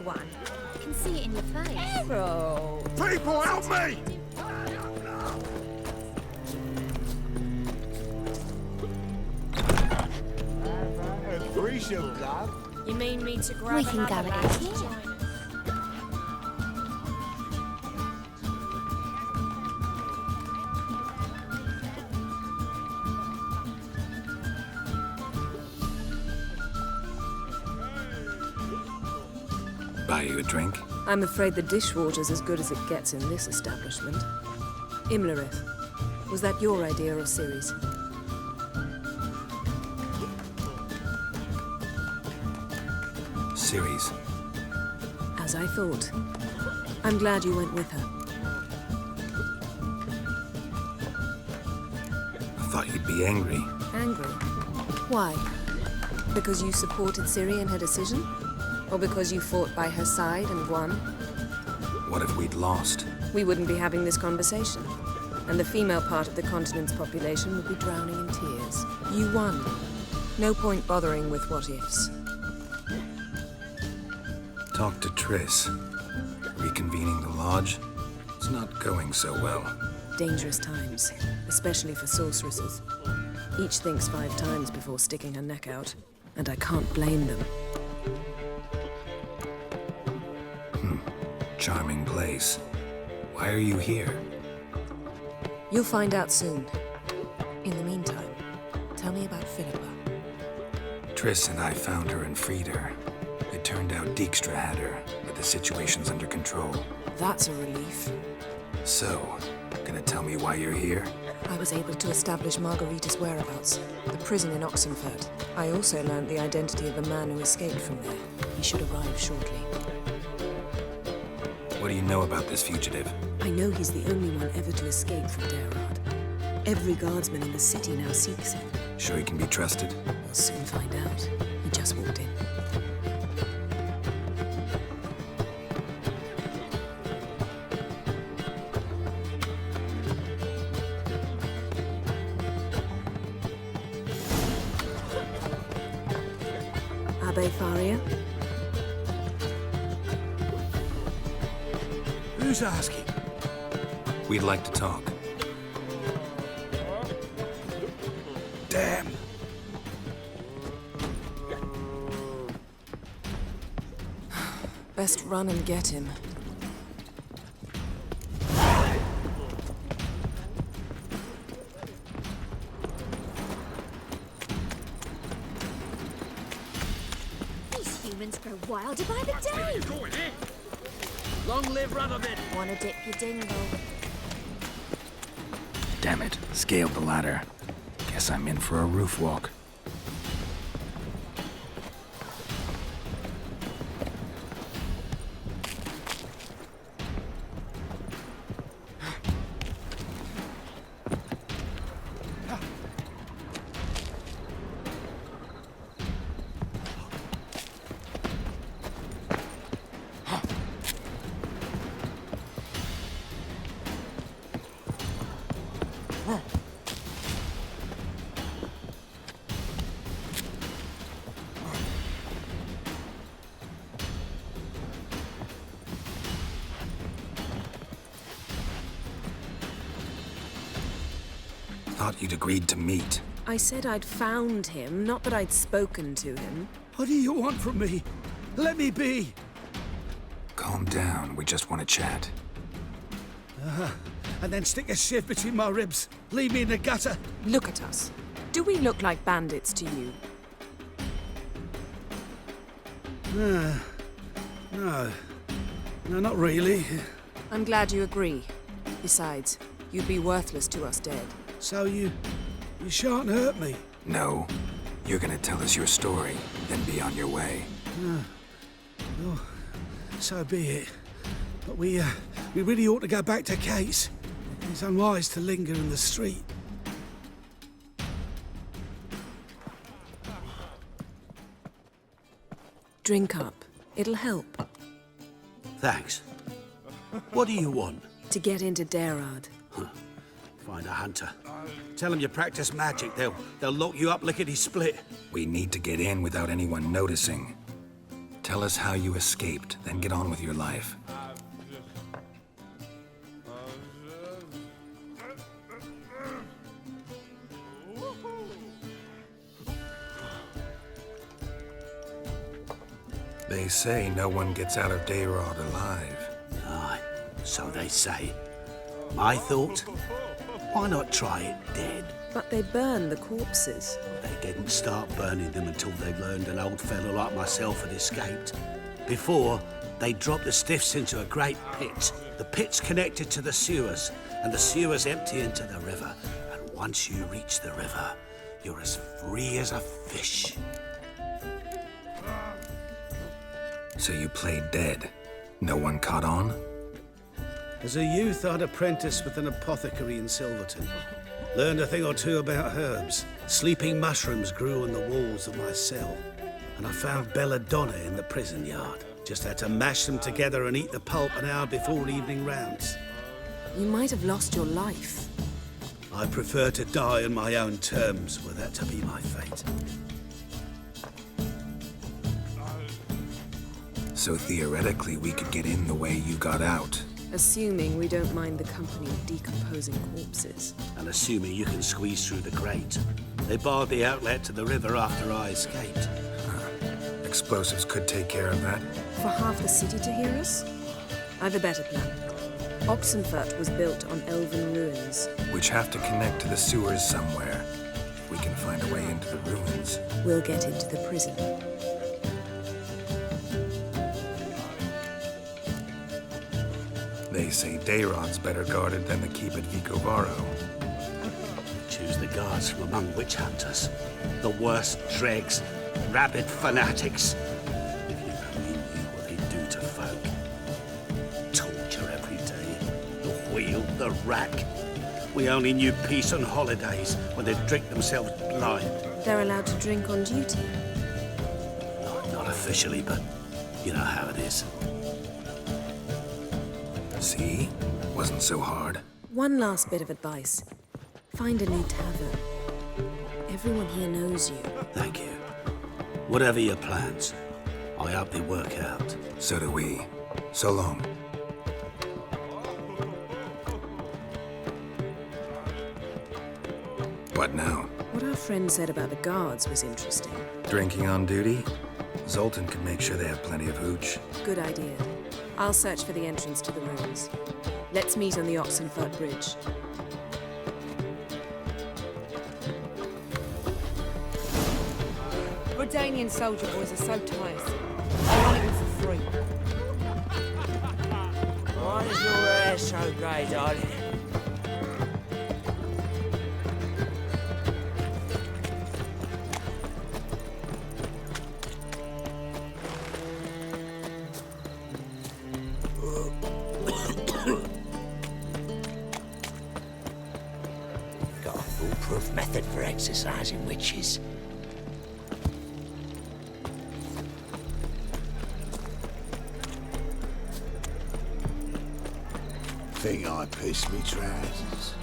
one. I can see it in your face. Bro. People, help me! Appreciate that. You mean me to grab We can another go lad it to here. join us? Buy you a drink? I'm afraid the dishwater's as good as it gets in this establishment. Imlerith, was that your idea or Ciri's? Ciri's. As I thought. I'm glad you went with her. I thought you'd be angry. Angry? Why? Because you supported Ciri in her decision? Or because you fought by her side and won? What if we'd lost? We wouldn't be having this conversation. And the female part of the continent's population would be drowning in tears. You won. No point bothering with what-ifs. Talk to Triss. Reconvening the lodge? It's not going so well. Dangerous times, especially for sorceresses. Each thinks 5 times before sticking her neck out, and I can't blame them. Charming place. Why are you here? You'll find out soon. In the meantime, tell me about Philippa. Triss and I found her and freed her. It turned out Dijkstra had her, but the situation's under control. That's a relief. So, gonna tell me why you're here? I was able to establish Margarita's whereabouts, the prison in Oxenfurt. I also learned the identity of the man who escaped from there. He should arrive shortly. What do you know about this fugitive? I know he's the only one ever to escape from Derard. Every guardsman in the city now seeks him. Sure he can be trusted? We'll soon find out. He just walked in. Abbe Faria? Who's asking? We'd like to talk. Damn. Best run and get him. These humans grow wilder by the day. Going, eh? Long live Radovid. Wanna dip your dingle? Damn it, scaled the ladder. Guess I'm in for a roof walk. Thought you'd agreed to meet. I said I'd found him, not that I'd spoken to him. What do you want from me? Let me be. Calm down, we just want to chat. And then stick a sieve between my ribs. Leave me in the gutter. Look at us. Do we look like bandits to you? No. No, not really. I'm glad you agree. Besides, you'd be worthless to us dead. So you shan't hurt me. No. You're gonna tell us your story, then be on your way. Oh, so be it. But we really ought to go back to Kate's. It's unwise to linger in the street. Drink up. It'll help. Thanks. What do you want? To get into Derard. Find a hunter. Tell them you practice magic. They'll lock you up lickety-split. We need to get in without anyone noticing. Tell us how you escaped, then get on with your life. They say no one gets out of Dayrod alive. Aye, so they say. My thought? Why not try it dead? But they burn the corpses. They didn't start burning them until they learned an old fellow like myself had escaped. Before, they dropped the stiffs into a great pit. The pit's connected to the sewers, and the sewers empty into the river. And once you reach the river, you're as free as a fish. So you played dead. No one caught on? As a youth, I'd apprenticed with an apothecary in Silverton. Learned a thing or two about herbs. Sleeping mushrooms grew on the walls of my cell. And I found belladonna in the prison yard. Just had to mash them together and eat the pulp an hour before evening rounds. You might have lost your life. I prefer to die on my own terms, were that to be my fate. So theoretically, we could get in the way you got out. Assuming we don't mind the company of decomposing corpses. And assuming you can squeeze through the grate. They barred the outlet to the river after I escaped. Explosives could take care of that. For half the city to hear us? I've a better plan. Oxenfurt was built on elven ruins. Which have to connect to the sewers somewhere. If we can find a way into the ruins. We'll get into the prison. They say Dayrod's better guarded than the keep at Vicovaro. Choose the guards from among witch hunters. The worst dregs, rabid fanatics. If you only knew what they do to folk. Torture every day. The wheel, the rack. We only knew peace on holidays when they'd drink themselves blind. They're allowed to drink on duty. Not officially, but you know how it is. See? Wasn't so hard. One last bit of advice. Find a new tavern. Everyone here knows you. Thank you. Whatever your plans, I hope they work out. So do we. So long. What now? What our friend said about the guards was interesting. Drinking on duty? Zoltan can make sure they have plenty of hooch. Good idea. I'll search for the entrance to the ruins. Let's meet on the Oxenfurt Bridge. Redanian soldier boys are so tiresome. I want them for free. Why is your hair so grey, darling? Got a foolproof method for exercising witches. Think I pissed me trousers.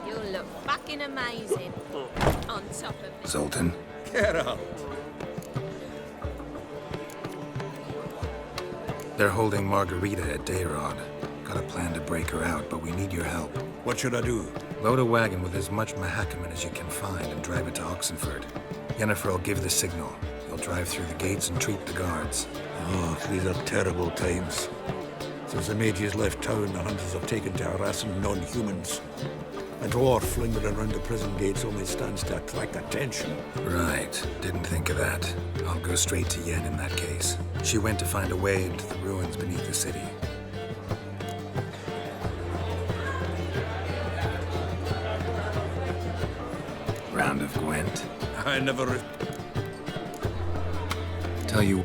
You look fucking amazing. On top of me. Zoltan? Get out. They're holding Margarita at Dayrod. Got a plan to break her out, but we need your help. What should I do? Load a wagon with as much Mahakaman as you can find and drive it to Oxenfurt. Yennefer will give the signal. You'll drive through the gates and treat the guards. Oh, these are terrible times. Since the mages left town, the hunters have taken to harassing non-humans. A dwarf lingering around the prison gates only stands to attract attention. Right. Didn't think of that. I'll go straight to Yen in that case. She went to find a way into the ruins beneath the city. Round of Gwent. I never... Tell you...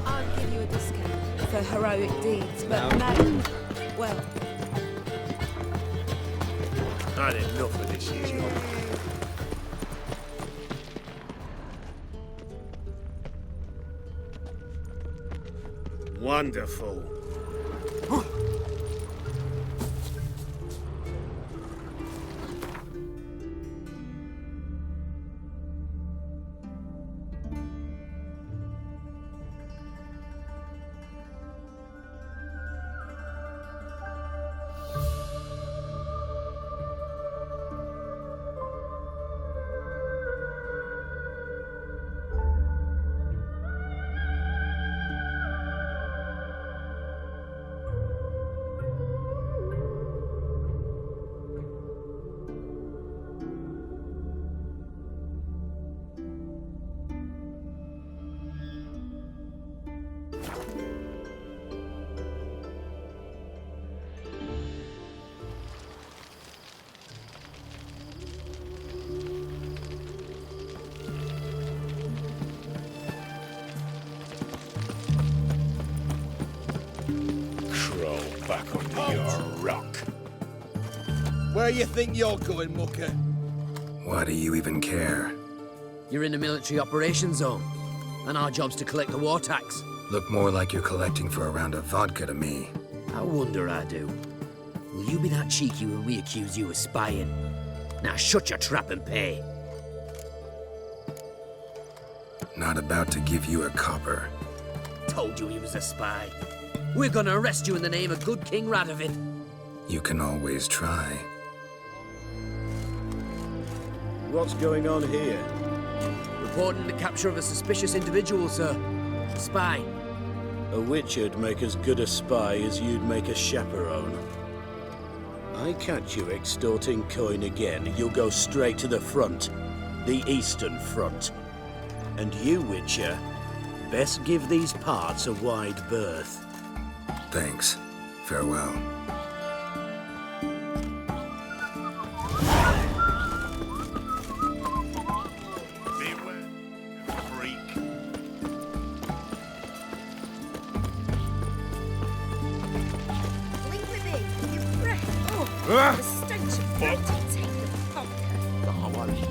I'll give you a discount for heroic deeds, but no. Well, I had enough of this year's job. Wonderful. back under your rock. Where you think you're going, mucker? Why do you even care? You're in the military operations zone, and our job's to collect the war tax. Look more like you're collecting for a round of vodka to me. I wonder I do. Will you be that cheeky when we accuse you of spying? Now shut your trap and pay. Not about to give you a copper. Told you he was a spy. We're gonna arrest you in the name of good King Radovid. You can always try. What's going on here? Reporting the capture of a suspicious individual, sir. A spy. A witcher'd make as good a spy as you'd make a chaperone. I catch you extorting coin again, you'll go straight to the front. The Eastern Front. And you, Witcher, best give these parts a wide berth. Thanks. Farewell. Blink with me. You breath. Oh, the stench of vodka. Take the vodka.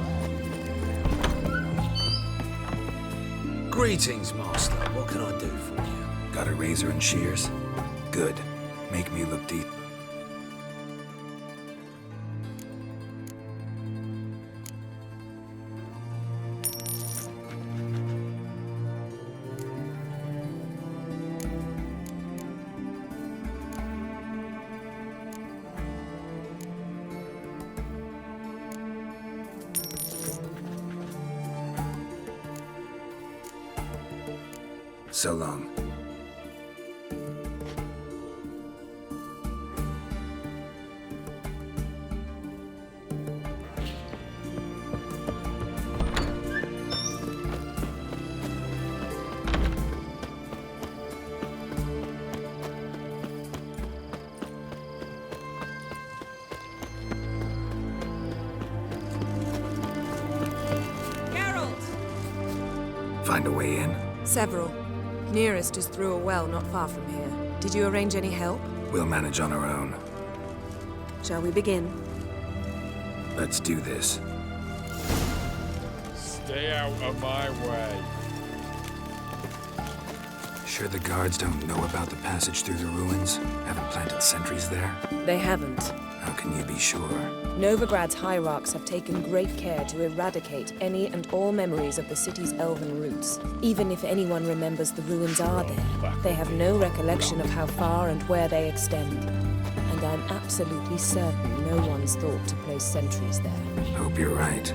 Greetings, Master. What can I do for you? Got a razor and shears? Good. Make me look deep. So long. Find a way in? Several. Nearest is through a well not far from here. Did you arrange any help? We'll manage on our own. Shall we begin? Let's do this. Stay out of my way. Sure the guards don't know about the passage through the ruins? Haven't planted sentries there? They haven't. How can you be sure? Novigrad's hierarchs have taken great care to eradicate any and all memories of the city's elven roots. Even if anyone remembers the ruins are there, they have no recollection of how far and where they extend. And I'm absolutely certain no one's thought to place sentries there. Hope you're right.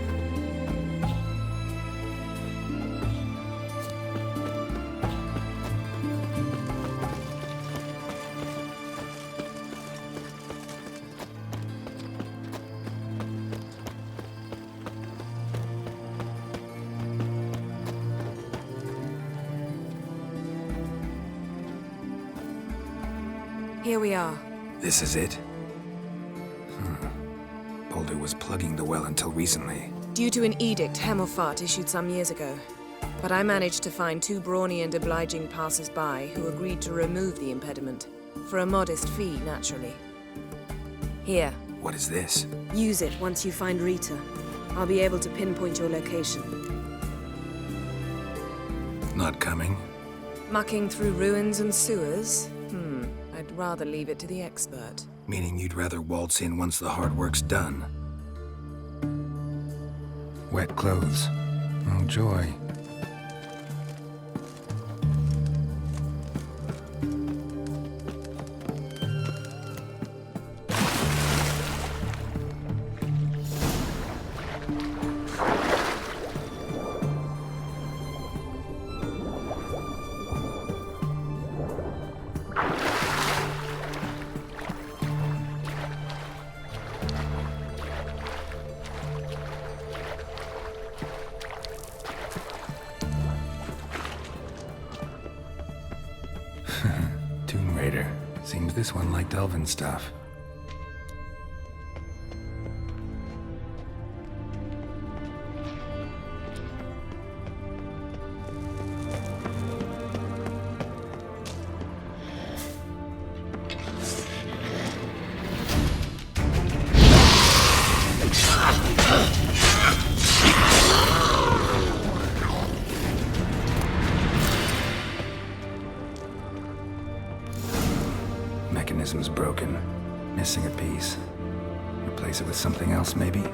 Here we are. This is it? Boulder was plugging the well until recently. Due to an edict Hemmelfart issued some years ago. But I managed to find two brawny and obliging passers-by who agreed to remove the impediment. For a modest fee, naturally. Here. What is this? Use it once you find Rita. I'll be able to pinpoint your location. Not coming? Mucking through ruins and sewers? I'd rather leave it to the expert. Meaning you'd rather waltz in once the hard work's done. Wet clothes. Oh, joy. Tomb Raider. Seems this one liked elven stuff. mechanism's broken. Missing a piece. Replace it with something else, maybe?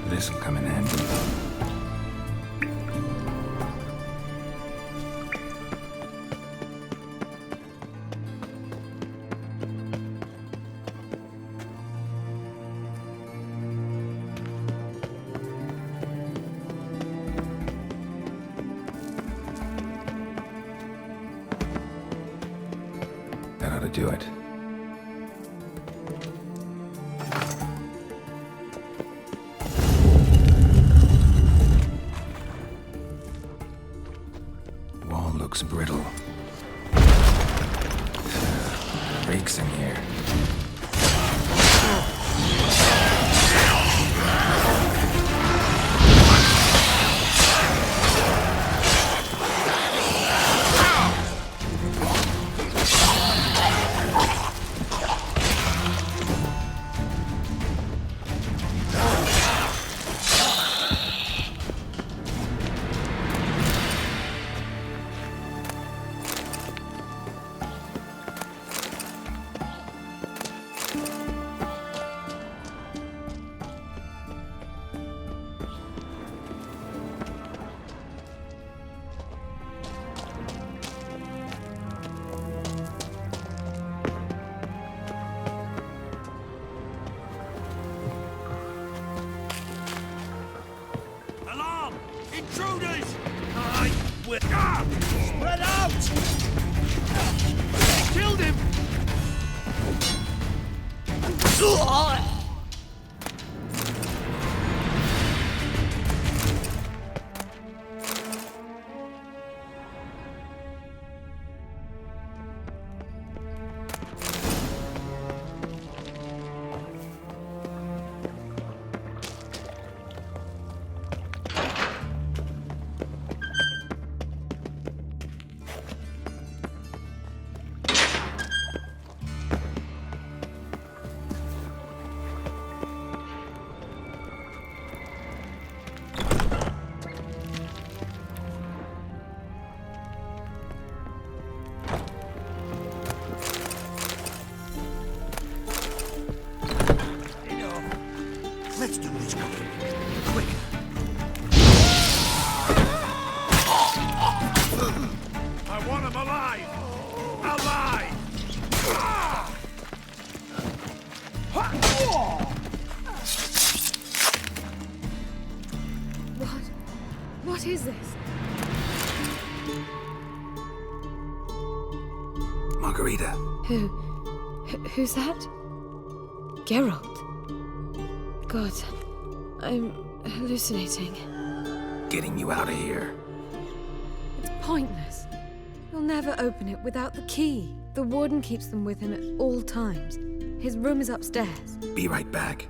This'll come in handy. That ought to do it. Wall looks brittle. Reeks in here. Alarm! Intruders! I will... Spread out! Killed him! Let's do this quick. I want him alive! Alive! What is this? Margarita. Who's that? Geralt. God, I'm hallucinating. Getting you out of here. It's pointless. He'll never open it without the key. The warden keeps them with him at all times. His room is upstairs. Be right back.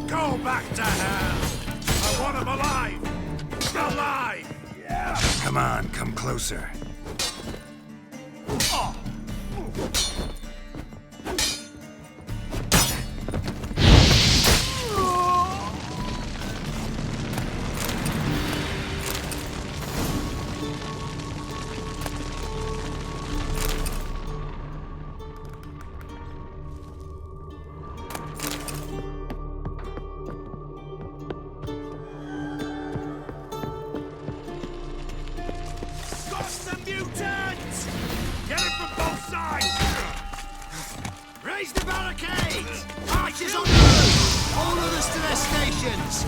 Go back to hell! I want him alive! Alive! Come on, come closer. side! Raise the barricades! Archers on the roof! All others to their stations!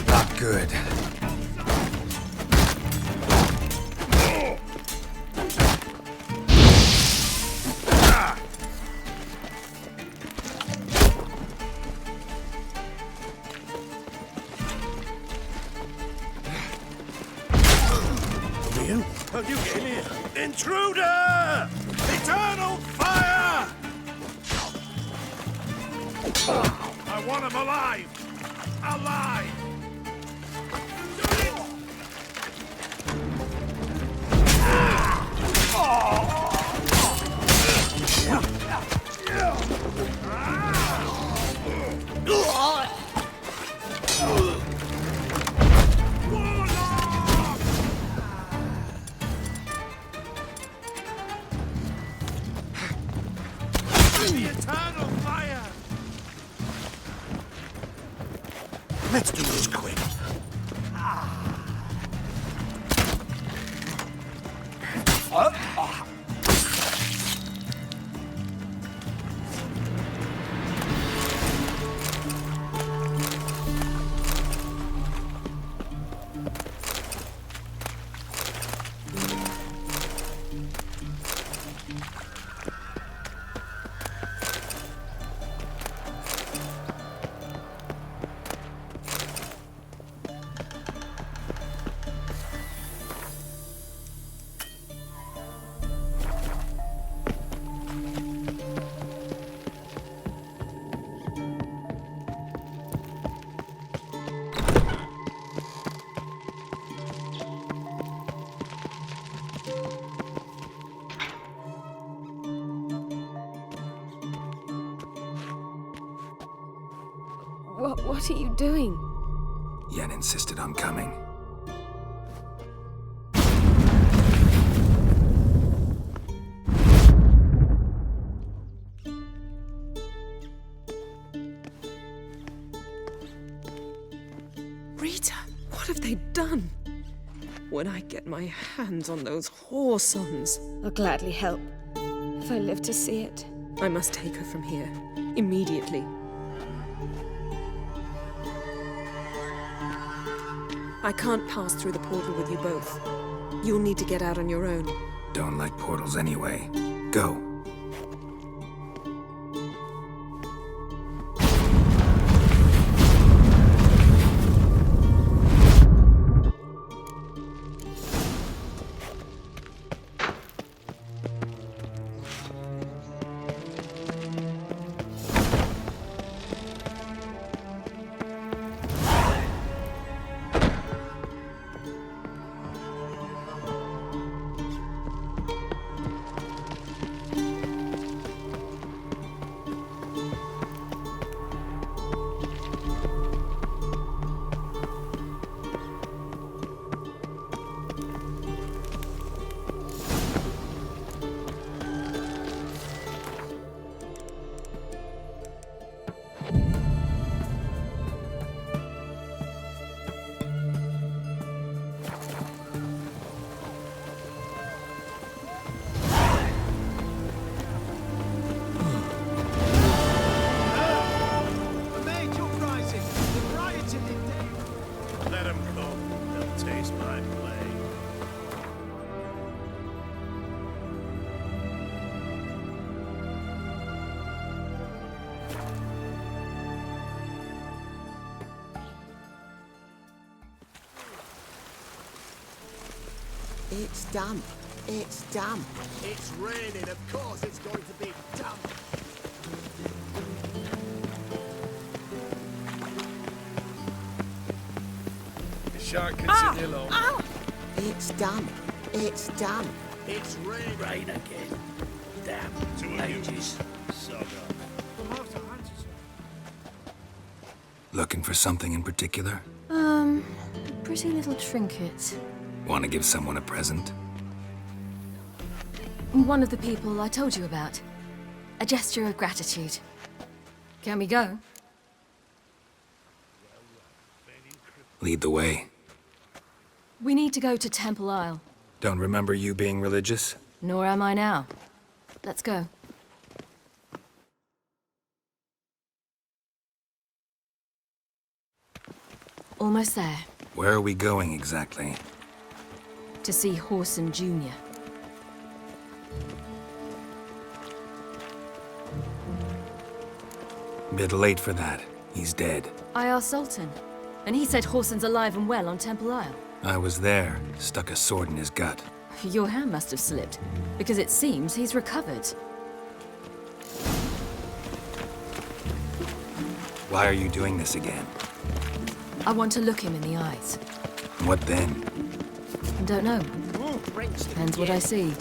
Not good. How'd you get in here? Intruder! Eternal fire! I want him alive! Alive! The eternal fire! Let's do this quick. What are you doing? Yen insisted on coming. Rita, what have they done? When I get my hands on those whoresons, I'll gladly help, if I live to see it. I must take her from here, immediately. I can't pass through the portal with you both. You'll need to get out on your own. Don't like portals anyway. Go. Let 'em come. They'll taste my blade. It's damp. It's damp. It's raining. Of course it's going to be damp. It shan't continue long. It's damp. It's damp. It's raining. Rain again. Damn. To Ages. Sod off. Looking for something in particular? A pretty little trinket. Want to give someone a present? One of the people I told you about. A gesture of gratitude. Can we go? Lead the way. We need to go to Temple Isle. Don't remember you being religious? Nor am I now. Let's go. Almost there. Where are we going exactly? To see Horson Jr. Bit late for that. He's dead. I asked Sultan, and he said Horson's alive and well on Temple Isle. I was there. Stuck a sword in his gut. Your hand must have slipped, because it seems he's recovered. Why are you doing this again? I want to look him in the eyes. What then? Don't know. Depends what I see.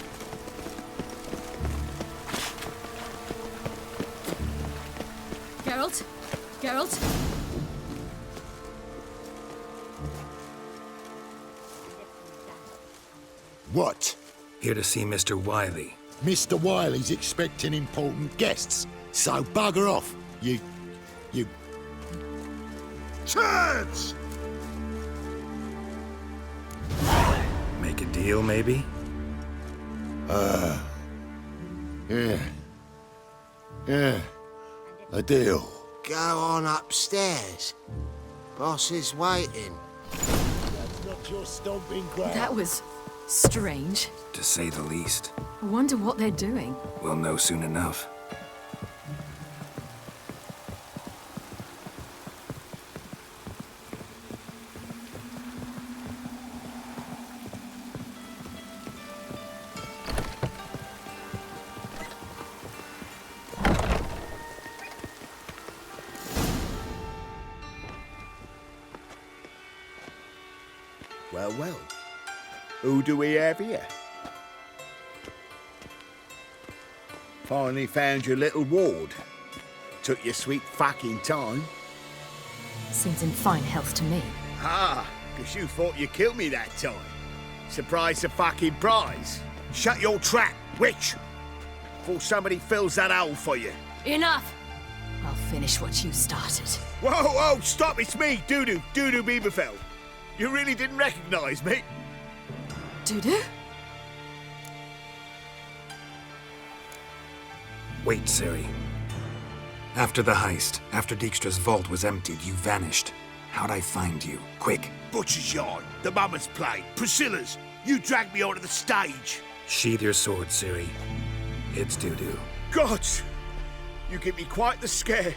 Geralt? Geralt? What? Here to see Mr. Wiley. Mr. Wiley's expecting important guests, so bugger off, you... turds! Make a deal, maybe? Yeah. A deal. Go on upstairs. Boss is waiting. That's not your stomping ground. That was strange. To say the least. I wonder what they're doing. We'll know soon enough. Well. Who do we have here? Finally found your little ward. Took your sweet fucking time. Seems in fine health to me. Ah, 'cause you thought you killed me that time. Surprise the fucking prize. Shut your trap, witch! Before somebody fills that hole for you. Enough! I'll finish what you started. Whoa, stop, it's me, Dudu Bieberfeld. You really didn't recognize me? Dudu? Wait, Ciri. After the heist, after Dijkstra's vault was emptied, you vanished. How'd I find you? Quick. Butcher's Yard, the Mama's Play, Priscilla's. You dragged me onto the stage. Sheath your sword, Ciri. It's Dudu. Gods! You give me quite the scare.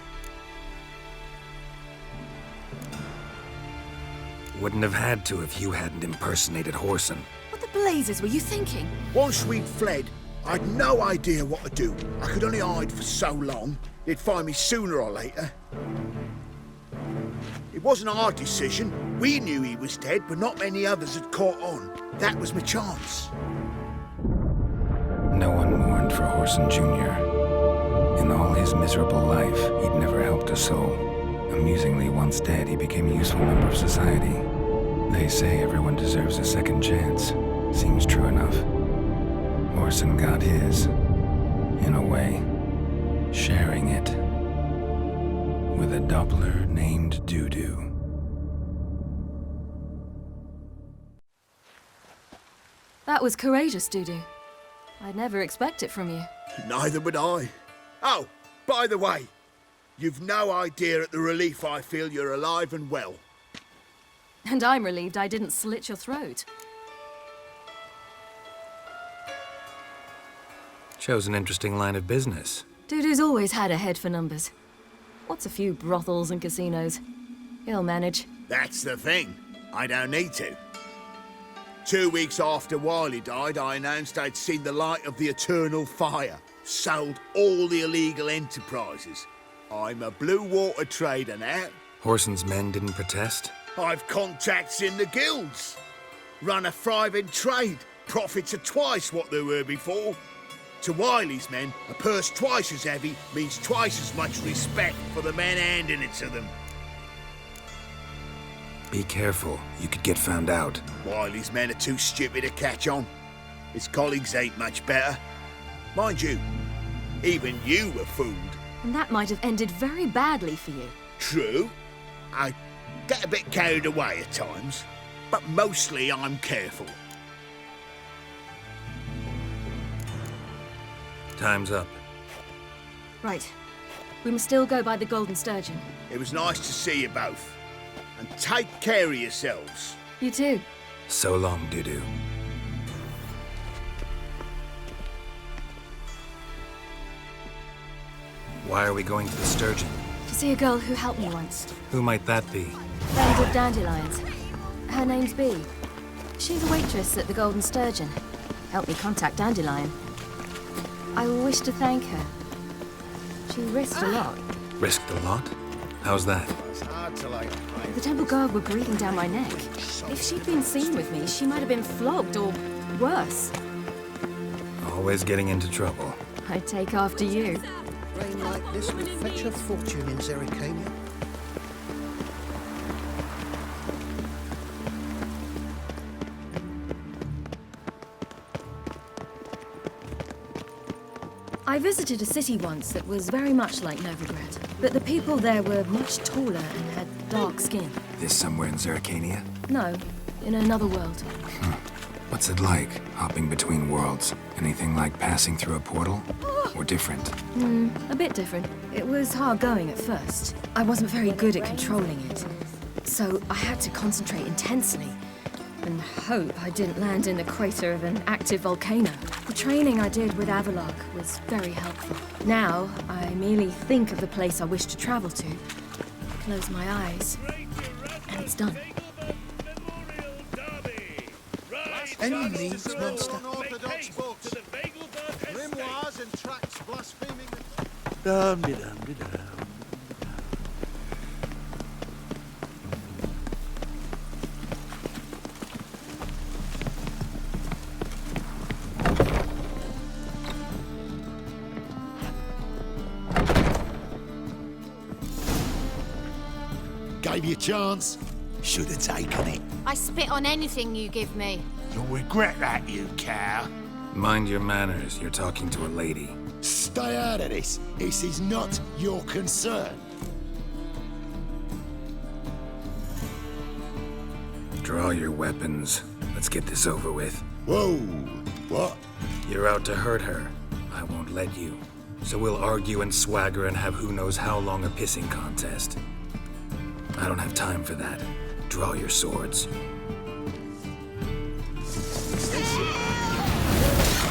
Wouldn't have had to if you hadn't impersonated Horson. What the blazes were you thinking? Once we'd fled, I'd no idea what to do. I could only hide for so long. They'd find me sooner or later. It wasn't our decision. We knew he was dead, but not many others had caught on. That was my chance. No one mourned for Horson Jr. In all his miserable life, he'd never helped a soul. Amusingly, once dead, he became a useful member of society. They say everyone deserves a second chance. Seems true enough. Horson got his, in a way, sharing it with a Doppler named Dudu. That was courageous, Dudu. I'd never expect it from you. Neither would I. Oh, by the way, you've no idea at the relief I feel you're alive and well. And I'm relieved I didn't slit your throat. Chose an interesting line of business. Dudu's always had a head for numbers. What's a few brothels and casinos? He'll manage. That's the thing. I don't need to. 2 weeks after Wiley died, I announced I'd seen the light of the eternal fire. Sold all the illegal enterprises. I'm a blue water trader now. Horson's men didn't protest? I've contacts in the guilds. Run a thriving trade. Profits are twice what they were before. To Wiley's men, a purse twice as heavy means twice as much respect for the men handing it to them. Be careful. You could get found out. Wiley's men are too stupid to catch on. His colleagues ain't much better. Mind you, even you were fooled. And that might have ended very badly for you. True. I get a bit carried away at times, but mostly I'm careful. Time's up. Right. We must still go by the Golden Sturgeon. It was nice to see you both. And take care of yourselves. You too. So long, Dudu. Why are we going to the Sturgeon? To see a girl who helped me once. Who might that be? Friend of Dandelion's. Her name's Bee. She's a waitress at the Golden Sturgeon. Helped me contact Dandelion. I wish to thank her. She risked a lot. Risked a lot? How's that? The temple guard were breathing down my neck. If she'd been seen with me, she might have been flogged or worse. Always getting into trouble. I'd take after you. Rain like this will fetch a fortune in Zerrikania. I visited a city once that was very much like Novigrad, but the people there were much taller and had dark skin. This somewhere in Zerrikania? No, in another world. What's it like, hopping between worlds? Anything like passing through a portal? Or different? A bit different. It was hard going at first. I wasn't very good at controlling it. So I had to concentrate intensely and hope I didn't land in the crater of an active volcano. The training I did with Avalok was very helpful. Now, I merely think of the place I wish to travel to, close my eyes, and it's done. Any needs, Master? Dum-de-dum-de-dum. Gave you a chance. Should have taken it. I spit on anything you give me. You'll regret that, you cow. Mind your manners. You're talking to a lady. Stay out of this. This is not your concern. Draw your weapons. Let's get this over with. Whoa. What? You're out to hurt her. I won't let you. So we'll argue and swagger and have who knows how long a pissing contest. I don't have time for that. Draw your swords.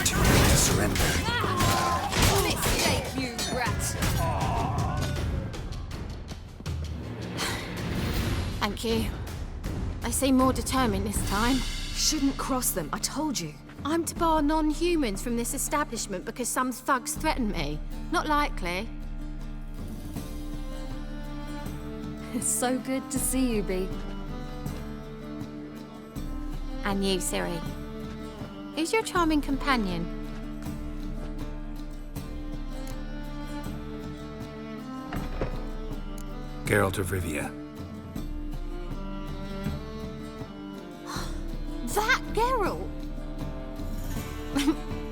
Too ready to surrender. Mistake, you rat. Thank you. They seem more determined this time. Shouldn't cross them, I told you. I'm to bar non-humans from this establishment because some thugs threaten me. Not likely. It's so good to see you, Bee. And you, Ciri. Who's your charming companion? Geralt of Rivia. That Geralt!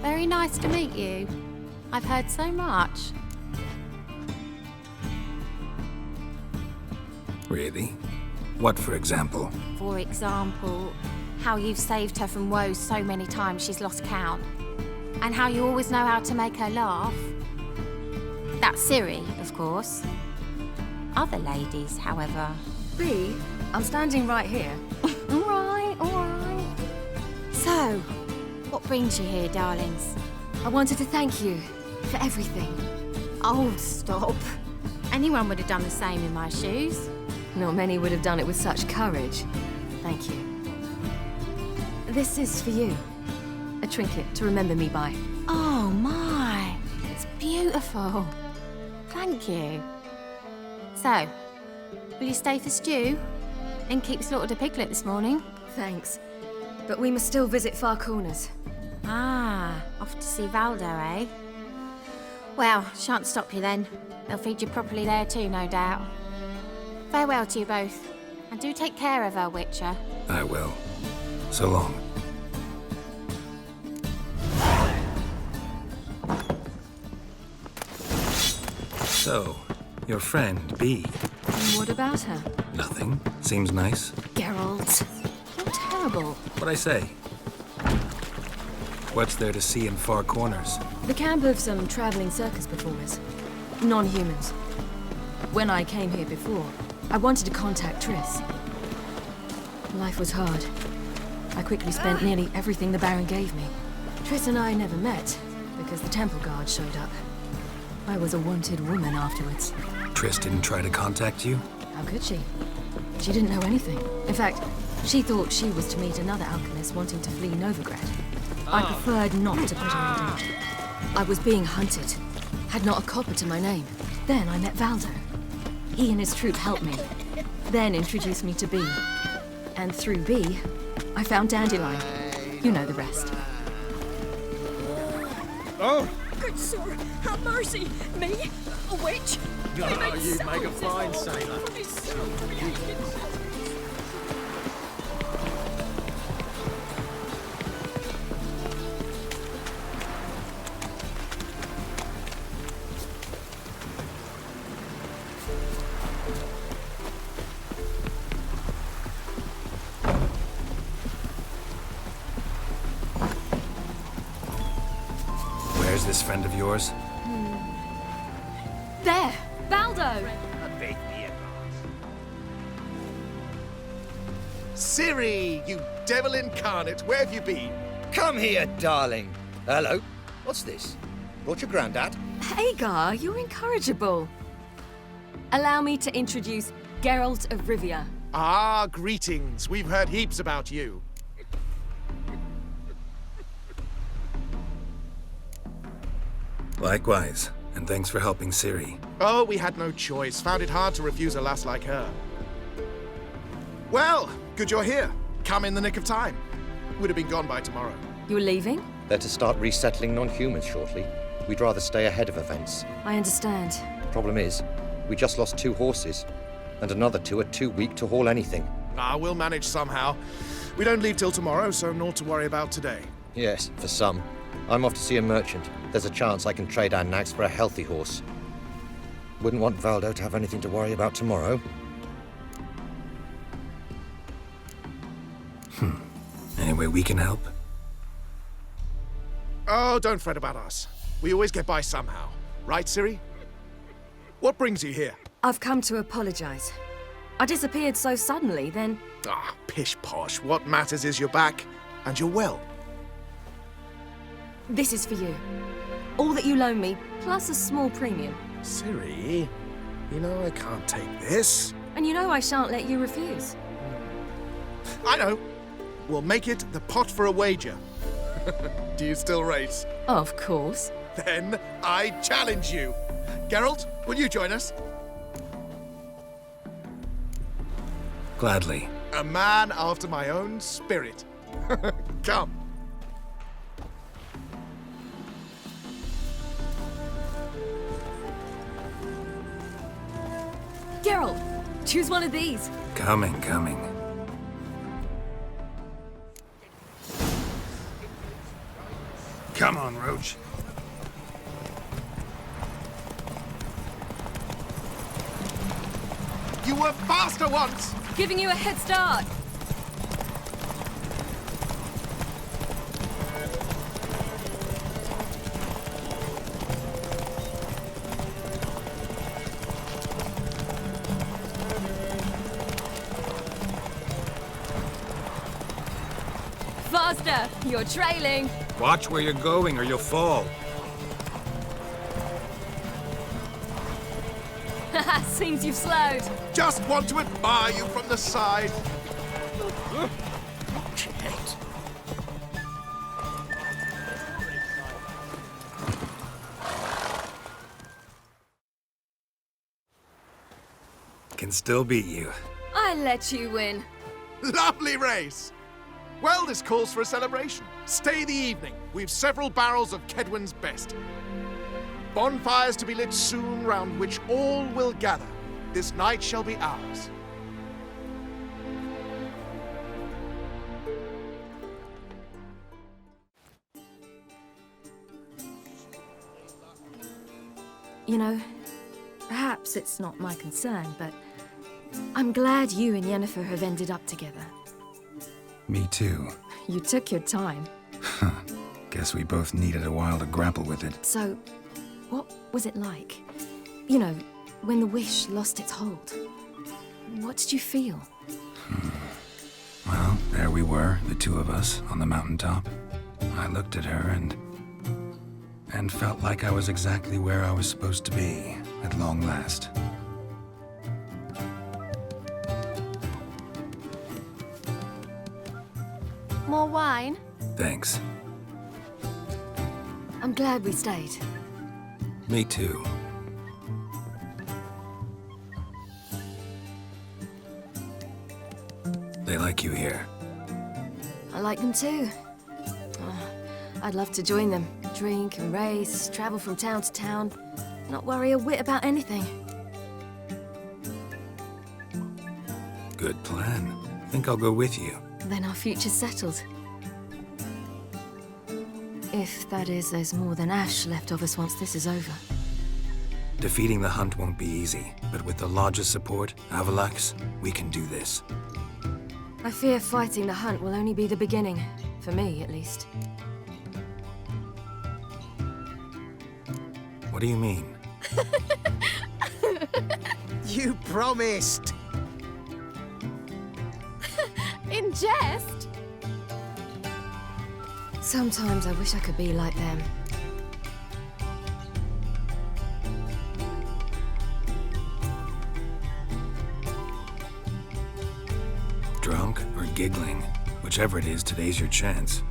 Very nice to meet you. I've heard so much. Really? What, for example? For example, how you've saved her from woes so many times she's lost count. And how you always know how to make her laugh. That's Ciri, of course. Other ladies, however. Bee, I'm standing right here. All right, all right. So, what brings you here, darlings? I wanted to thank you for everything. Oh, stop. Anyone would have done the same in my shoes. Not many would have done it with such courage. Thank you. This is for you. A trinket to remember me by. Oh, my. It's beautiful. Thank you. So, will you stay for stew? And keep slaughtered a piglet this morning? Thanks. But we must still visit Far Corners. Ah, off to see Valdo, eh? Well, shan't stop you then. They'll feed you properly there too, no doubt. Farewell to you both, And do take care of her, Witcher. I will. So long. So, your friend, B. And what about her? Nothing. Seems nice. Geralt, you're terrible. What'd I say? What's there to see in far corners? The camp of some traveling circus performers. Non-humans. When I came here before, I wanted to contact Triss. Life was hard. I quickly spent nearly everything the Baron gave me. Triss and I never met, because the temple guard showed up. I was a wanted woman afterwards. Triss didn't try to contact you? How could she? She didn't know anything. In fact, she thought she was to meet another alchemist wanting to flee Novigrad. I preferred not to put her in danger. I was being hunted. Had not a copper to my name. Then I met Valdo. He and his troop helped me. Then introduced me to B. And through B, I found Dandelion. You know the rest. Oh! Good sir, have mercy! Me? A witch? Oh, you make a fine sailor. Where's this friend of yours? There! Baldo! Ciri, you devil incarnate, where have you been? Come here, darling. Hello. What's this? Brought your granddad? Hagar, you're incorrigible. Allow me to introduce Geralt of Rivia. Ah, greetings. We've heard heaps about you. Likewise, and thanks for helping Ciri. Oh, we had no choice. Found it hard to refuse a lass like her. Well, good you're here. Come in the nick of time. Would have been gone by tomorrow. You're leaving? They're to start resettling non-humans shortly. We'd rather stay ahead of events. I understand. Problem is, we just lost 2 horses, and another 2 are too weak to haul anything. Ah, we'll manage somehow. We don't leave till tomorrow, so naught to worry about today. Yes, for some. I'm off to see a merchant. There's a chance I can trade our nags for a healthy horse. Wouldn't want Valdo to have anything to worry about tomorrow. Any way we can help? Oh, don't fret about us. We always get by somehow. Right, Ciri? What brings you here? I've come to apologize. I disappeared so suddenly, then... Ah, pish-posh. What matters is you're back, and you're well. This is for you. All that you loan me, plus a small premium. Ciri, you know I can't take this. And you know I shan't let you refuse. I know. We'll make it the pot for a wager. Do you still race? Of course. Then I challenge you. Geralt, will you join us? Gladly. A man after my own spirit. Come. Geralt, choose one of these. Coming. Come on, Roach. You were faster once! Giving you a head start. Faster! You're trailing. Watch where you're going or you'll fall. Seems you've slowed. Just want to admire you from the side. Can still beat you. I let you win. Lovely race! Well, this calls for a celebration. Stay the evening. We've several barrels of Kedwen's best. Bonfires to be lit soon, round which all will gather. This night shall be ours. You know, perhaps it's not my concern, but I'm glad you and Yennefer have ended up together. Me too. You took your time. Guess we both needed a while to grapple with it. So, what was it like? You know, when the wish lost its hold. What did you feel? Well, there we were, the two of us, on the mountaintop. I looked at her and felt like I was exactly where I was supposed to be, at long last. More wine? Thanks. I'm glad we stayed. Me too. They like you here. I like them too. I'd love to join them. Drink and race, travel from town to town. Not worry a whit about anything. Good plan. Think I'll go with you. Then our future's settled. If, that is, there's more than ash left of us once this is over. Defeating the hunt won't be easy, but with the Lodge's support, Avalax, we can do this. I fear fighting the hunt will only be the beginning. For me, at least. What do you mean? You promised! In jest? Sometimes I wish I could be like them. Drunk or giggling? Whichever it is, today's your chance.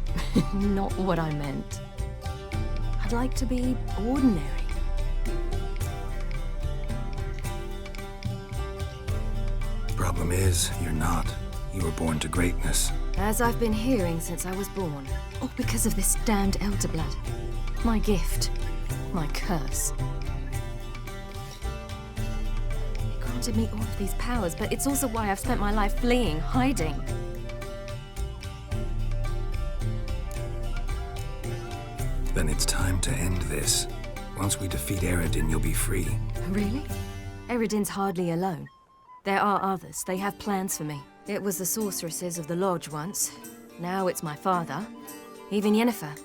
Not what I meant. I'd like to be ordinary. Problem is, you're not. You were born to greatness. As I've been hearing since I was born. All because of this damned elder blood. My gift. My curse. It granted me all of these powers, but it's also why I've spent my life fleeing, hiding. Then it's time to end this. Once we defeat Eredin, you'll be free. Really? Eredin's hardly alone. There are others. They have plans for me. It was the sorceresses of the Lodge once. Now it's my father. Even Yennefer.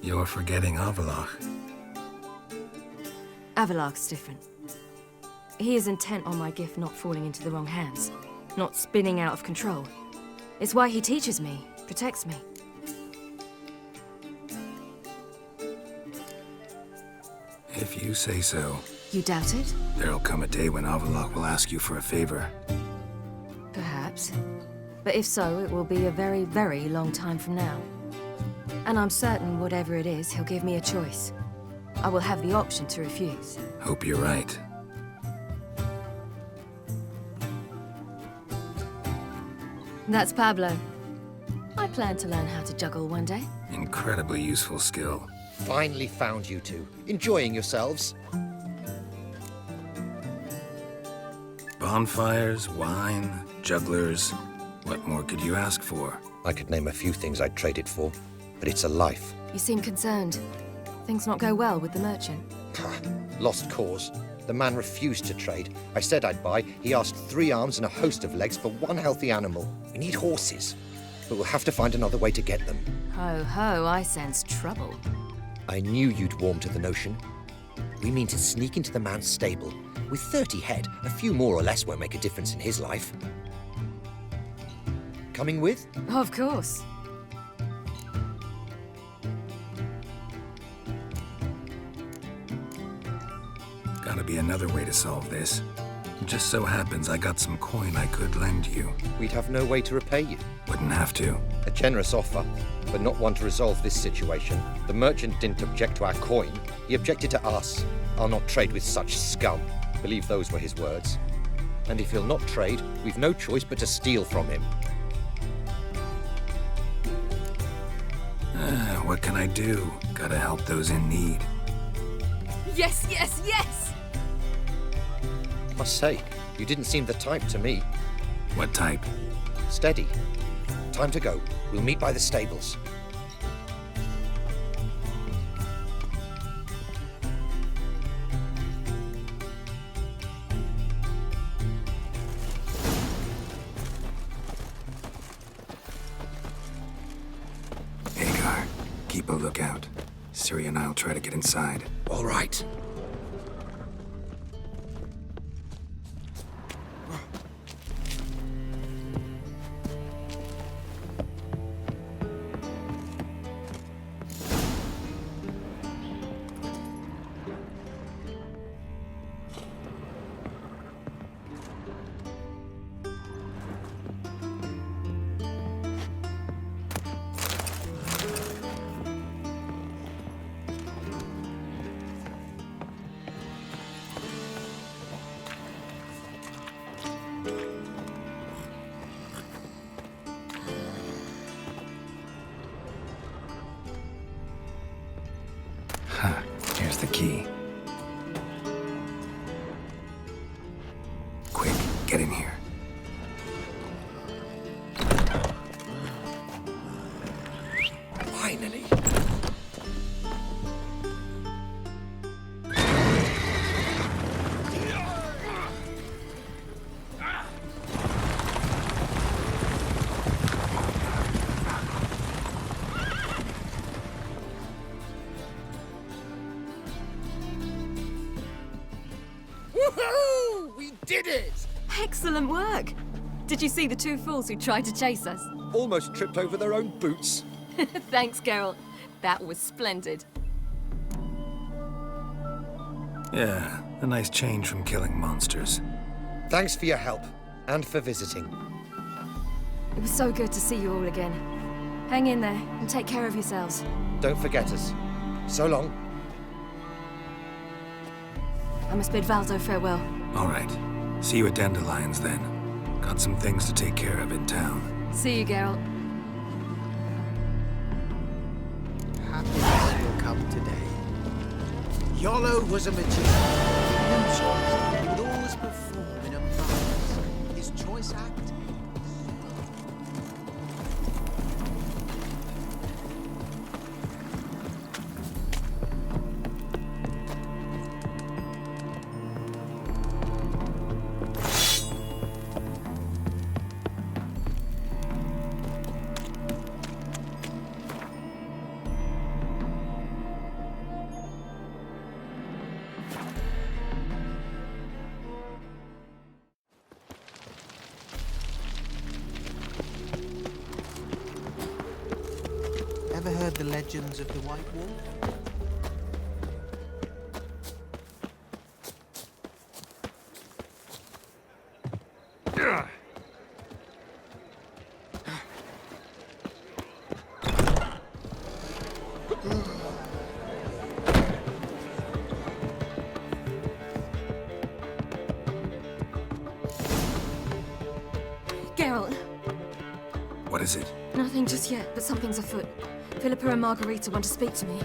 You're forgetting Avalach. Avalach's different. He is intent on my gift not falling into the wrong hands. Not spinning out of control. It's why he teaches me, protects me. If you say so. You doubt it? There'll come a day when Avalach will ask you for a favor. Perhaps. But if so, it will be a very, very long time from now. And I'm certain whatever it is, he'll give me a choice. I will have the option to refuse. Hope you're right. That's Pablo. I plan to learn how to juggle one day. Incredibly useful skill. Finally found you two. Enjoying yourselves? Bonfires, wine, jugglers. What more could you ask for? I could name a few things I'd trade it for, but it's a life. You seem concerned. Things not go well with the merchant. Lost cause. The man refused to trade. I said I'd buy. He asked 3 arms and a host of legs for 1 healthy animal. We need horses, but we'll have to find another way to get them. Ho ho, I sense trouble. I knew you'd warm to the notion. We mean to sneak into the man's stable. With 30 head, a few more or less won't make a difference in his life. Coming with? Of course. Gotta be another way to solve this. It just so happens I got some coin I could lend you. We'd have no way to repay you. Wouldn't have to. A generous offer, but not one to resolve this situation. The merchant didn't object to our coin. He objected to us. I'll not trade with such scum. Believe those were his words. And if he'll not trade, we've no choice but to steal from him. What can I do? Gotta help those in need. Yes, yes, yes! Must say, you didn't seem the type to me. What type? Steady. Time to go. We'll meet by the stables. Keep a lookout. Siri and I'll try to get inside. All right. Huh, here's the key. Quick, get in here. Finally. Woohoo! We did it! Excellent work! Did you see the two fools who tried to chase us? Almost tripped over their own boots. Thanks, Geralt. That was splendid. Yeah, a nice change from killing monsters. Thanks for your help, and for visiting. It was so good to see you all again. Hang in there, and take care of yourselves. Don't forget us. So long. I must bid Valdo farewell. All right. See you at Dandelions, then. Got some things to take care of in town. See you, Geralt. Happiness will come today. Yolo was a magician. No choice. He would always perform in a mask. His choice act. Ever heard the legends of the White Wolf? Geralt, What is it? nothing just yet, but something's afoot. Philippa and Margarita want to speak to me.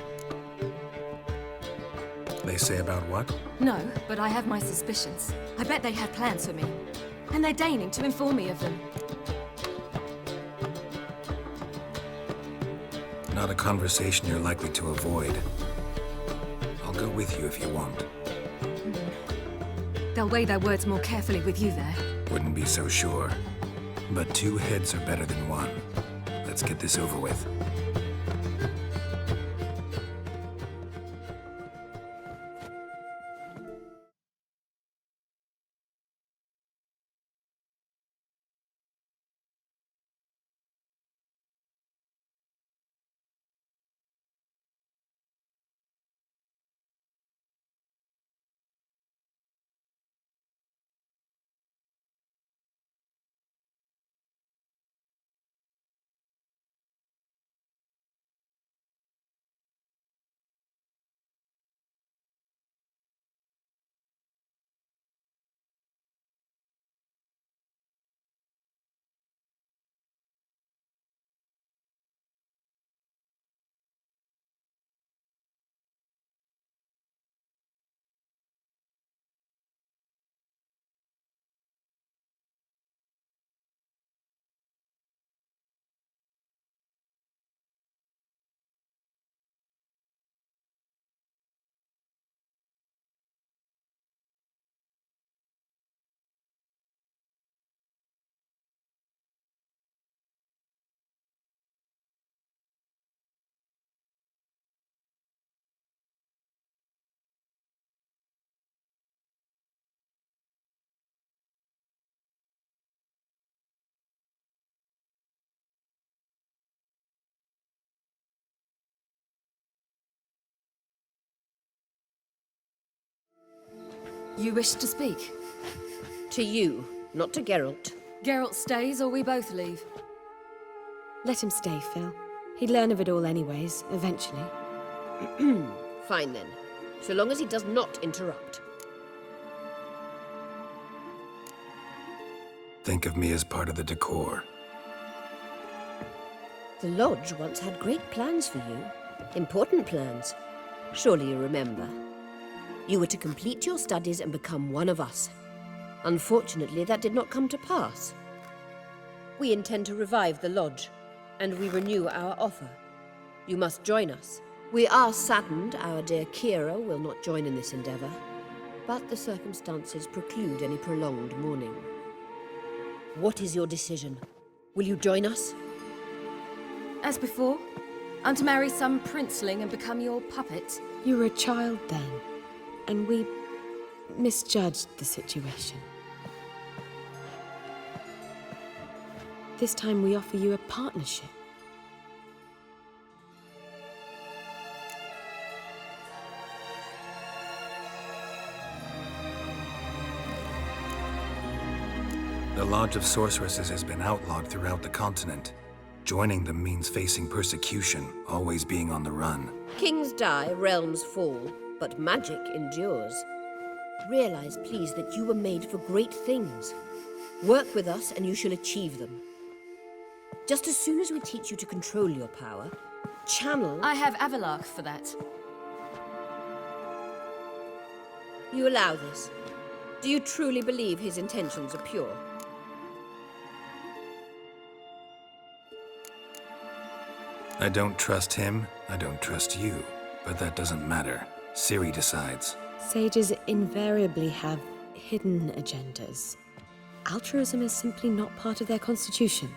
They say about what? No, but I have my suspicions. I bet they had plans for me. And they're deigning to inform me of them. Not a conversation you're likely to avoid. I'll go with you if you want. They'll weigh their words more carefully with you there. Wouldn't be so sure. But two heads are better than one. Let's get this over with. You wish to speak? To you, not to Geralt. Geralt stays or we both leave? Let him stay, Phil. He'd learn of it all anyways, eventually. Fine then. So long as he does not interrupt. Think of me as part of the decor. The Lodge once had great plans for you. Important plans. Surely you remember. You were to complete your studies and become one of us. Unfortunately, that did not come to pass. We intend to revive the Lodge, and we renew our offer. You must join us. We are saddened our dear Kira will not join in this endeavor, but the circumstances preclude any prolonged mourning. What is your decision? Will you join us? As before, I'm to marry some princeling and become your puppet? You were a child then, and we misjudged the situation. This time we offer you a partnership. The Lodge of Sorceresses has been outlawed throughout the continent. Joining them means facing persecution, always being on the run. Kings die, realms fall, but magic endures. Realize, please, that you were made for great things. Work with us and you shall achieve them. Just as soon as we teach you to control your power, channel... I have Avalach for that. You allow this? Do you truly believe his intentions are pure? I don't trust him, I don't trust you. But that doesn't matter. Ciri decides. Sages invariably have hidden agendas. Altruism is simply not part of their constitution.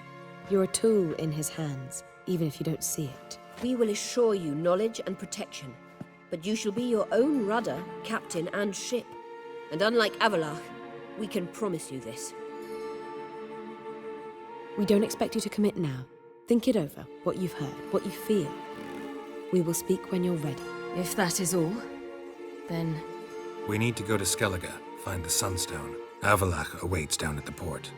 You're a tool in his hands, even if you don't see it. We will assure you knowledge and protection, but you shall be your own rudder, captain, and ship. And unlike Avalach, we can promise you this. We don't expect you to commit now. Think it over, what you've heard, what you feel. We will speak when you're ready. If that is all, then... We need to go to Skellige, find the Sunstone. Avalach awaits down at the port.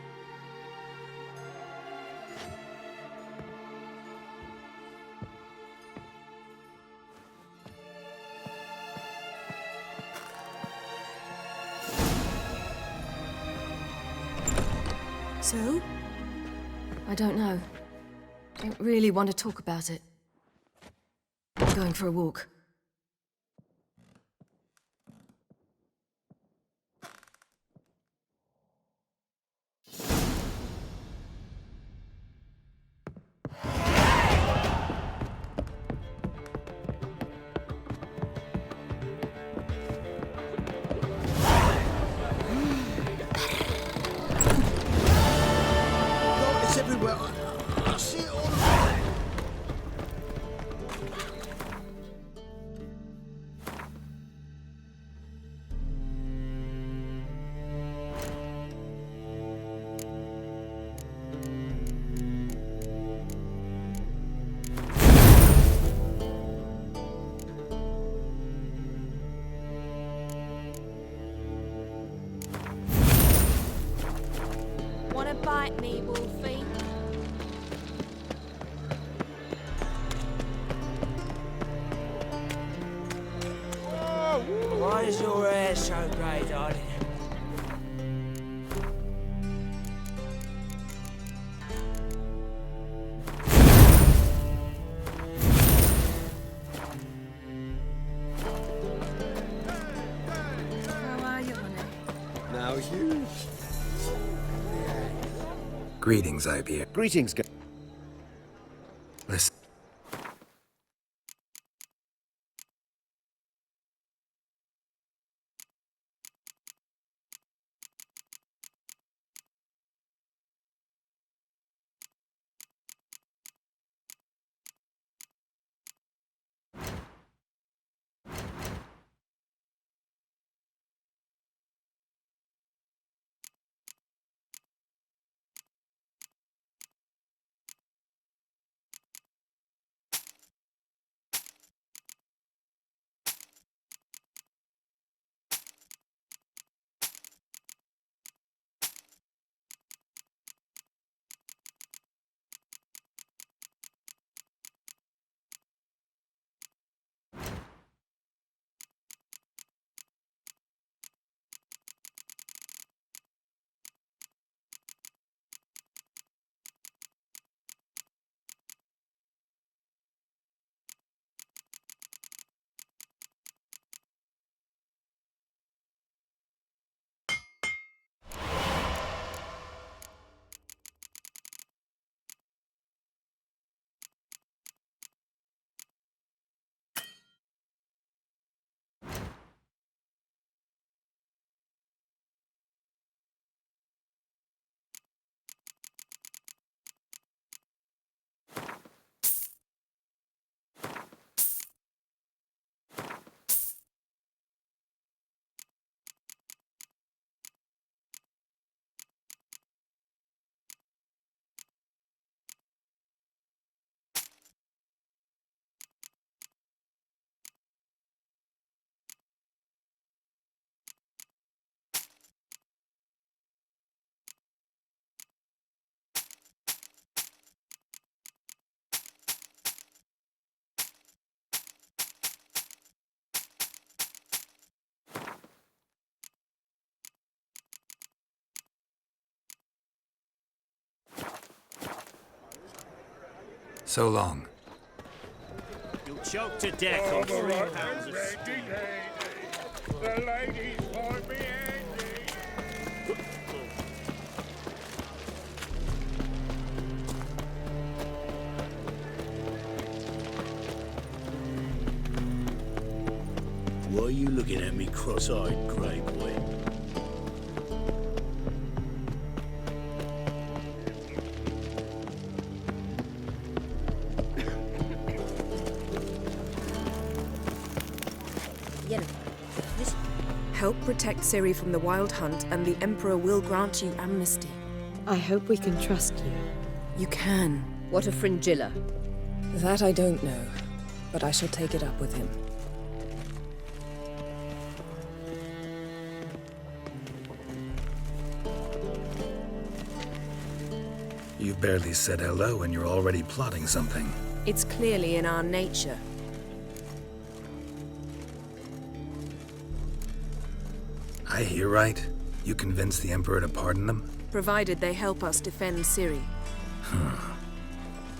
So? I don't know. Don't really want to talk about it. I'm going for a walk. It's everywhere. I see it all around. Wanna bite me, Wolfie? Why is your hair so grey, darling? How are you, honey? Now you... Greetings, Ivier. Greetings, Listen. So long. You'll choke to death on 3 pounds of steam. The ladies want me Why are you looking at me cross-eyed, grey boy? Help protect Ciri from the Wild Hunt, and the Emperor will grant you amnesty. I hope we can trust you. You can. What of Fringilla? That I don't know, but I shall take it up with him. You've barely said hello and you're already plotting something. It's clearly in our nature. I hear right? You convinced the Emperor to pardon them? Provided they help us defend Ciri.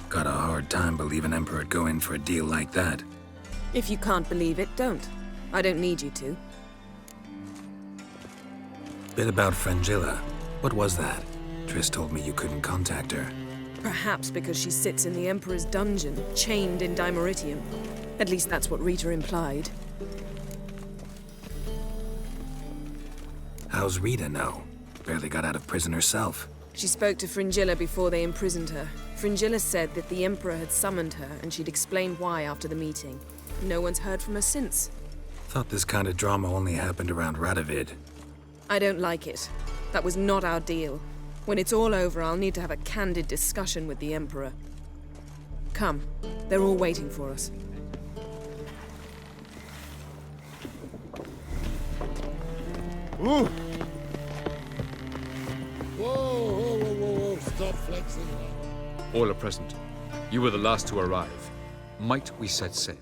Got a hard time believing Emperor'd go in for a deal like that. If you can't believe it, don't. I don't need you to. Bit about Fringilla. What was that? Triss told me you couldn't contact her. Perhaps because she sits in the Emperor's dungeon, chained in Dimeritium. At least that's what Rita implied. How's Rita know? Barely got out of prison herself. She spoke to Fringilla before they imprisoned her. Fringilla said that the Emperor had summoned her, and she'd explained why after the meeting. No one's heard from her since. Thought this kind of drama only happened around Radovid. I don't like it. That was not our deal. When it's all over, I'll need to have a candid discussion with the Emperor. Come, they're all waiting for us. Whoa! Whoa, stop flexing. All are present. You were the last to arrive. Might we set sail?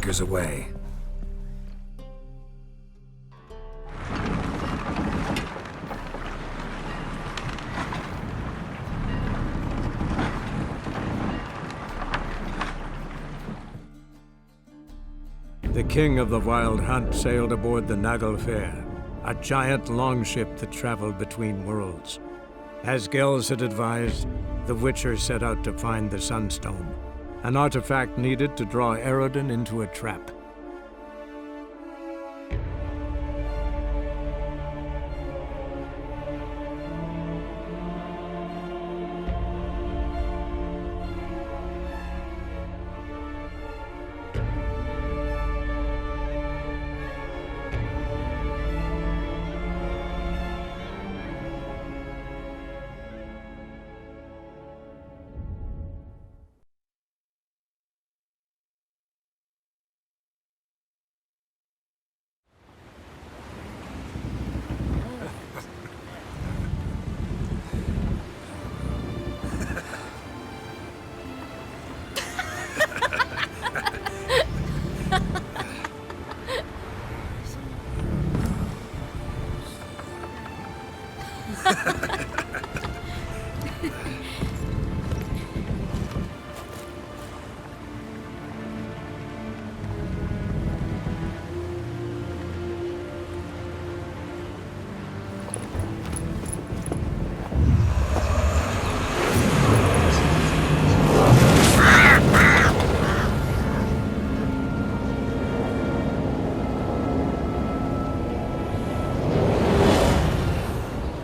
Seekers away. The king of the Wild Hunt sailed aboard the Naglfar, a giant longship that traveled between worlds. As Gels had advised, the Witcher set out to find the Sunstone, an artifact needed to draw Eredin into a trap.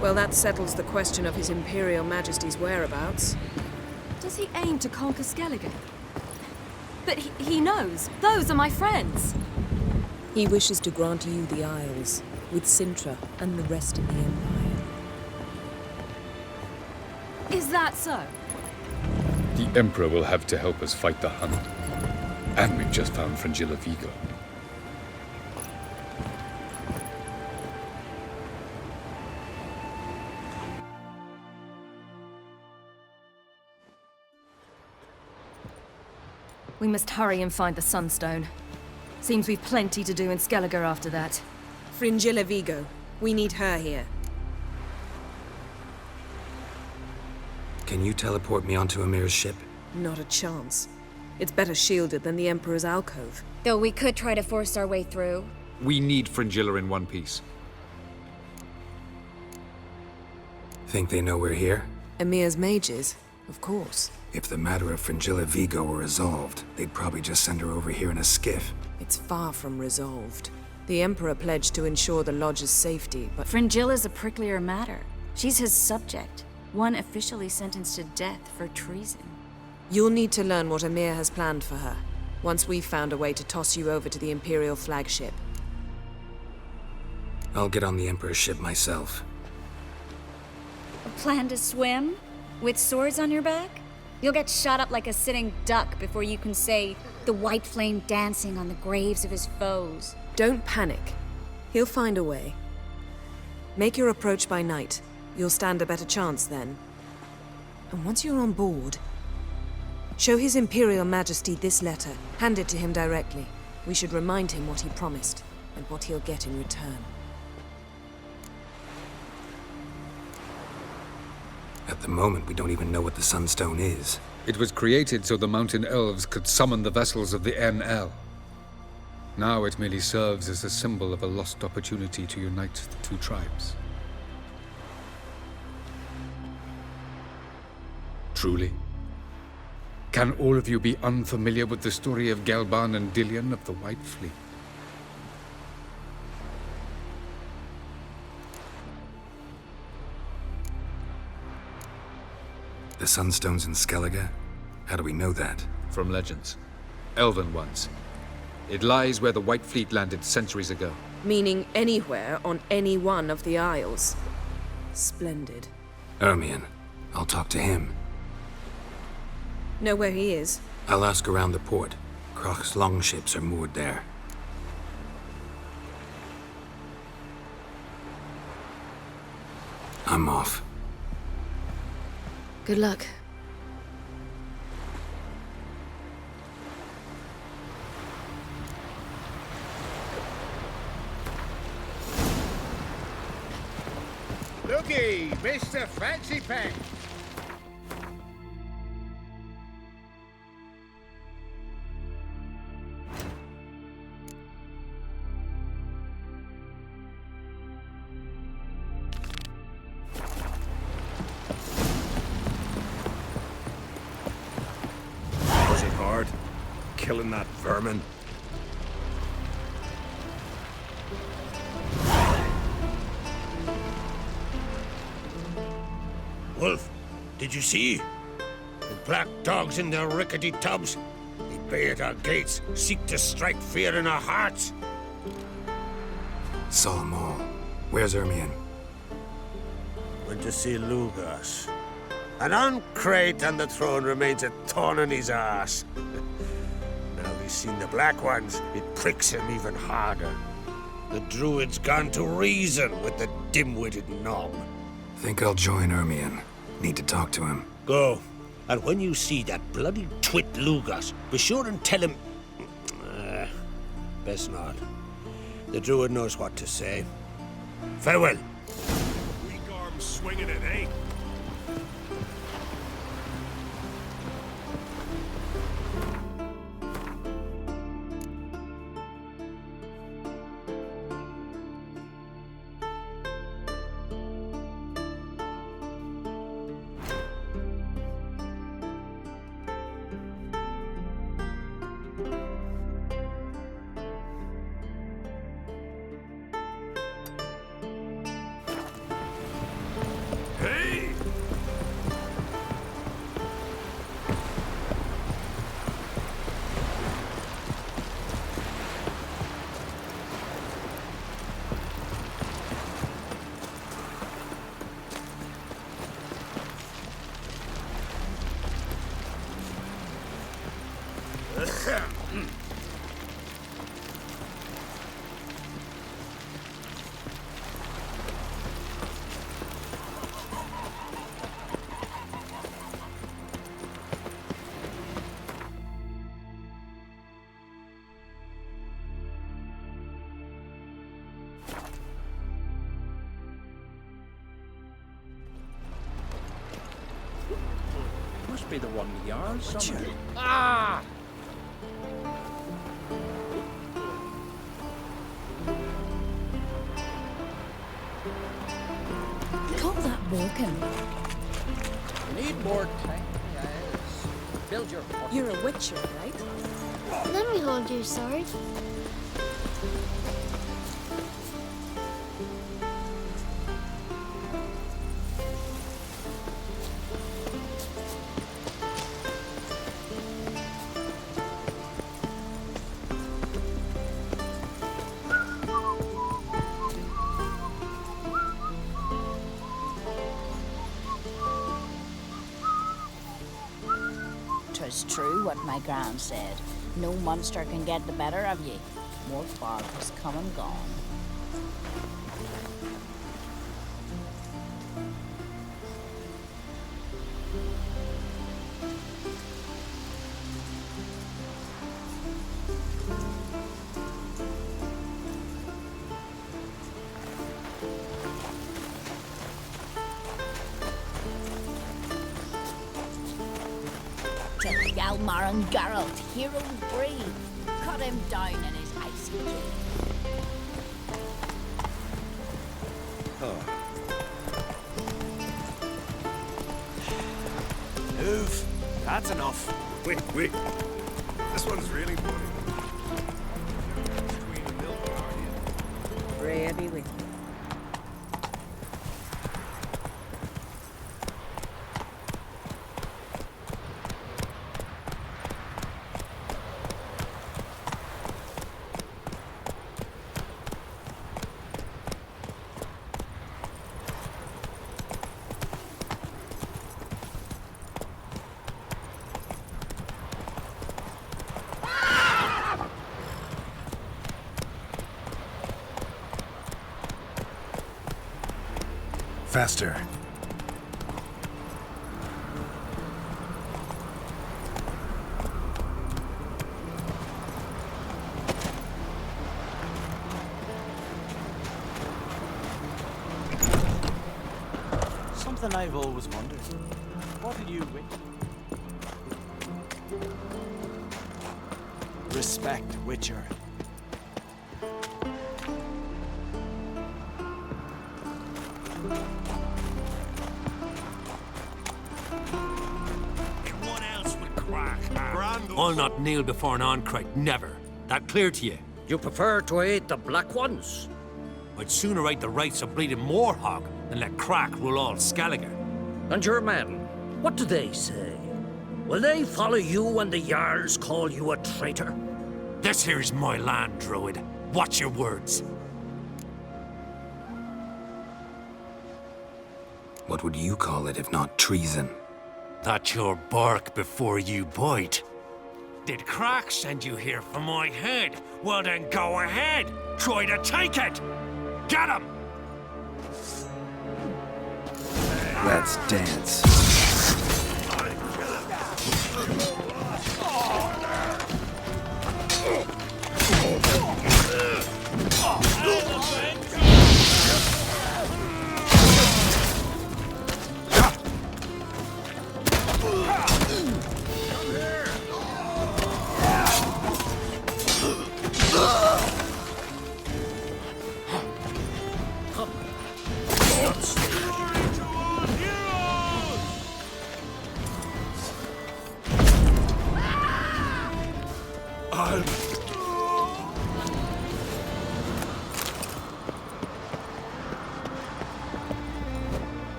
Well, that settles the question of His Imperial Majesty's whereabouts. Does he aim to conquer Skellige? But he knows. Those are my friends. He wishes to grant you the Isles, with Sintra and the rest of the Empire. Is that so? The Emperor will have to help us fight the Hunt. And we've just found Fringilla Vigo. We must hurry and find the Sunstone. Seems we've plenty to do in Skellige after that. Fringilla Vigo. We need her here. Can you teleport me onto Amir's ship? Not a chance. It's better shielded than the Emperor's alcove. Though we could try to force our way through. We need Fringilla in one piece. Think they know we're here? Emir's mages, of course. If the matter of Fringilla Vigo were resolved, they'd probably just send her over here in a skiff. It's far from resolved. The Emperor pledged to ensure the Lodge's safety, but... Fringilla's a pricklier matter. She's his subject, one officially sentenced to death for treason. You'll need to learn what Emir has planned for her, once we've found a way to toss you over to the Imperial flagship. I'll get on the Emperor's ship myself. A plan to swim? With swords on your back? You'll get shot up like a sitting duck before you can say, the white flame dancing on the graves of his foes. Don't panic. He'll find a way. Make your approach by night. You'll stand a better chance then. And once you're on board, show His Imperial Majesty this letter. Hand it to him directly. We should remind him what he promised, and what he'll get in return. At the moment, we don't even know what the Sunstone is. It was created so the Mountain Elves could summon the vessels of the NL. Now it merely serves as a symbol of a lost opportunity to unite the two tribes. Truly? Can all of you be unfamiliar with the story of Gelban and Dillion of the White Fleet? The Sunstone's in Skellige? How do we know that? From legends. Elven ones. It lies where the White Fleet landed centuries ago. Meaning anywhere on any one of the Isles. Splendid. Ermion. I'll talk to him. Know where he is? I'll ask around the port. Krach's longships are moored there. I'm off. Good luck. Looky, Mr. Fancy Pants. Was it hard? Killing that vermin? Wolf, did you see? The black dogs in their rickety tubs. They bay at our gates, seek to strike fear in our hearts. Saw 'em all. Where's Ermion? Went to see Lugas. An uncrate on the throne remains a thorn in his arse. Now he's seen the Black Ones, it pricks him even harder. The Druid's gone to reason with the dim-witted knob. Think I'll join Ermion. Need to talk to him. Go. And when you see that bloody twit Lugas, be sure and tell him... best not. The Druid knows what to say. Farewell. Weak arm swinging it, eh? Must be the one with the arms somewhere. Ah! Call that walking. Need more time. Yes. Build your... You're a witcher, right? Let me hold your sword. "'Twas true what my gran said. No monster can get the better of ye. Morkbark has come and gone." To Hjalmar and Geralt, heroes breathe. Cut him down in his icy cave. Move. That's enough. Wait. This one's really funny. Freya be with you. Faster. something I've always wondered. What are you with? Respect, Witcher. I'll not kneel before an Oncrite, never. That clear to you? You prefer to aid the Black Ones? I'd sooner aid the rights of bleeding Moorhog than let Crack rule all Skellige. And your men, what do they say? Will they follow you when the Jarls call you a traitor? This here's my land, Druid. Watch your words. What would you call it if not treason? That's your bark before you bite. Did Crack send you here for my head? Well then go ahead! Try to take it! Get him! Let's dance.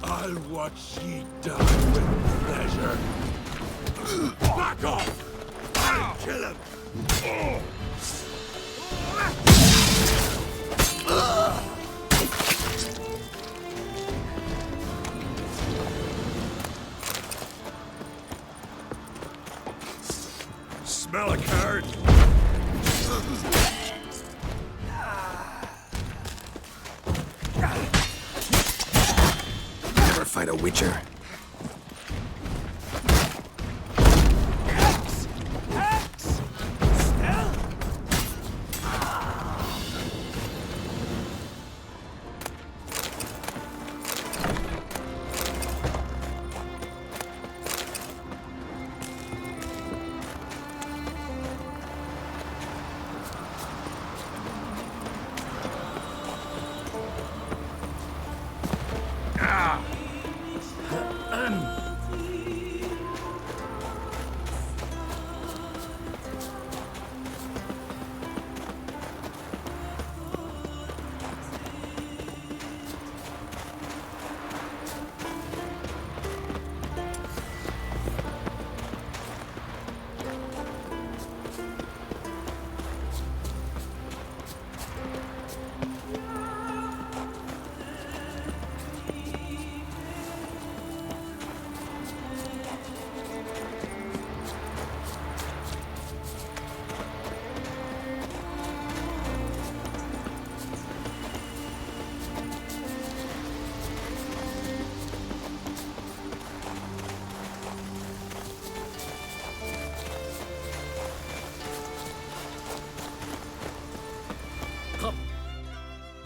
I'll watch ye die with pleasure. Back off! I'll kill him! Smell a card? Never fight a Witcher.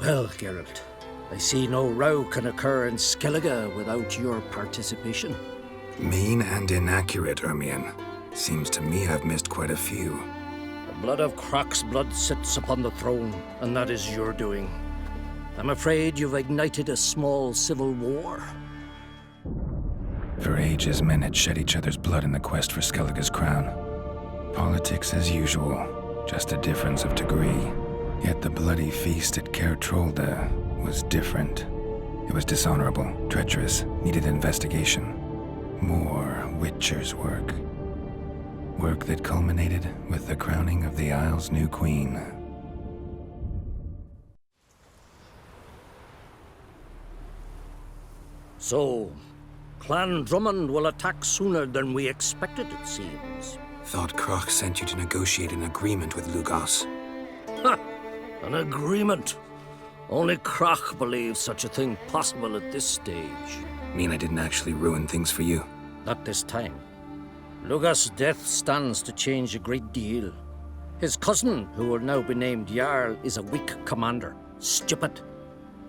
Well, Geralt, I see no row can occur in Skellige without your participation. Mean and inaccurate, Ermion. Seems to me I've missed quite a few. The blood of Croc's blood sits upon the throne, and that is your doing. I'm afraid you've ignited a small civil war. For ages, men had shed each other's blood in the quest for Skellige's crown. Politics as usual, just a difference of degree. Yet the bloody feast at Caer Trolda was different. It was dishonorable, treacherous, needed investigation. More Witcher's work. Work that culminated with the crowning of the Isle's new queen. So, Clan Drummond will attack sooner than we expected, it seems. Thought Kroch sent you to negotiate an agreement with Lugos. Ha! An agreement. Only Kroch believes such a thing possible at this stage. Mean I didn't actually ruin things for you? Not this time. Lugos' death stands to change a great deal. His cousin, who will now be named Jarl, is a weak commander. Stupid.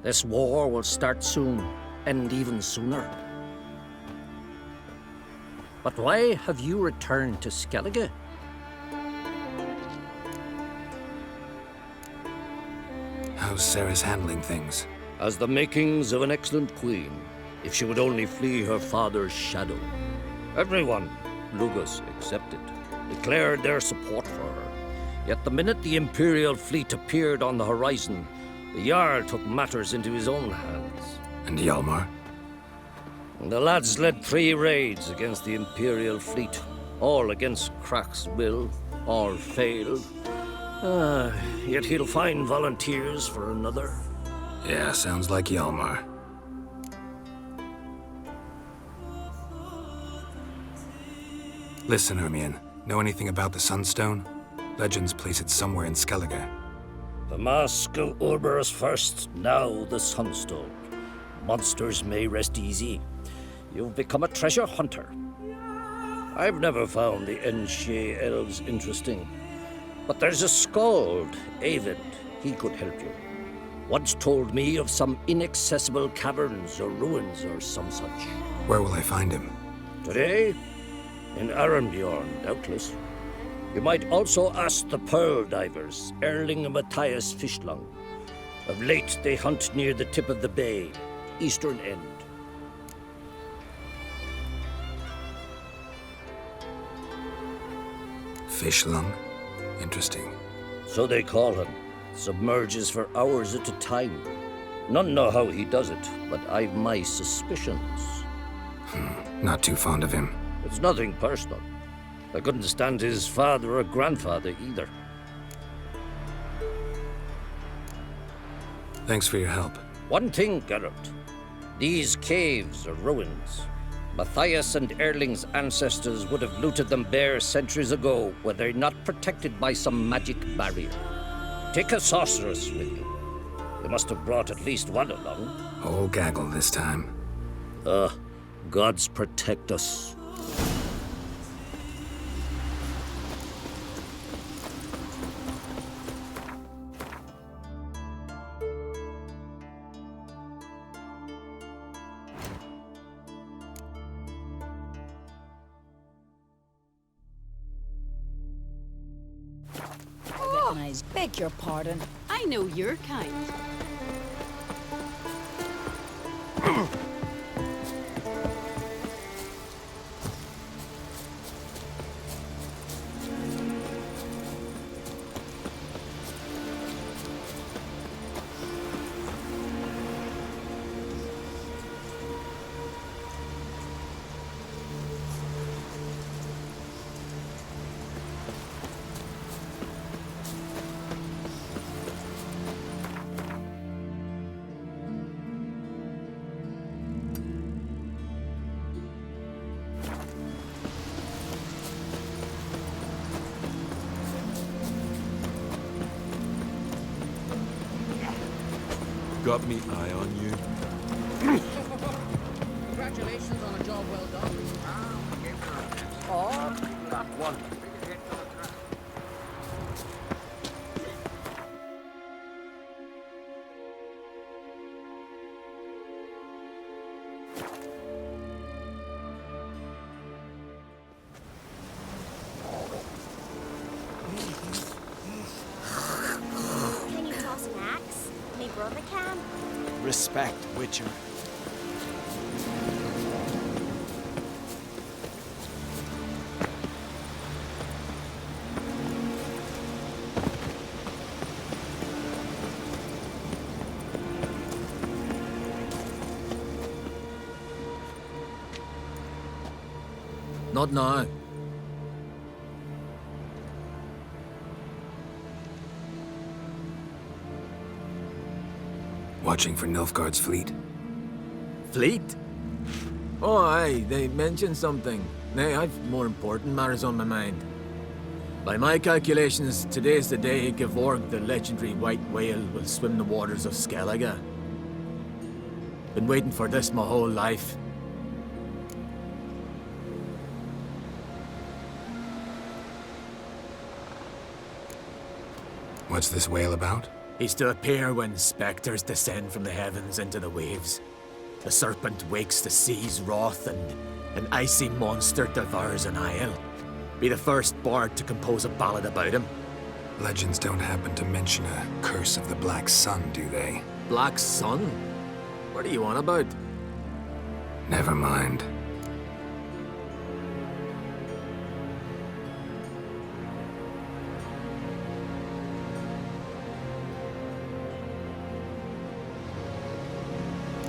This war will start soon, end even sooner. But why have you returned to Skellige? How's Sarah's handling things? As the makings of an excellent queen, if she would only flee her father's shadow. Everyone, Lugos excepted, declared their support for her. Yet the minute the Imperial fleet appeared on the horizon, the Jarl took matters into his own hands. And Hjalmar? The lads led 3 raids against the Imperial fleet, all against Kroch's will, all failed. Yet he'll find volunteers for another. Yeah, sounds like Hjalmar. Listen, Ermion, know anything about the Sunstone? Legends place it somewhere in Skellige. The mask of Urberus first, now the Sunstone. Monsters may rest easy. You've become a treasure hunter. I've never found the Enshe elves interesting. But there's a skald, Eyvind. He could help you. Once told me of some inaccessible caverns or ruins or some such. Where will I find him? Today? In Arenbjorn, doubtless. You might also ask the pearl divers, Erling and Matthias Fishlung. Of late, they hunt near the tip of the bay, eastern end. Fishlung? Interesting. So they call him. Submerges for hours at a time. None know how he does it, but I've my suspicions. Not too fond of him. It's nothing personal. I couldn't stand his father or grandfather either. Thanks for your help. One thing, Geralt. These caves are ruins. Matthias and Erling's ancestors would have looted them bare centuries ago were they not protected by some magic barrier. Take a sorceress with you. You must have brought at least one along. Whole gaggle this time. Gods protect us. Beg your pardon. I know your kind. Got me eye on you. Congratulations on a job well done. Oh, that one. Can you toss an axe? Me brother can. Respect, Witcher. Not now. Watching for Nilfgaard's fleet? Fleet? Oh, aye, they mentioned something. Nay, I've more important matters on my mind. By my calculations, today's the day Gevorg, the legendary white whale, will swim the waters of Skellige. Been waiting for this my whole life. What's this whale about? He's to appear when spectres descend from the heavens into the waves. The serpent wakes the sea's wrath, and an icy monster devours an isle. Be the first bard to compose a ballad about him. Legends don't happen to mention a curse of the Black Sun, do they? Black Sun? What are you on about? Never mind.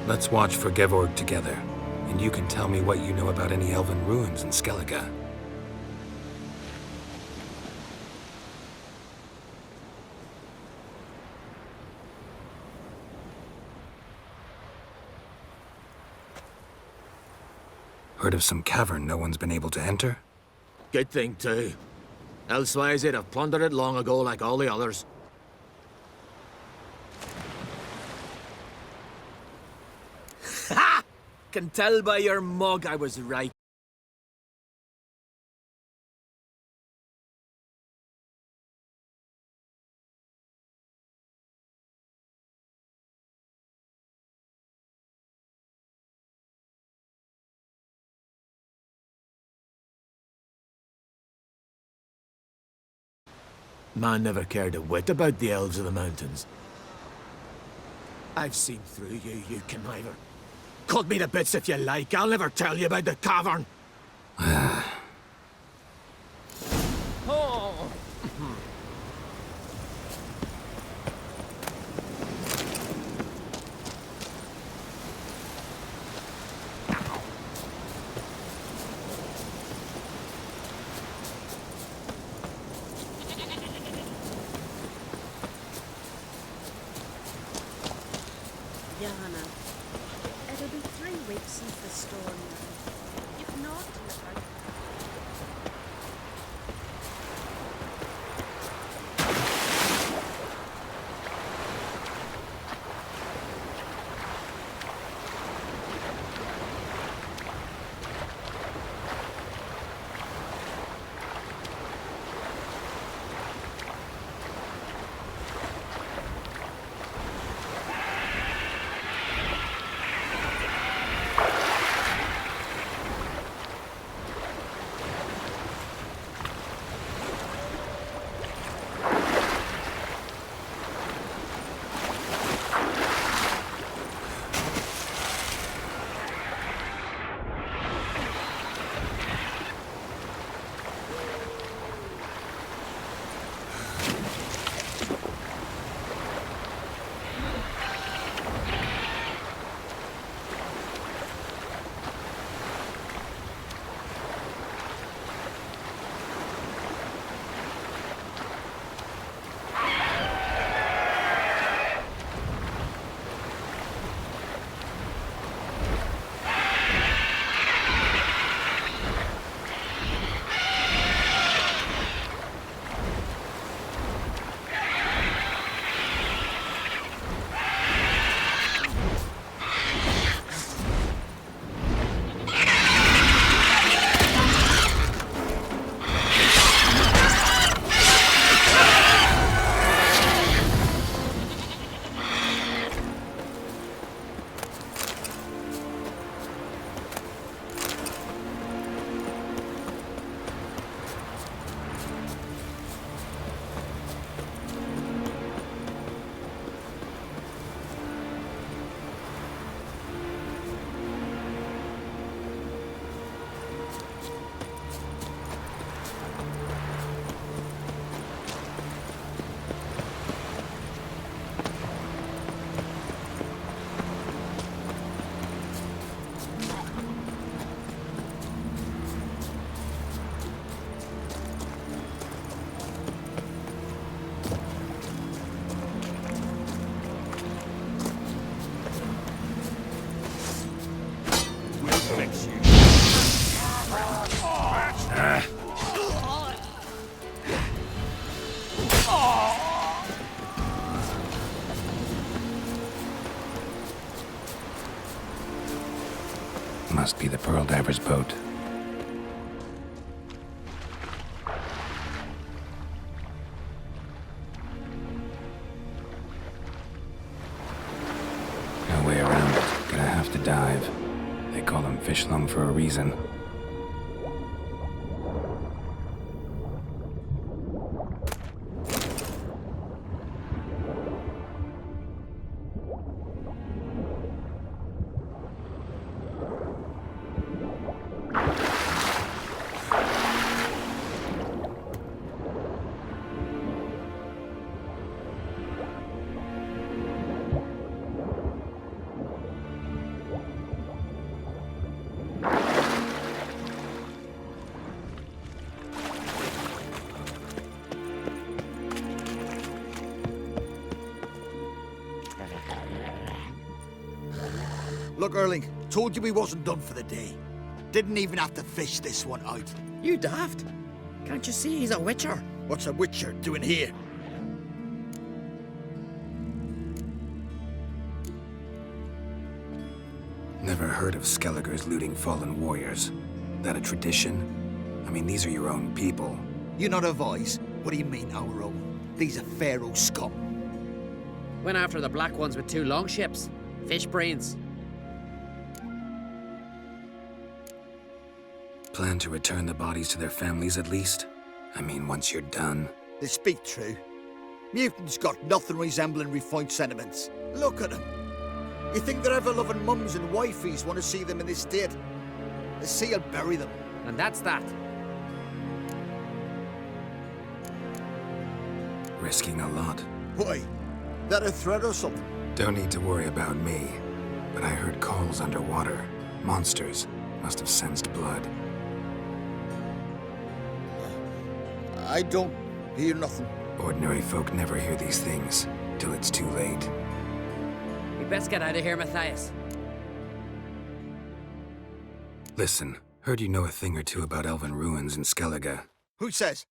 Let's watch for Gevorg together, and you can tell me what you know about any elven ruins in Skellige. Heard of some cavern no one's been able to enter? Good thing, too. Elsewise, they'd have plundered it long ago like all the others. Ha! Can tell by your mug I was right. Man never cared a whit about the elves of the mountains. I've seen through you, you conniver. Cut me to bits if you like, I'll never tell you about the cavern. Oh. Johanna, it'll be 3 weeks since the storm now. If not, look out. Must be the Pearl Diver's boat. No way around it. Gonna have to dive. They call them fish lung for a reason. Look, Erling, told you we wasn't done for the day. Didn't even have to fish this one out. You daft? Can't you see he's a witcher? What's a witcher doing here? Never heard of Skelligers looting fallen warriors. That a tradition? I mean, these are your own people. You're not a voice. What do you mean, our own? These are Pharaoh scum. Went after the black ones with 2 longships. Fish brains. Plan to return the bodies to their families at least? I mean, once you're done. They speak true. Mutants got nothing resembling refined sentiments. Look at them. You think their ever-loving mums and wifeys want to see them in this state? The sea will bury them. And that's that. Risking a lot. Why? That a threat or something? Don't need to worry about me. But I heard calls underwater. Monsters must have sensed blood. I don't hear nothing. Ordinary folk never hear these things, till it's too late. We best get out of here, Matthias. Listen, heard you know a thing or two about elven ruins in Skellige. Who says?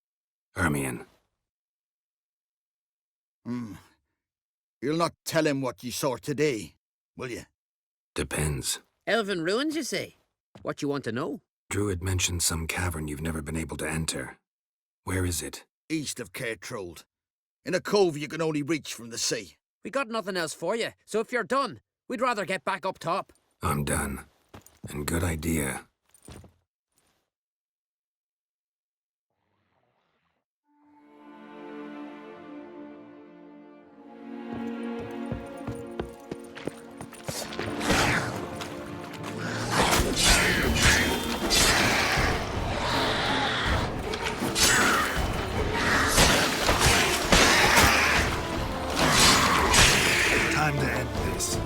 Hermione. You'll not tell him what you saw today, will you? Depends. Elven ruins, you say? What you want to know? Druid mentioned some cavern you've never been able to enter. Where is it? East of Cairtrold. In a cove you can only reach from the sea. We got nothing else for you, so if you're done, we'd rather get back up top. I'm done. And good idea. Time to end this.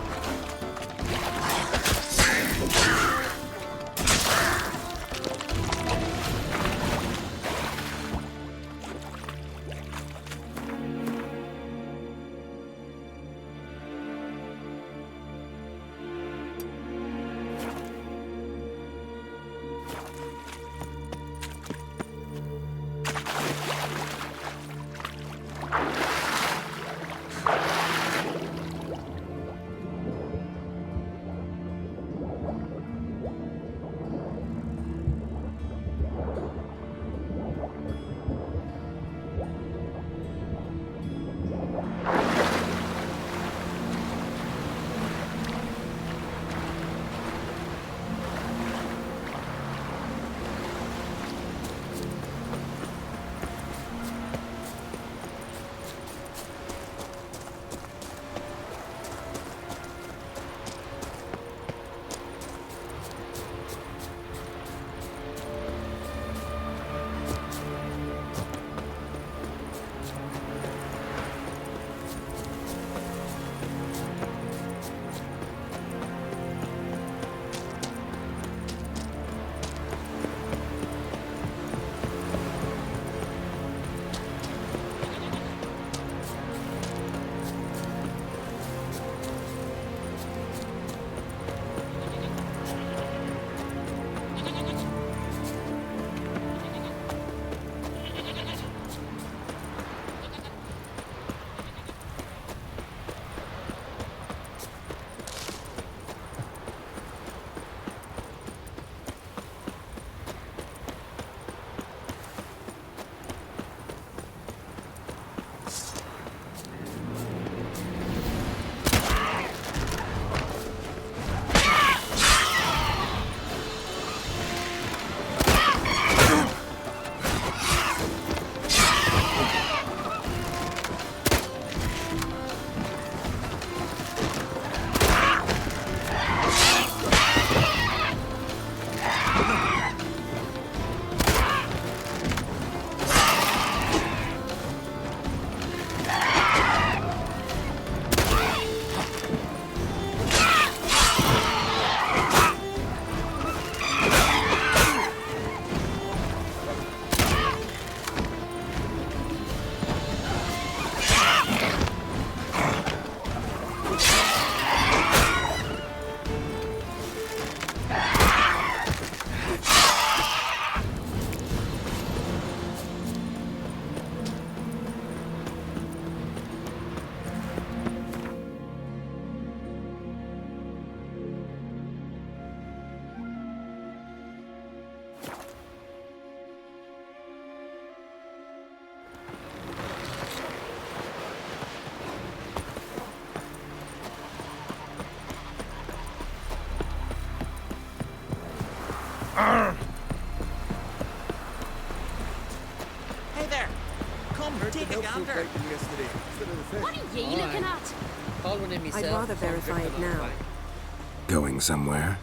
Hey there! Come, take a gander! What are ye looking at? Following in myself. I'd rather verify it now. Going somewhere?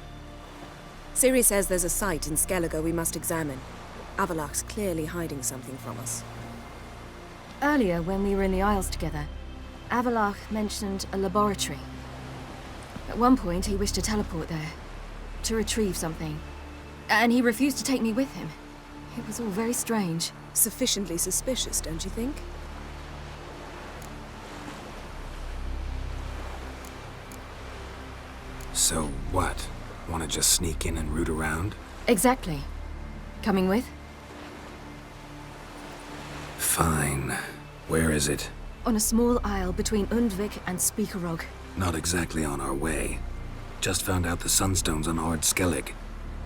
Ciri says there's a site in Skellige we must examine. Avalok's clearly hiding something from us. Earlier, when we were in the Isles together, Avalok mentioned a laboratory. At one point, he wished to teleport there, to retrieve something. And he refused to take me with him. It was all very strange. Sufficiently suspicious, don't you think? So what? Want to just sneak in and root around? Exactly. Coming with? Fine. Where is it? On a small isle between Undvik and Speakerog. Not exactly on our way. Just found out the sunstone's on Ord Skellig.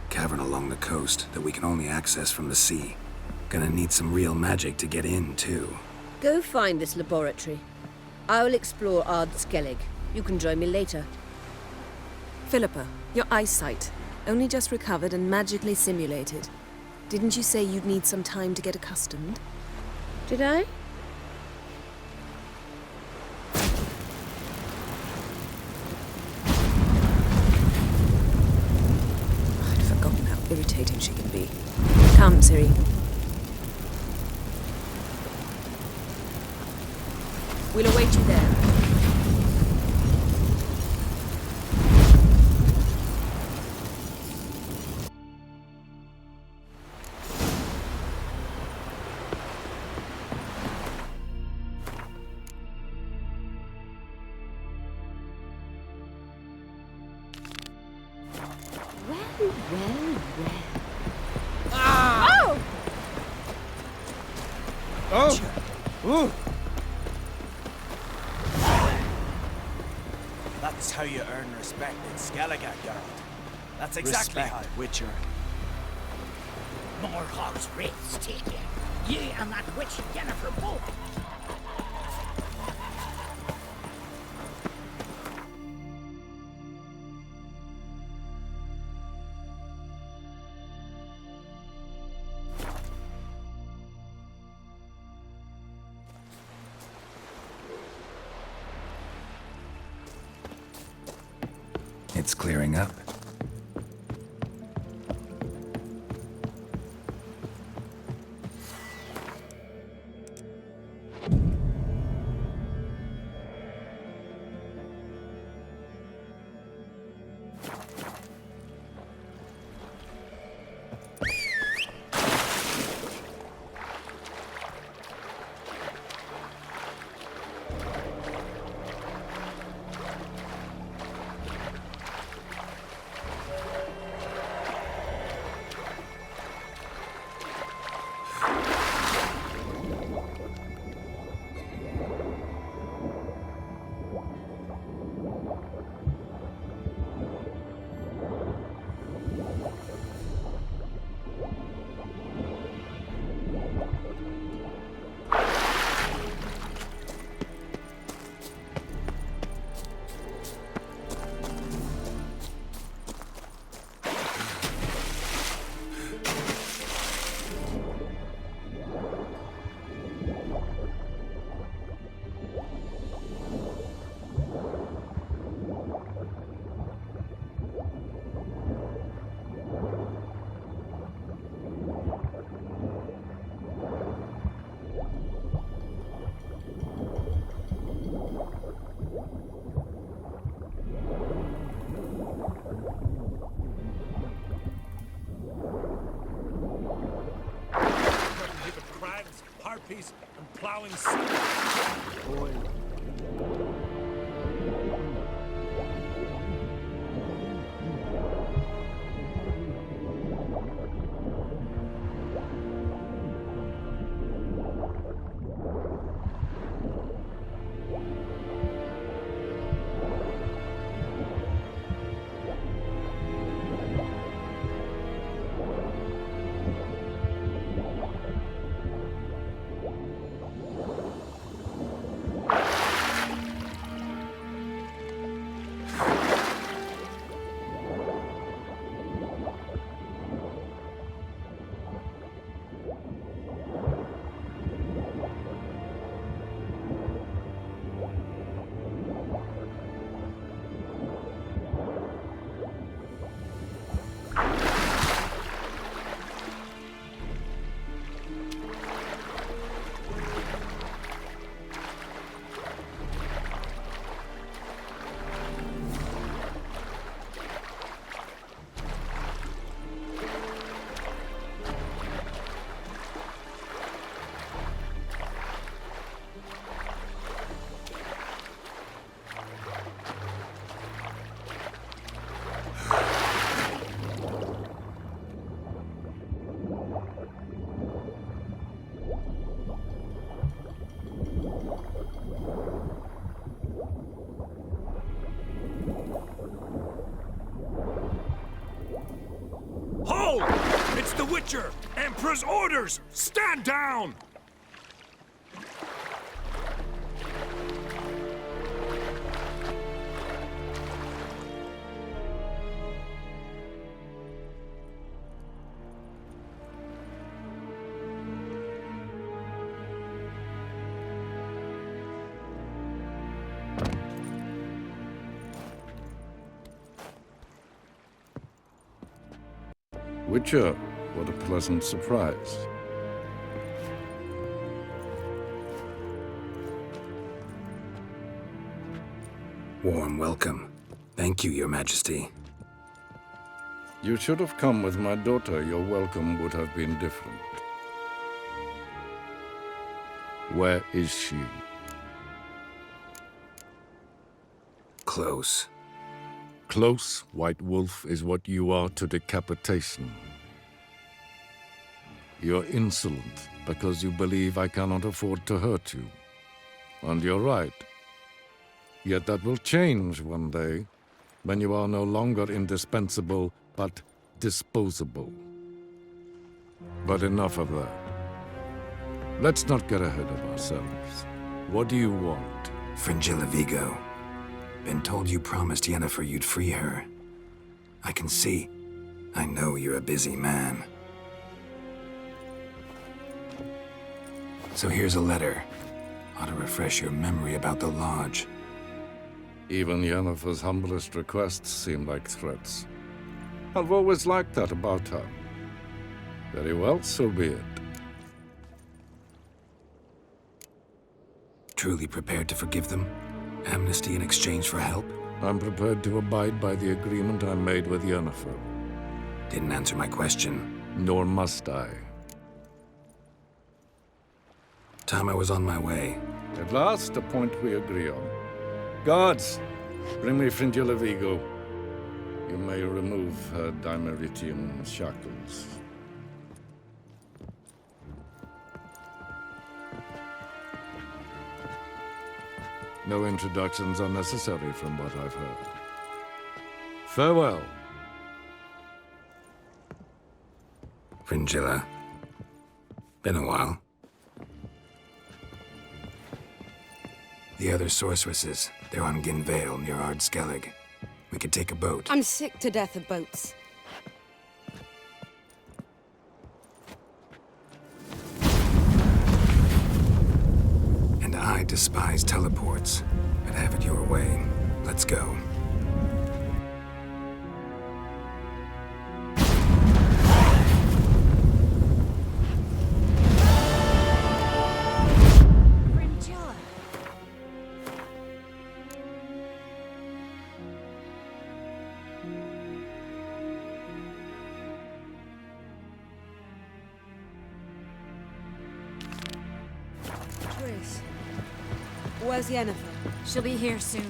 Cavern along the coast that we can only access from the sea. Gonna need some real magic to get in, too. Go find this laboratory. I will explore Ard Skellig. You can join me later. Philippa, your eyesight. Only just recovered and magically simulated. Didn't you say you'd need some time to get accustomed? Did I? I'd forgotten how irritating she can be. Come, Ciri. We'll await you there. That's how you earn respect in Skellige, Geralt. That's exactly how. Witcher. More hogs wraiths take you. Ye and that witch Yennefer both. It's clearing up. Harpies and plowing sea. Boy. Witcher! Emperor's orders! Stand down! Witcher, what a pleasant surprise. Warm welcome. Thank you, Your Majesty. You should have come with my daughter. Your welcome would have been different. Where is she? Close. Close, White Wolf, is what you are to decapitation. You're insolent because you believe I cannot afford to hurt you. And you're right. Yet that will change one day, when you are no longer indispensable, but disposable. But enough of that. Let's not get ahead of ourselves. What do you want? Fringilla Vigo. Been told you promised Yennefer you'd free her. I can see. I know you're a busy man. So here's a letter. Ought to refresh your memory about the Lodge. Even Yennefer's humblest requests seem like threats. I've always liked that about her. Very well, so be it. Truly prepared to forgive them? Amnesty in exchange for help? I'm prepared to abide by the agreement I made with Yennefer. Didn't answer my question. Nor must I. Time I was on my way. At last, a point we agree on. Guards, bring me Fringilla Vigo. You may remove her Dimeritian shackles. No introductions are necessary from what I've heard. Farewell. Fringilla. Been a while. The other sorceresses, they're on Ginvale near Ard Skellig. We could take a boat. I'm sick to death of boats. And I despise teleports, but have it your way. Let's go. Where's Yennefer? She'll be here soon.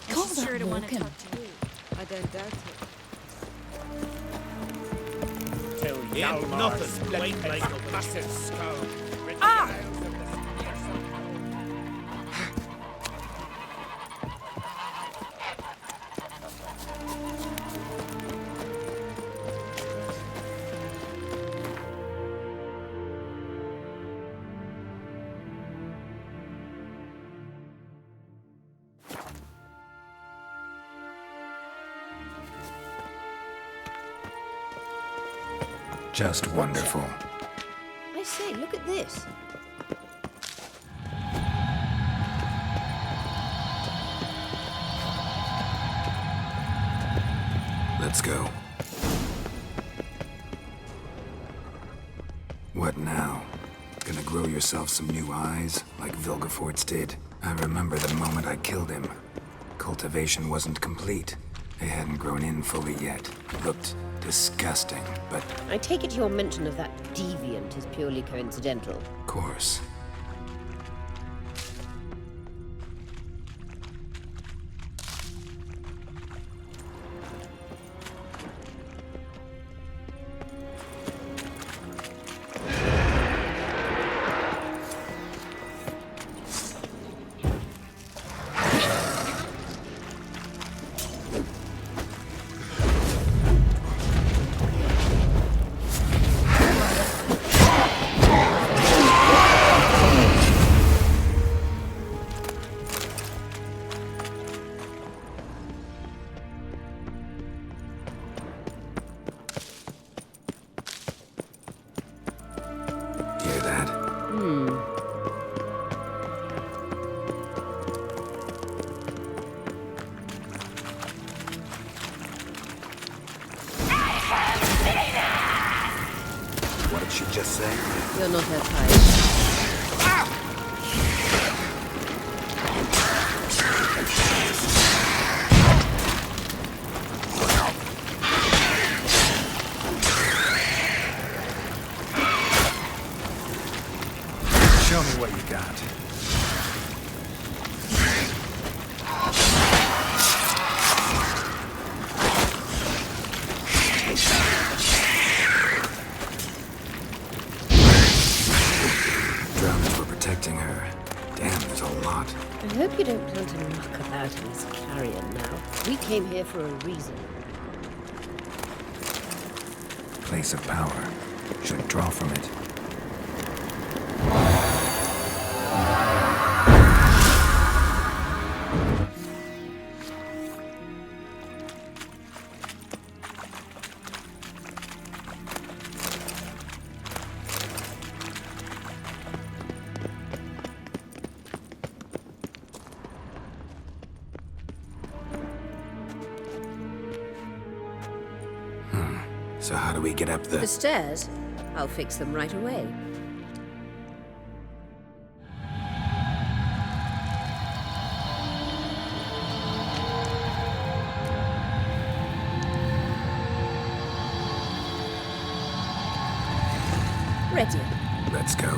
And she's sure to want to talk to you. I don't doubt it. Till Yalmar's blade like a massive skull. Ah! Just wonderful. I say, look at this. Let's go. What now? Gonna grow yourself some new eyes, like Vilgefortz did? I remember the moment I killed him. Cultivation wasn't complete. They hadn't grown in fully yet. Looked disgusting, but... I take it your mention of that deviant is purely coincidental. Of course. she just say? You're not her type. Show me what you got. Drowners were protecting her. Damn, there's a lot. I hope you don't plan to muck about in this carrion now. We came here for a reason. Place of power. Should draw from it. So how do we get up The stairs? I'll fix them right away. Ready. Let's go.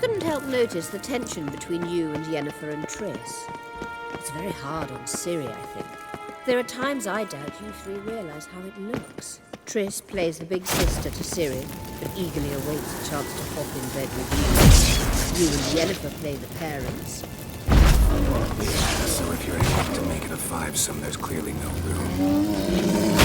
Couldn't help notice the tension between you and Yennefer and Triss. It's very hard on Ciri, I think. There are times I doubt you three realize how it looks. Triss plays the big sister to Ciri, but eagerly awaits a chance to hop in bed with you. You and Yennefer play the parents. So if you're able to make it a five-some, there's clearly no room.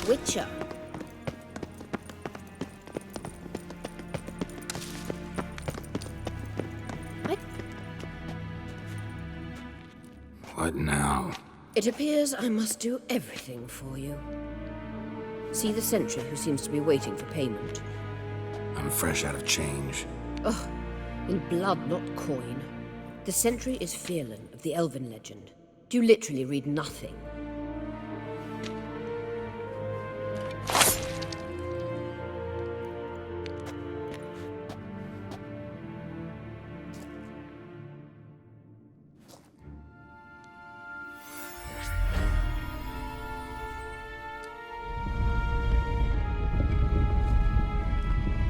Witcher. What now? It appears I must do everything for you. See the sentry who seems to be waiting for payment. I'm fresh out of change. Ugh, in blood, not coin. The sentry is Fierlan of the Elven legend. Do you literally read nothing?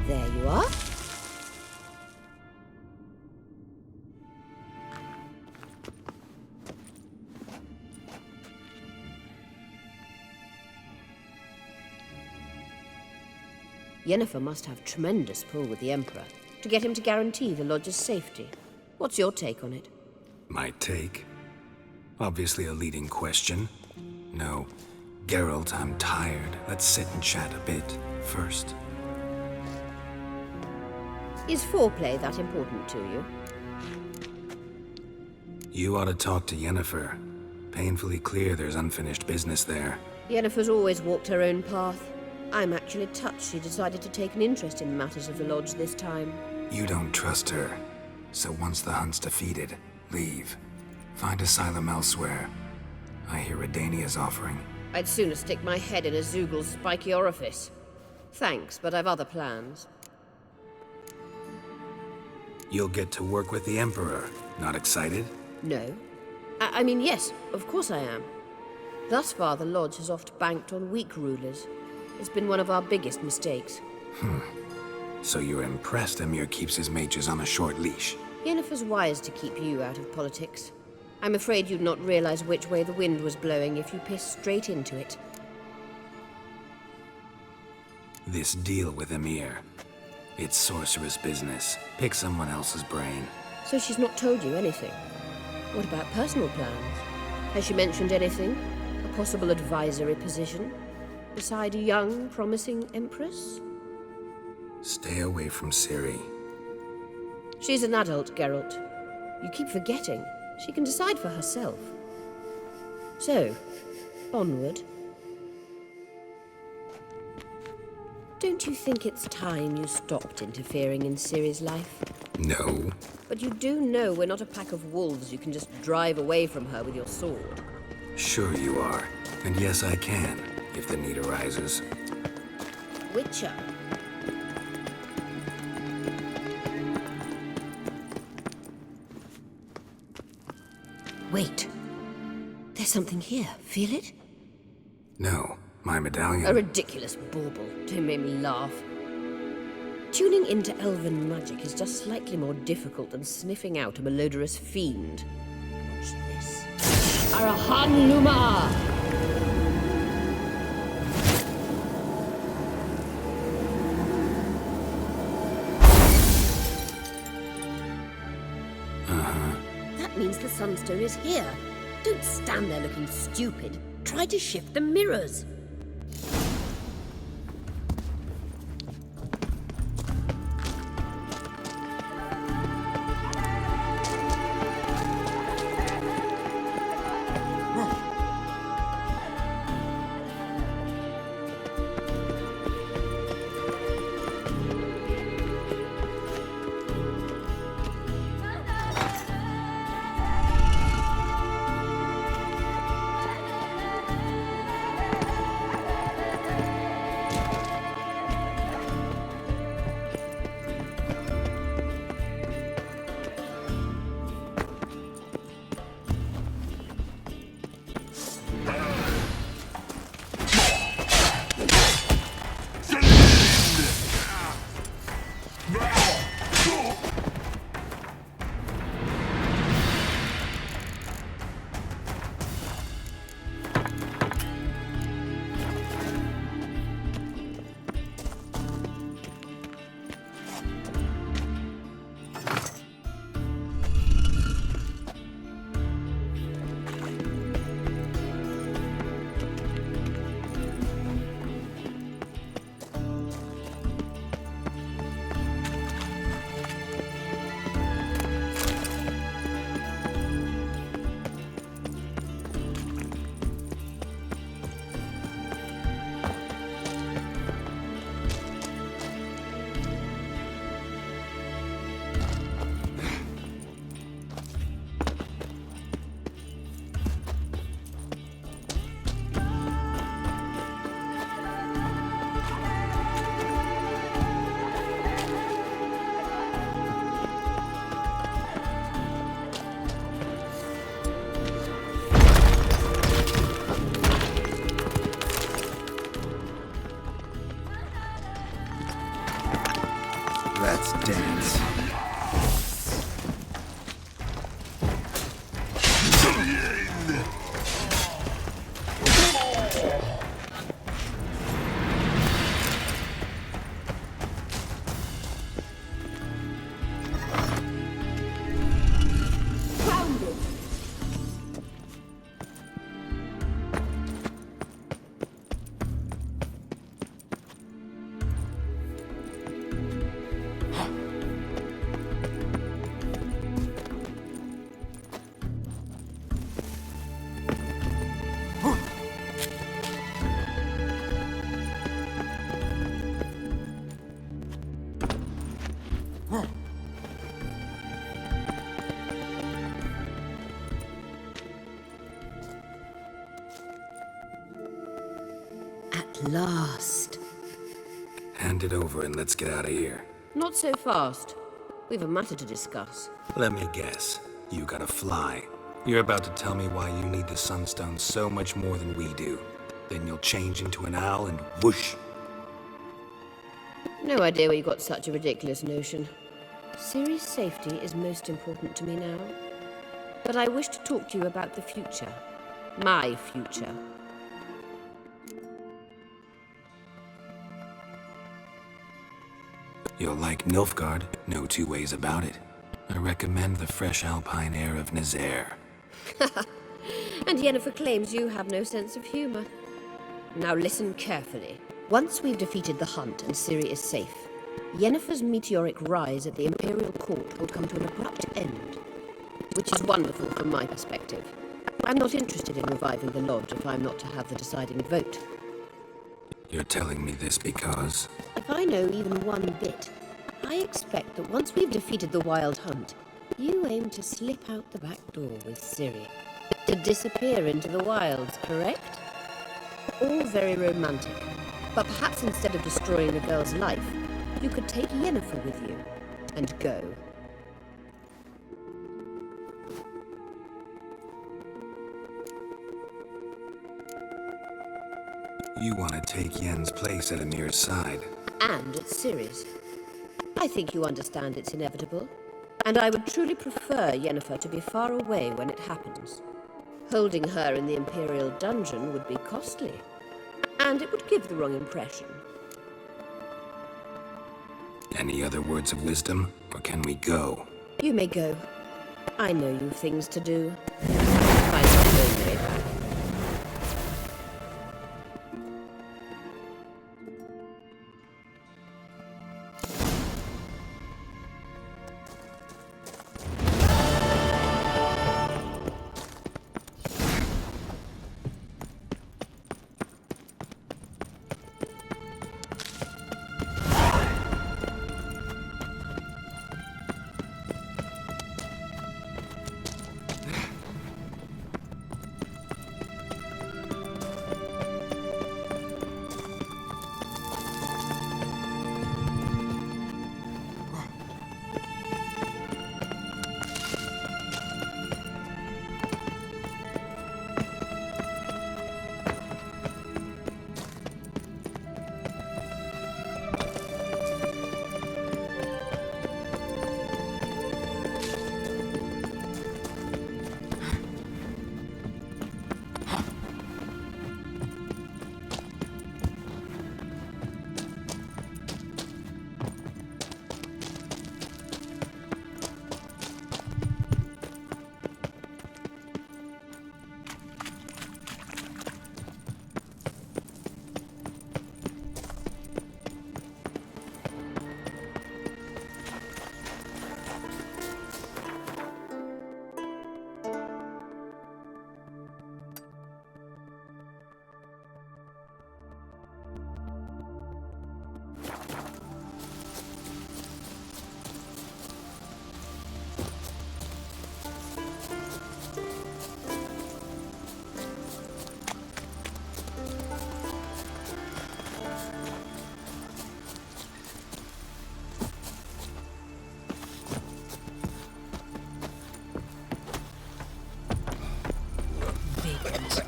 There you are. Yennefer must have tremendous pull with the Emperor to get him to guarantee the Lodge's safety. What's your take on it? My take? Obviously a leading question. No. Geralt, I'm tired. Let's sit and chat a bit first. Is foreplay that important to you? You ought to talk to Yennefer. Painfully clear there's unfinished business there. Yennefer's always walked her own path. I'm actually touched she decided to take an interest in matters of the Lodge this time. You don't trust her. So once the hunt's defeated, leave. Find asylum elsewhere. I hear Redania's offering. I'd sooner stick my head in a Zoogl's spiky orifice. Thanks, but I've other plans. You'll get to work with the Emperor. Not excited? No. I mean, yes, of course I am. Thus far, the Lodge has oft banked on weak rulers. It's been one of our biggest mistakes. So you're impressed Emir keeps his mages on a short leash? Yennefer's wise to keep you out of politics. I'm afraid you'd not realize which way the wind was blowing if you pissed straight into it. This deal with Emir. It's sorceress business. Pick someone else's brain. So she's not told you anything? What about personal plans? Has she mentioned anything? A possible advisory position? Beside a young, promising Empress? Stay away from Ciri. She's an adult, Geralt. You keep forgetting. She can decide for herself. So, onward. Don't you think it's time you stopped interfering in Ciri's life? No. But you do know we're not a pack of wolves you can just drive away from her with your sword. Sure you are. And yes, I can, if the need arises. Witcher. Wait. There's something here. Feel it? No, my medallion. A ridiculous bauble. Don't make me laugh. Tuning into elven magic is just slightly more difficult than sniffing out a malodorous fiend. Watch this. Arahan Luma! That means the Sunstone is here. Don't stand there looking stupid. Try to shift the mirrors. Let's dance. At last. Hand it over and let's get out of here. Not so fast. We've a matter to discuss. Let me guess. You gotta fly. You're about to tell me why you need the Sunstone so much more than we do. Then you'll change into an owl and whoosh. No idea where you got such a ridiculous notion. Ciri's safety is most important to me now. But I wish to talk to you about the future. My future. You'll like Nilfgaard, no two ways about it. I recommend the fresh alpine air of Nazaire. And Yennefer claims you have no sense of humor. Now listen carefully. Once we've defeated the hunt and Ciri is safe, Yennefer's meteoric rise at the Imperial Court will come to an abrupt end. Which is wonderful from my perspective. I'm not interested in reviving the Lodge if I'm not to have the deciding vote. You're telling me this because... If I know even one bit, I expect that once we've defeated the Wild Hunt, you aim to slip out the back door with Ciri. To disappear into the wilds, correct? All very romantic. But perhaps instead of destroying the girl's life, you could take Yennefer with you and go. You want to take Yen's place at Amir's side. And at Ciri's. I think you understand it's inevitable. And I would truly prefer Yennefer to be far away when it happens. Holding her in the Imperial dungeon would be costly. And it would give the wrong impression. Any other words of wisdom, or can we go? You may go. I know you've things to do. Find your own way back.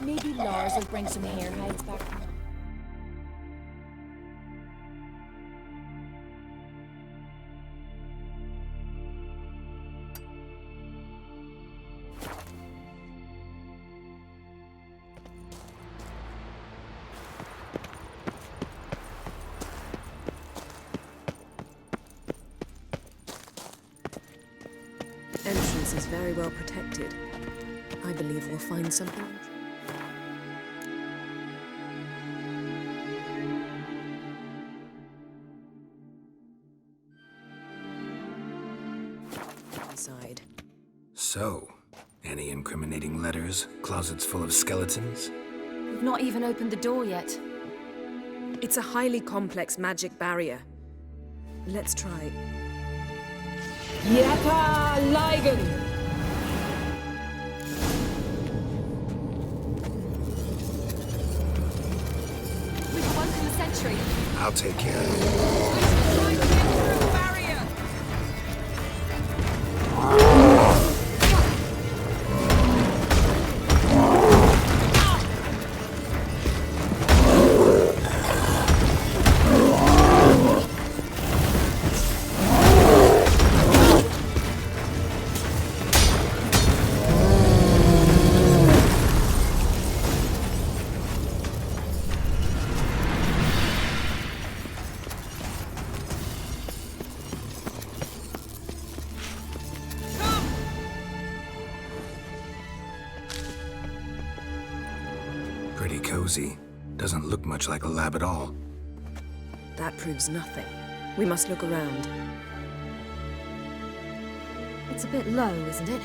Maybe Lars will bring some hair hides back from her. Entrance is very well protected. I believe we'll find something. Inside. So, any incriminating letters? Closets full of skeletons? We've not even opened the door yet. It's a highly complex magic barrier. Let's try. Yata Ligon! We've woken the sentry. I'll take care of it. Trying to get through the barrier. Pretty cozy. Doesn't look much like a lab at all. That proves nothing. We must look around. It's a bit low, isn't it?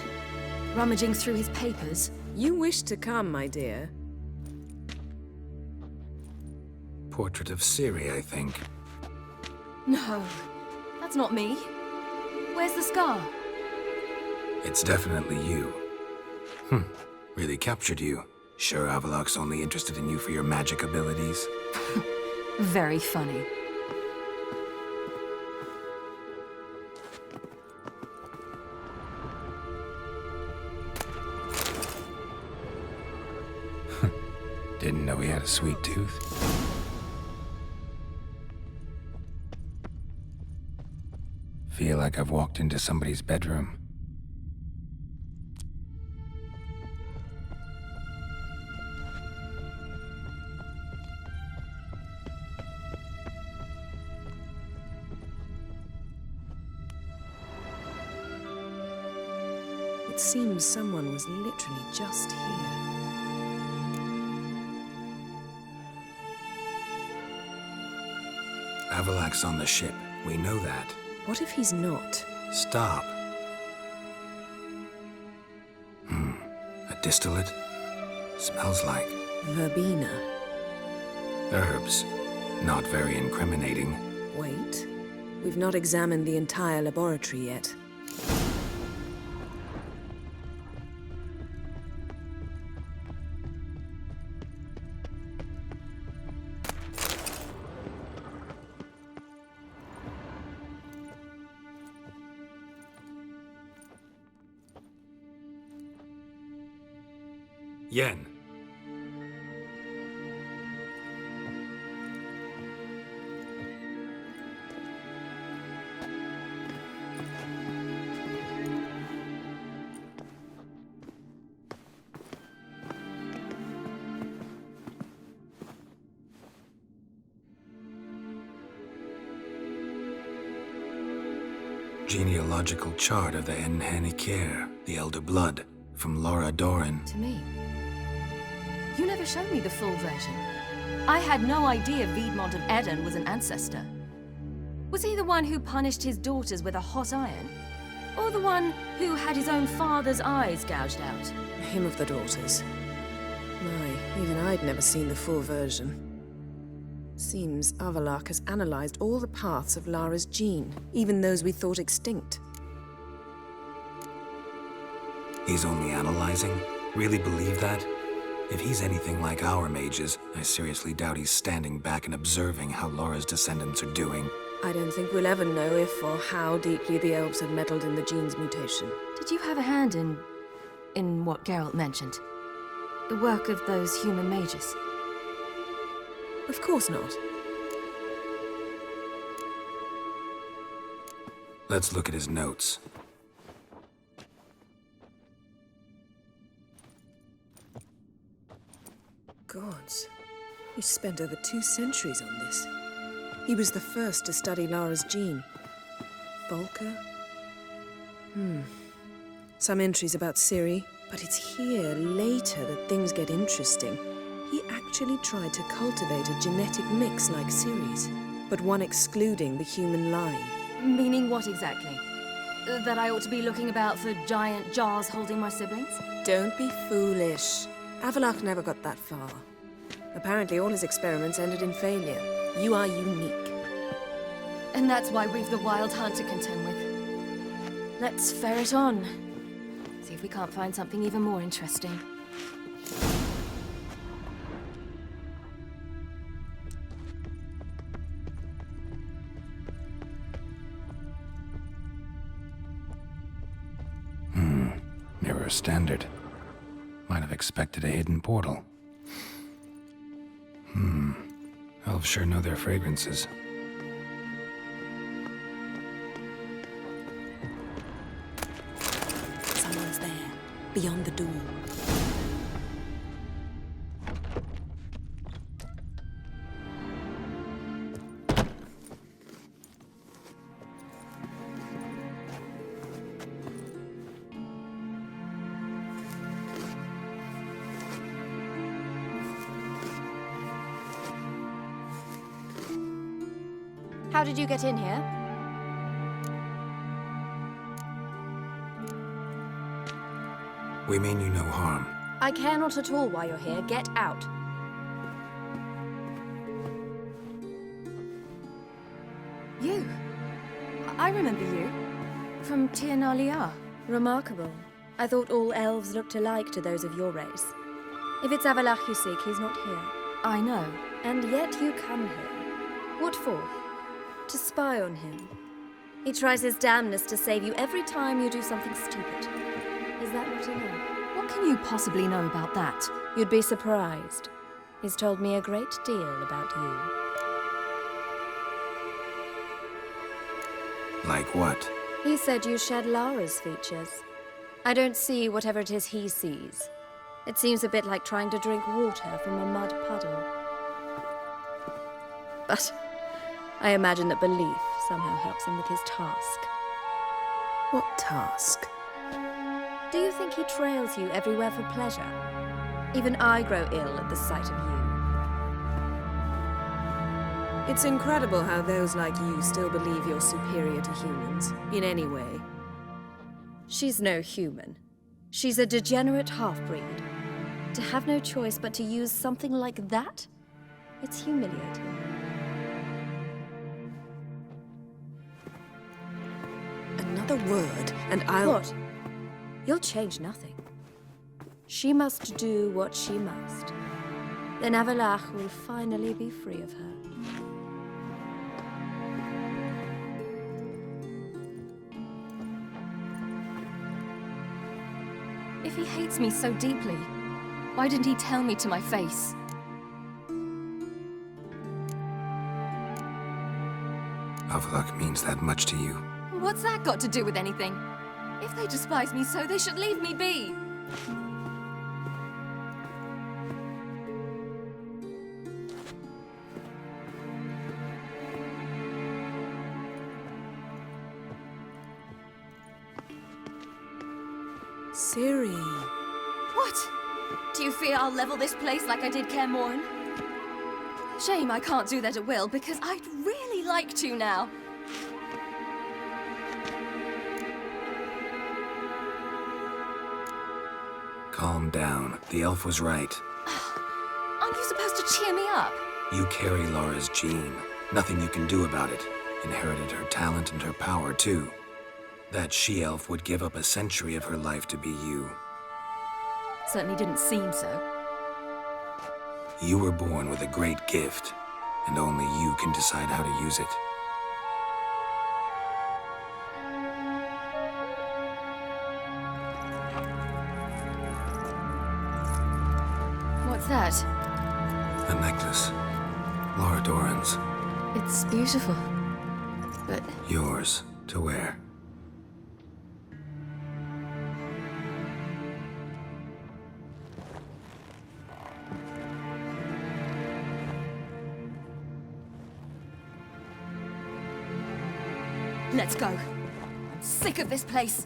Rummaging through his papers. You wish to come, my dear. Portrait of Ciri, I think. No, that's not me. Where's the scar? It's definitely you. Really captured you. Sure Avalok's only interested in you for your magic abilities? Very funny. Didn't know he had a sweet tooth. Feel like I've walked into somebody's bedroom. It seems someone was literally just here. Avalok's on the ship. We know that. What if he's not? Stop. A distillate? Smells like... Verbena. herbs. Not very incriminating. Wait. We've not examined the entire laboratory yet. Yen. Genealogical chart of the Enhanikir, the Elder Blood, from Laura Doran. To me. You never showed me the full version. I had no idea Viedmont of Eredin was an ancestor. Was he the one who punished his daughters with a hot iron? Or the one who had his own father's eyes gouged out? Him of the daughters. My, even I'd never seen the full version. Seems Avalok has analyzed all the paths of Lara's gene, even those we thought extinct. He's only analyzing? Really believe that? If he's anything like our mages, I seriously doubt he's standing back and observing how Laura's descendants are doing. I don't think we'll ever know if or how deeply the elves have meddled in the gene's mutation. Did you have a hand in what Geralt mentioned? The work of those human mages? Of course not. Let's look at his notes. Gods. He spent over 2 centuries on this. He was the first to study Lara's gene. Volker? Some entries about Ciri, but it's here, later, that things get interesting. He actually tried to cultivate a genetic mix like Ciri's, but one excluding the human line. Meaning what exactly? That I ought to be looking about for giant jars holding my siblings? Don't be foolish. Avalok never got that far. Apparently all his experiments ended in failure. You are unique. And that's why we've the Wild Hunt to contend with. Let's ferret on. See if we can't find something even more interesting. Mirror standard. Might have expected a hidden portal. Elves sure know their fragrances. Someone's there, beyond the door. How did you get in here? We mean you no harm. I care not at all why you're here. Get out. You? I remember you. From Tir Nalia. Remarkable. I thought all elves looked alike to those of your race. If it's Avalach you seek, he's not here. I know. And yet you come here. What for? To spy on him. He tries his damnedest to save you every time you do something stupid. Is that not enough? What can you possibly know about that? You'd be surprised. He's told me a great deal about you. Like what? He said you shared Lara's features. I don't see whatever it is he sees. It seems a bit like trying to drink water from a mud puddle. But I imagine that belief somehow helps him with his task. What task? Do you think he trails you everywhere for pleasure? Even I grow ill at the sight of you. It's incredible how those like you still believe you're superior to humans, in any way. She's no human. She's a degenerate half-breed. To have no choice but to use something like that? It's humiliating. Another word, and I'll... What? You'll change nothing. She must do what she must. Then Avalach will finally be free of her. If he hates me so deeply, why didn't he tell me to my face? Avalach means that much to you. What's that got to do with anything? If they despise me so, they should leave me be. Ciri. What? Do you fear I'll level this place like I did Kaer Morhen? Shame I can't do that at will, because I'd really like to now. Calm down. The elf was right. Aren't you supposed to cheer me up? You carry Lara's gene. Nothing you can do about it. Inherited her talent and her power, too. That she-elf would give up a century of her life to be you. Certainly didn't seem so. You were born with a great gift, and only you can decide how to use it. What's that? A necklace. Lara Doran's. It's beautiful, but... Yours to wear. Let's go. I'm sick of this place.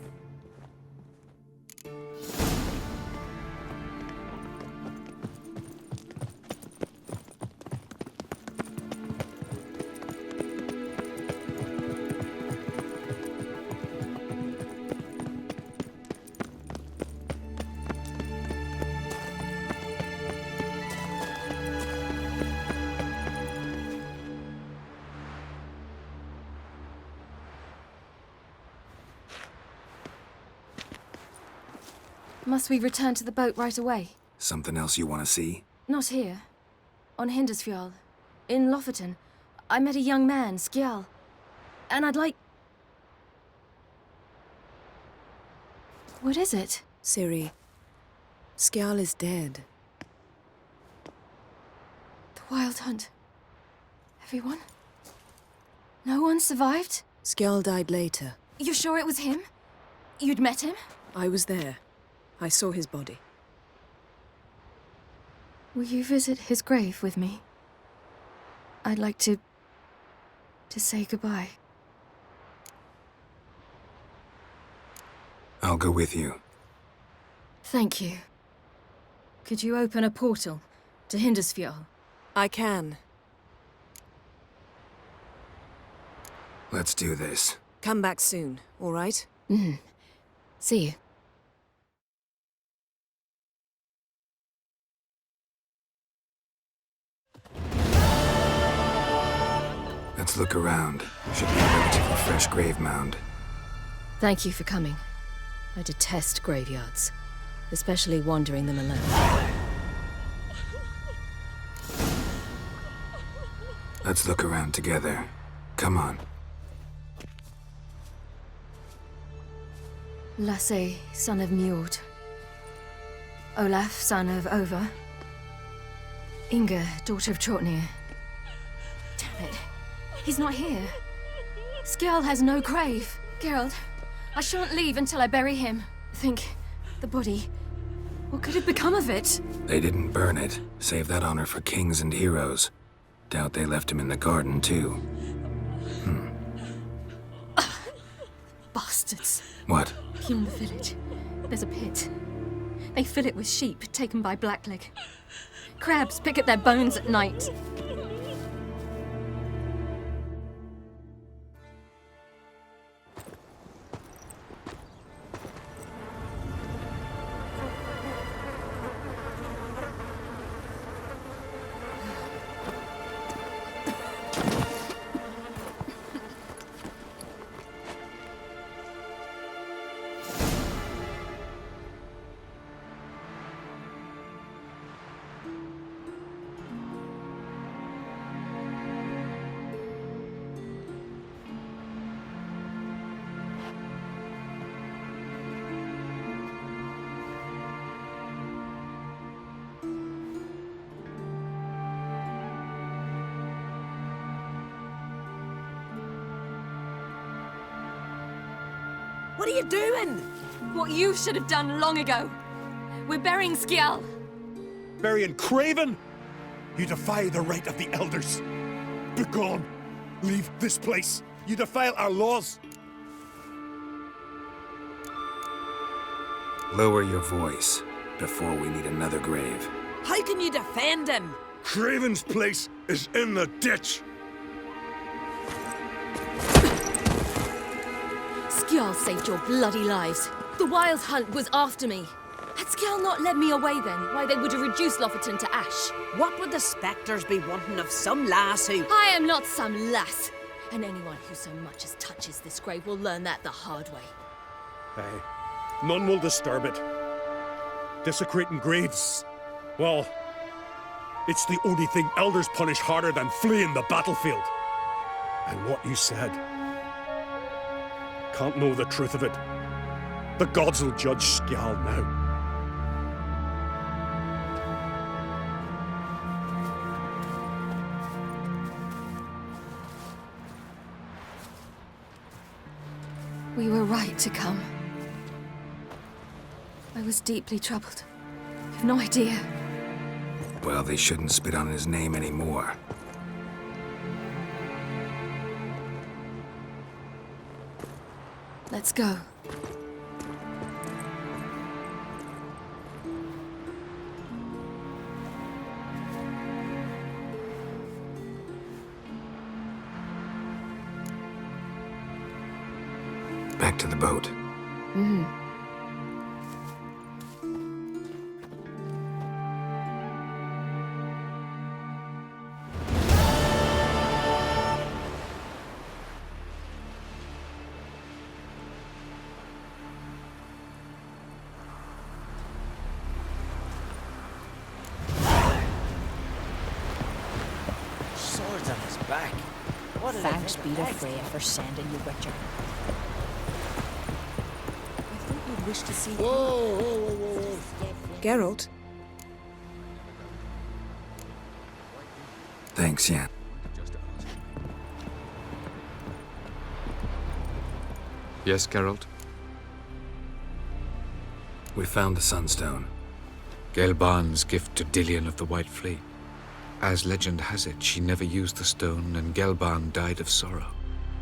Must we return to the boat right away? Something else you want to see? Not here. On Hindersfjall. In Lofoten. I met a young man, Skjal. And I'd like... What is it? Ciri, Skjal is dead. The Wild Hunt. Everyone? No one survived? Skjal died later. You sure it was him? You'd met him? I was there. I saw his body. Will you visit his grave with me? I'd like to say goodbye. I'll go with you. Thank you. Could you open a portal to Hindersfjall? I can. Let's do this. Come back soon, all right? See you. Let's look around. Should be a relatively fresh grave mound. Thank you for coming. I detest graveyards, especially wandering them alone. Let's look around together. Come on. Lasse, son of Njord. Olaf, son of Over. Inga, daughter of Trotnir. Damn it. He's not here. Skjal has no grave. Geralt, I shan't leave until I bury him. Think, the body. What could have become of it? They didn't burn it. Save that honor for kings and heroes. Doubt they left him in the garden, too. Bastards. What? In the village, there's a pit. They fill it with sheep taken by Blackleg. Crabs pick at their bones at night. What are you doing? What you should have done long ago. We're burying Skjal. Burying Craven? You defy the right of the elders. Begone. Leave this place. You defile our laws. Lower your voice before we need another grave. How can you defend him? Craven's place is in the ditch. Skjal saved your bloody lives. The Wild Hunt was after me. Had Skjal not led me away then, why they would have reduced Lofoten to ash. What would the spectres be wanting of some lass who... I am not some lass. And anyone who so much as touches this grave will learn that the hard way. Aye. None will disturb it. Desecrating graves, well, it's the only thing elders punish harder than fleeing the battlefield. And what you said. Can't know the truth of it. The gods will judge Skjal now. We were right to come. I was deeply troubled. You've no idea. Well, they shouldn't spit on his name anymore. Let's go. Back to the boat. back. What did I Thanks think be of to that? Freya for sending you, Richard. I thought you'd wish to see... Whoa. Geralt? Thanks, Yen. Yes, Geralt? We found the Sunstone. Gelban's gift to Dillion of the White Fleet. As legend has it, she never used the stone, and Gelban died of sorrow.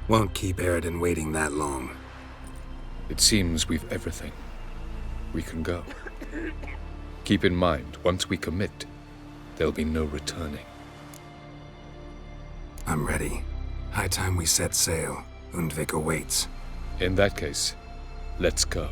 Won't keep Eredin waiting that long. It seems we've everything. We can go. Keep in mind, once we commit, there'll be no returning. I'm ready. High time we set sail. Undvik awaits. In that case, let's go.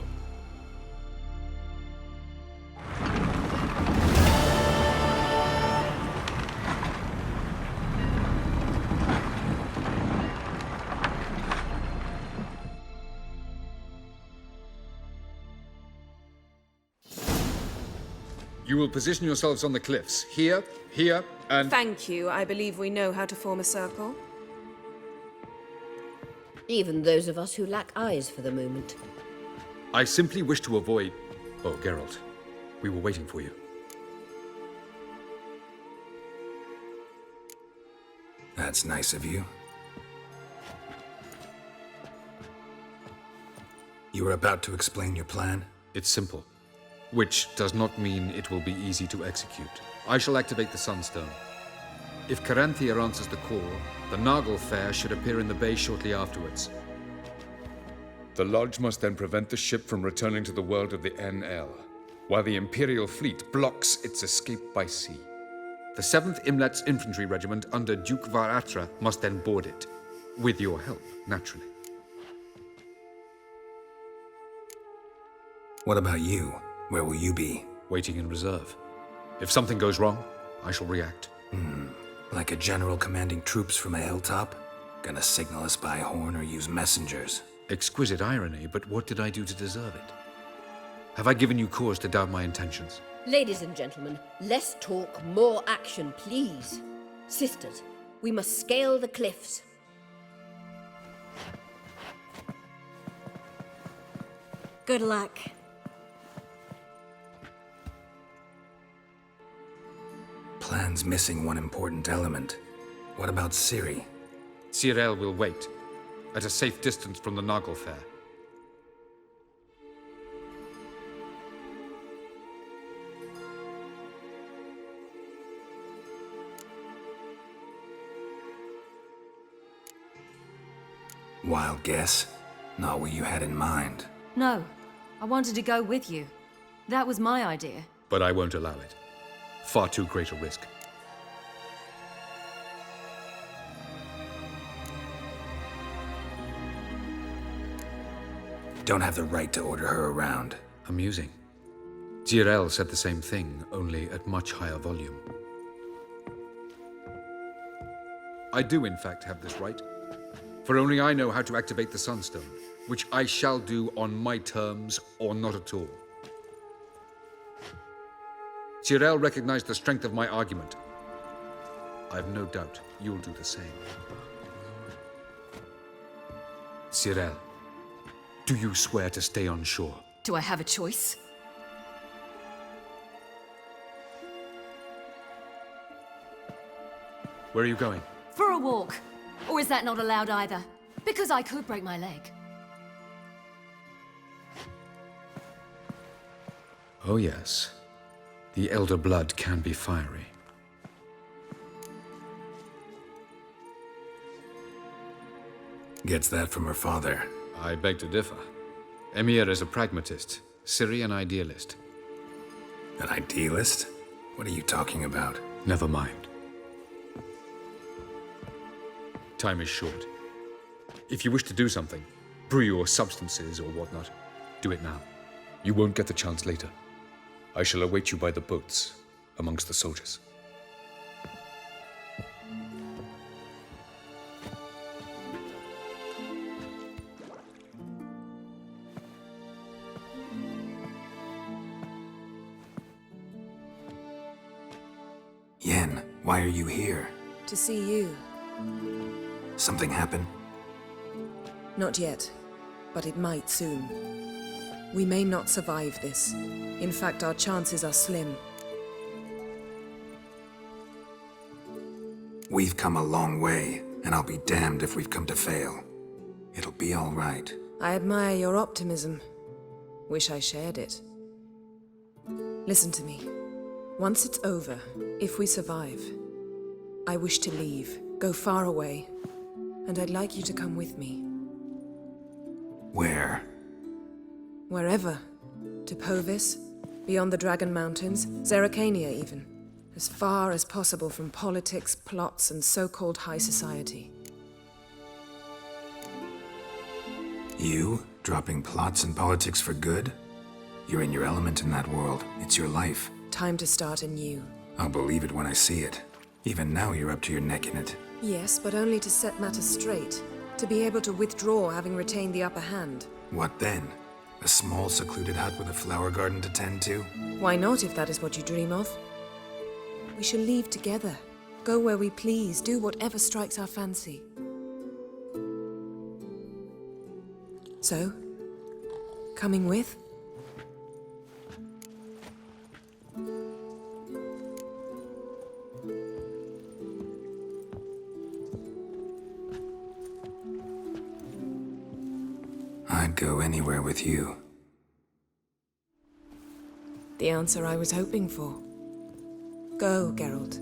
You will position yourselves on the cliffs. Here, here, and... Thank you. I believe we know how to form a circle. Even those of us who lack eyes for the moment. I simply wish to avoid... Oh, Geralt. We were waiting for you. That's nice of you. You were about to explain your plan? It's simple. Which does not mean it will be easy to execute. I shall activate the Sunstone. If Caranthia answers the call, the Naglfar should appear in the bay shortly afterwards. The Lodge must then prevent the ship from returning to the world of the NL, while the Imperial fleet blocks its escape by sea. The 7th Imlet's Infantry Regiment under Duke Varatra must then board it. With your help, naturally. What about you? Where will you be? Waiting in reserve. If something goes wrong, I shall react. Like a general commanding troops from a hilltop? Gonna signal us by horn or use messengers? Exquisite irony, but what did I do to deserve it? Have I given you cause to doubt my intentions? Ladies and gentlemen, less talk, more action, please. Sisters, we must scale the cliffs. Good luck. Plan's missing one important element. What about Ciri? Cyril will wait, at a safe distance from the Naglfar. Wild guess? Not what you had in mind. No, I wanted to go with you. That was my idea. But I won't allow it. Far too great a risk. Don't have the right to order her around. Amusing. Jirel said the same thing, only at much higher volume. I do, in fact, have this right. For only I know how to activate the Sunstone, which I shall do on my terms or not at all. Jirel recognized the strength of my argument. I've no doubt you'll do the same. Cyril, do you swear to stay on shore? Do I have a choice? Where are you going? For a walk. Or is that not allowed either? Because I could break my leg. Oh yes. The elder blood can be fiery. Gets that from her father. I beg to differ. Emir is a pragmatist, Ciri an idealist. An idealist? What are you talking about? Never mind. Time is short. If you wish to do something, brew your substances or whatnot, do it now. You won't get the chance later. I shall await you by the boats, amongst the soldiers. Yen, why are you here? To see you. Something happen? Not yet, but it might soon. We may not survive this. In fact, our chances are slim. We've come a long way, and I'll be damned if we've come to fail. It'll be all right. I admire your optimism. Wish I shared it. Listen to me. Once it's over, if we survive, I wish to leave, go far away, and I'd like you to come with me. Where? Wherever. To Povis, beyond the Dragon Mountains, Zeracania even. As far as possible from politics, plots, and so-called high society. You? Dropping plots and politics for good? You're in your element in that world. It's your life. Time to start anew. I'll believe it when I see it. Even now you're up to your neck in it. Yes, but only to set matters straight. To be able to withdraw having retained the upper hand. What then? A small secluded hut with a flower garden to tend to? Why not, if that is what you dream of? We shall leave together. Go where we please, do whatever strikes our fancy. So, coming with? I'd go anywhere with you. The answer I was hoping for. Go, Geralt.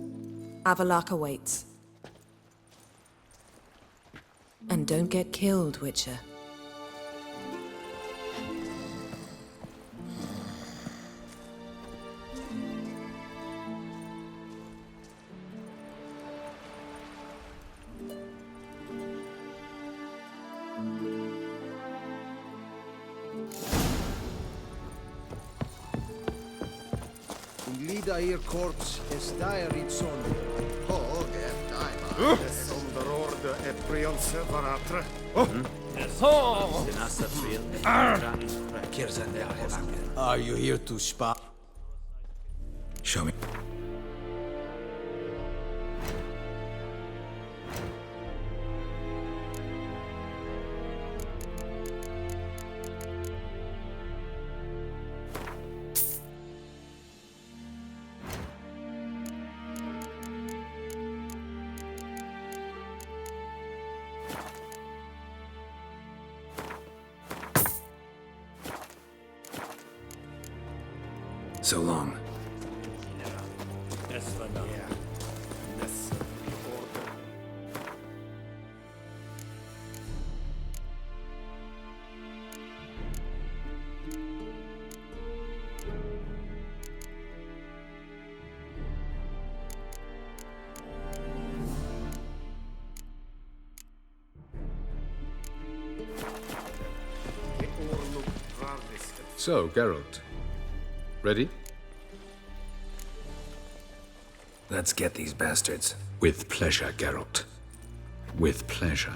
Avalok awaits. And don't get killed, Witcher. Lida hier korts is daar iets on. Hoog en daima. Zonder orde et prielse varatre. Are you here to spy? Show me. So long. So, Geralt. Ready? Let's get these bastards. With pleasure, Geralt. With pleasure.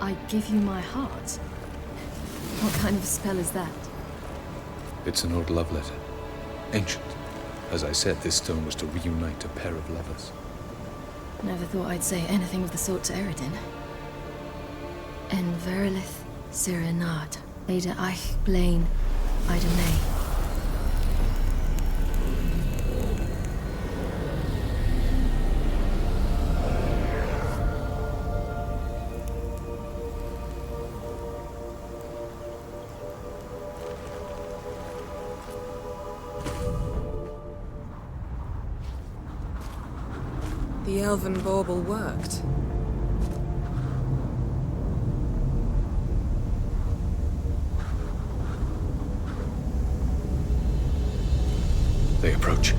I give you my heart? What kind of spell is that? It's an old love letter. Ancient. As I said, this stone was to reunite a pair of lovers. Never thought I'd say anything of the sort to Eredin. En verilith Sirenad, Ada Eich Blaine, Ida May. The elven bauble worked. They approach.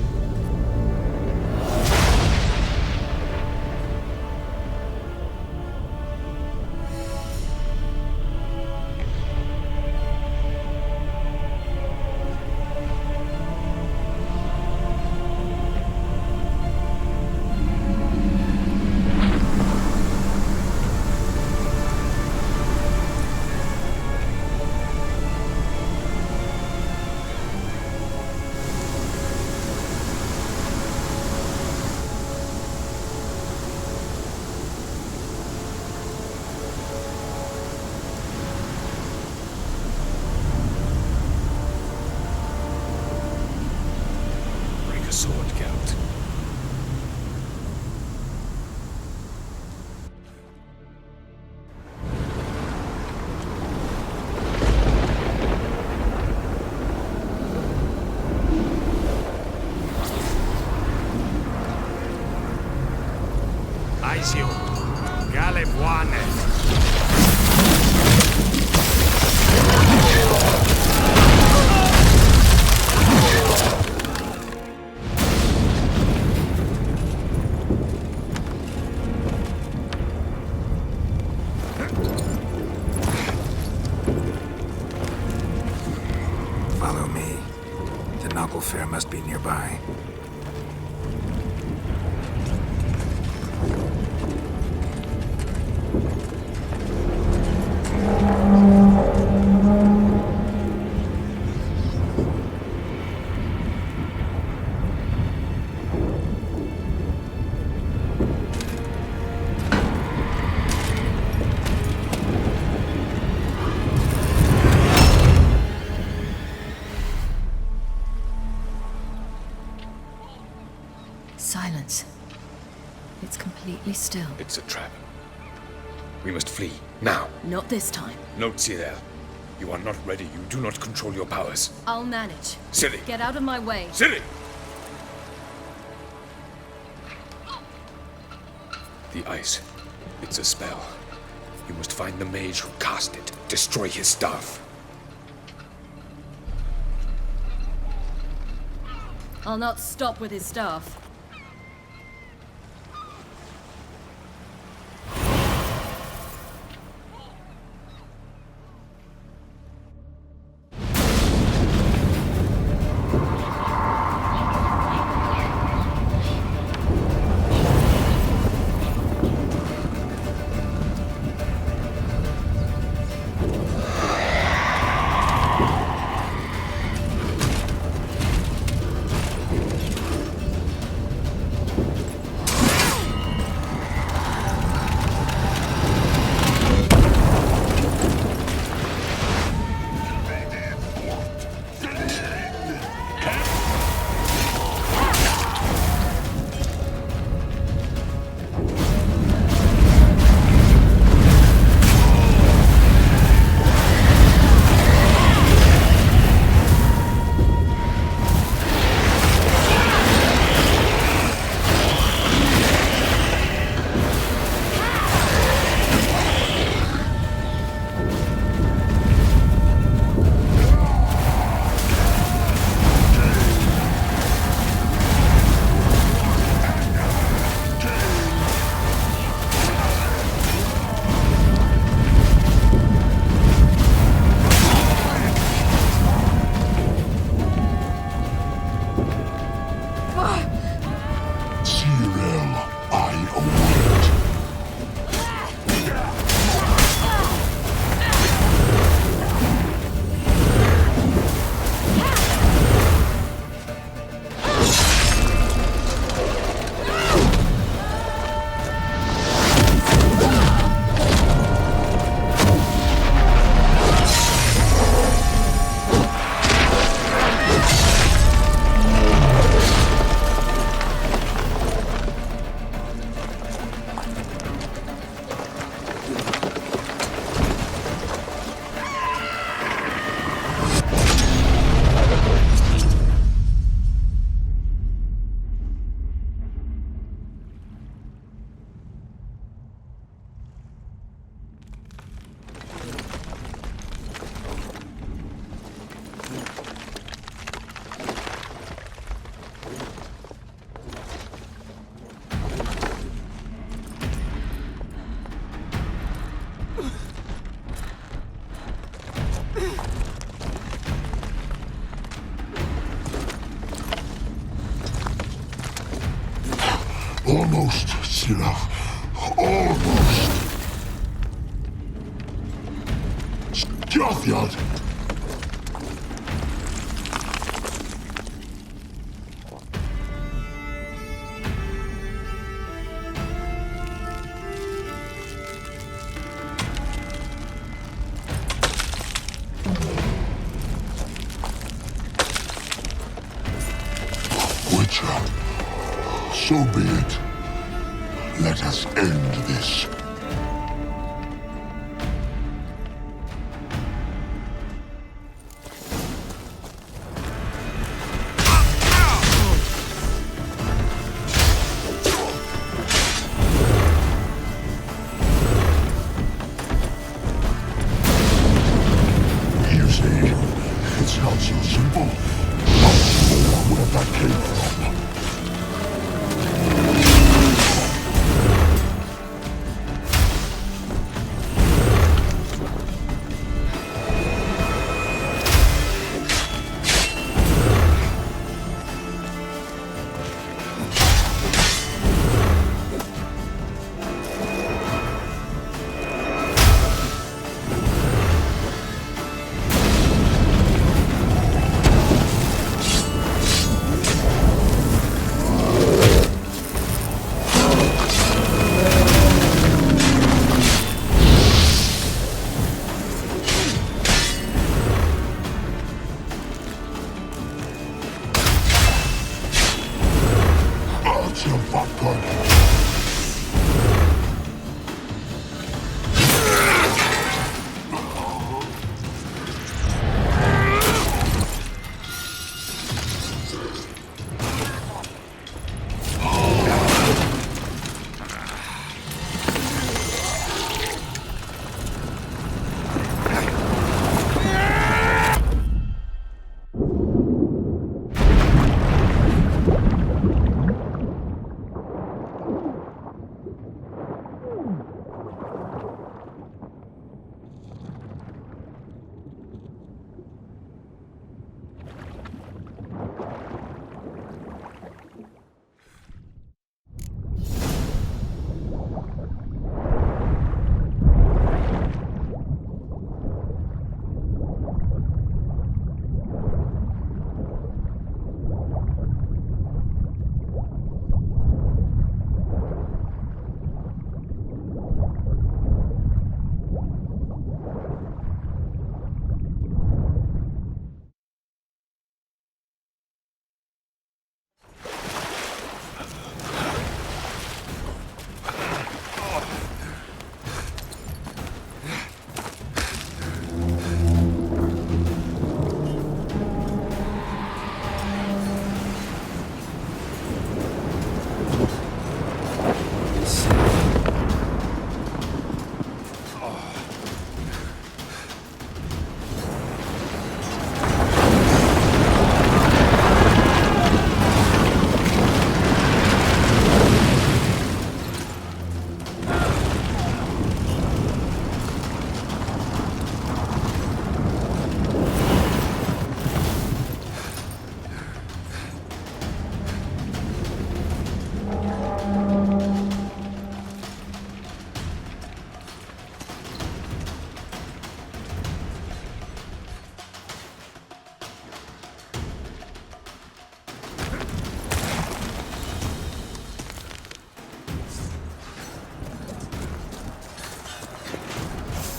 sword, Geralt. Aizio, Gale Buane. Follow me. The Knuckle Fair must be nearby. Silence. It's completely still. It's a trap. We must flee, now. Not this time. Note, Cyril. You are not ready. You do not control your powers. I'll manage. Ciri! Get out of my way. Ciri! The ice. It's a spell. You must find the mage who cast it. Destroy his staff. I'll not stop with his staff. Almost, Sila. Almost. Skjatjad. Which nature. So be it. Let us end this. It's not so simple. Where that came from.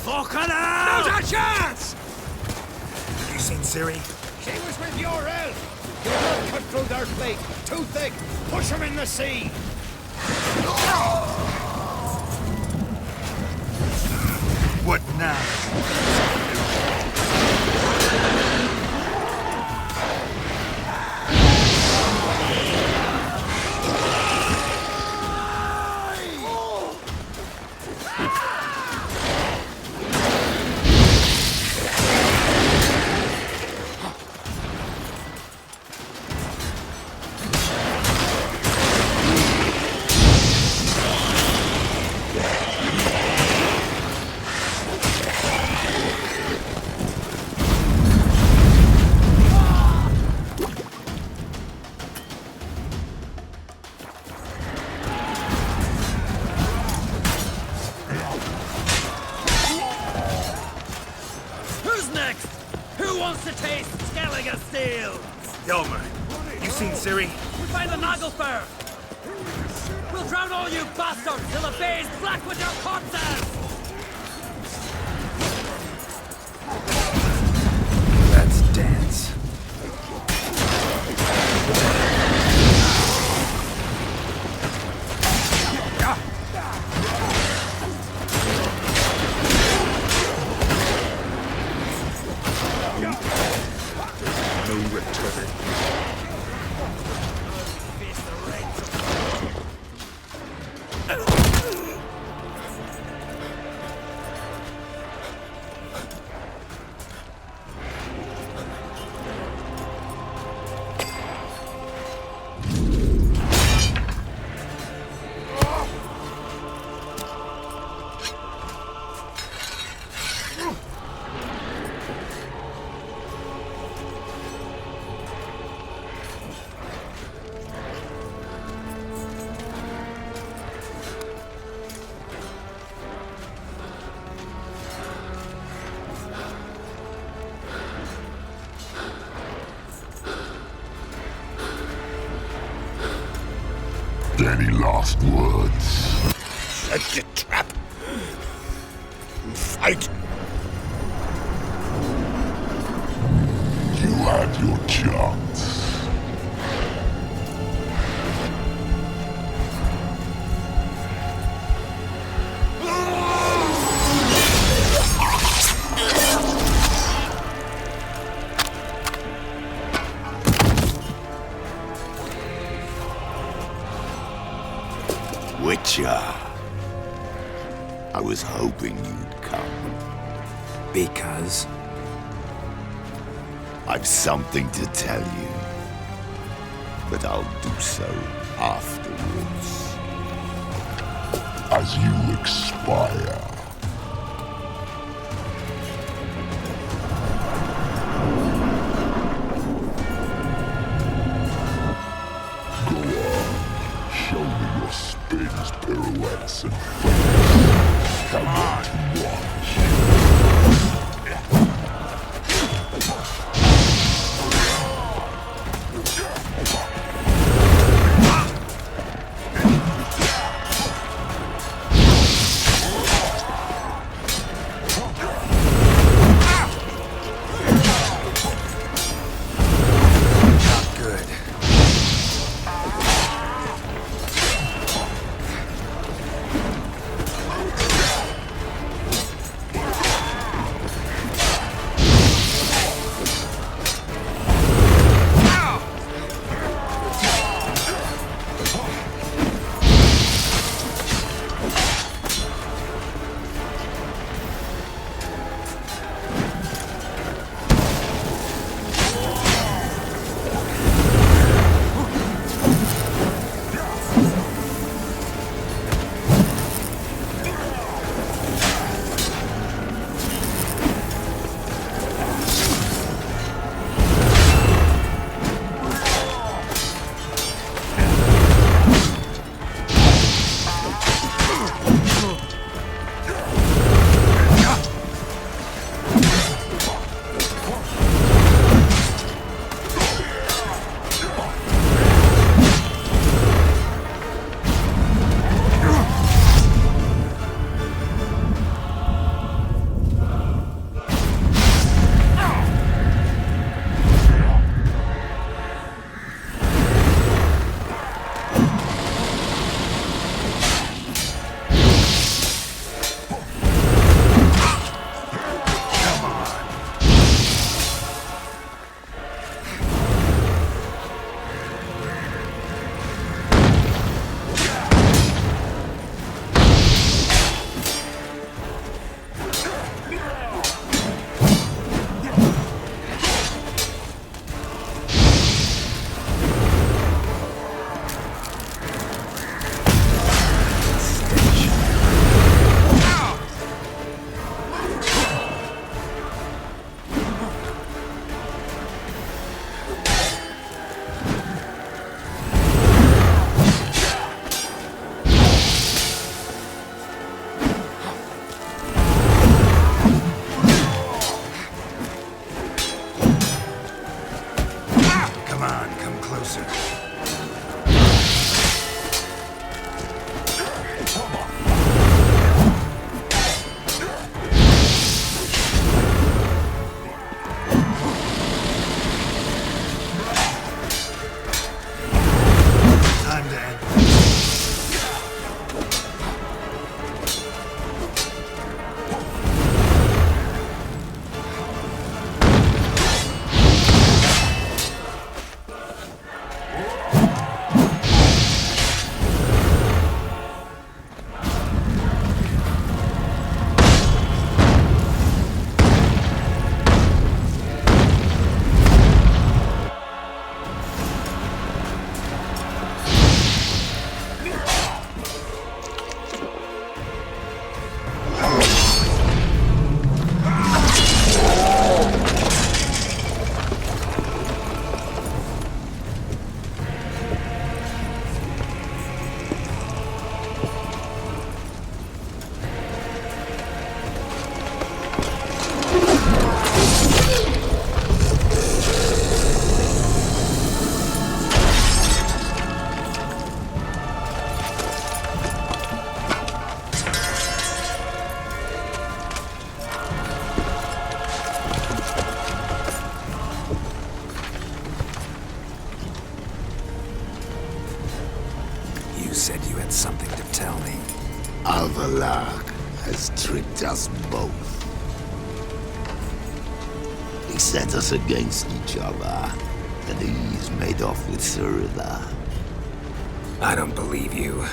Fucking hell! Not a chance! You seen Ciri? She was with your elf. Your blood cut through their plate. Too thick. Push him in the sea. What now? wants to taste Skellige steel? Yelmer, you seen Ciri? We'll find the Nagelfur! We'll drown all you bastards till the bay's black with your corpses! Let's dance. return. Any last words? Set your trap. Fight. You had your chance. Witcher. I was hoping you'd come. Because? I've something to tell you. But I'll do so afterwards. As you expire. Spins, pirouettes, and flips. Come on to watch. said you had something to tell me. Alvalak has tricked us both. He set us against each other, and he's made off with Surila. I don't believe you.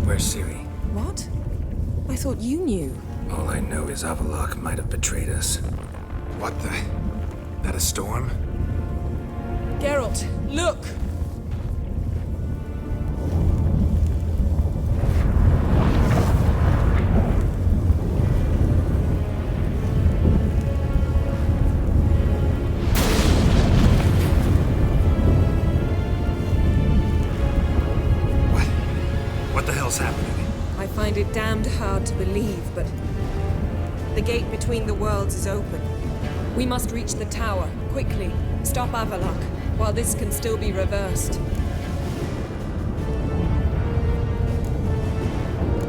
Where's Ciri? What? I thought you knew. All I know is Avalok might have betrayed us. What the? That a storm? Geralt, look! What the hell's happening? I find it damned hard to believe, but the gate between the worlds is open. We must reach the tower, quickly. Stop Avalok, while this can still be reversed.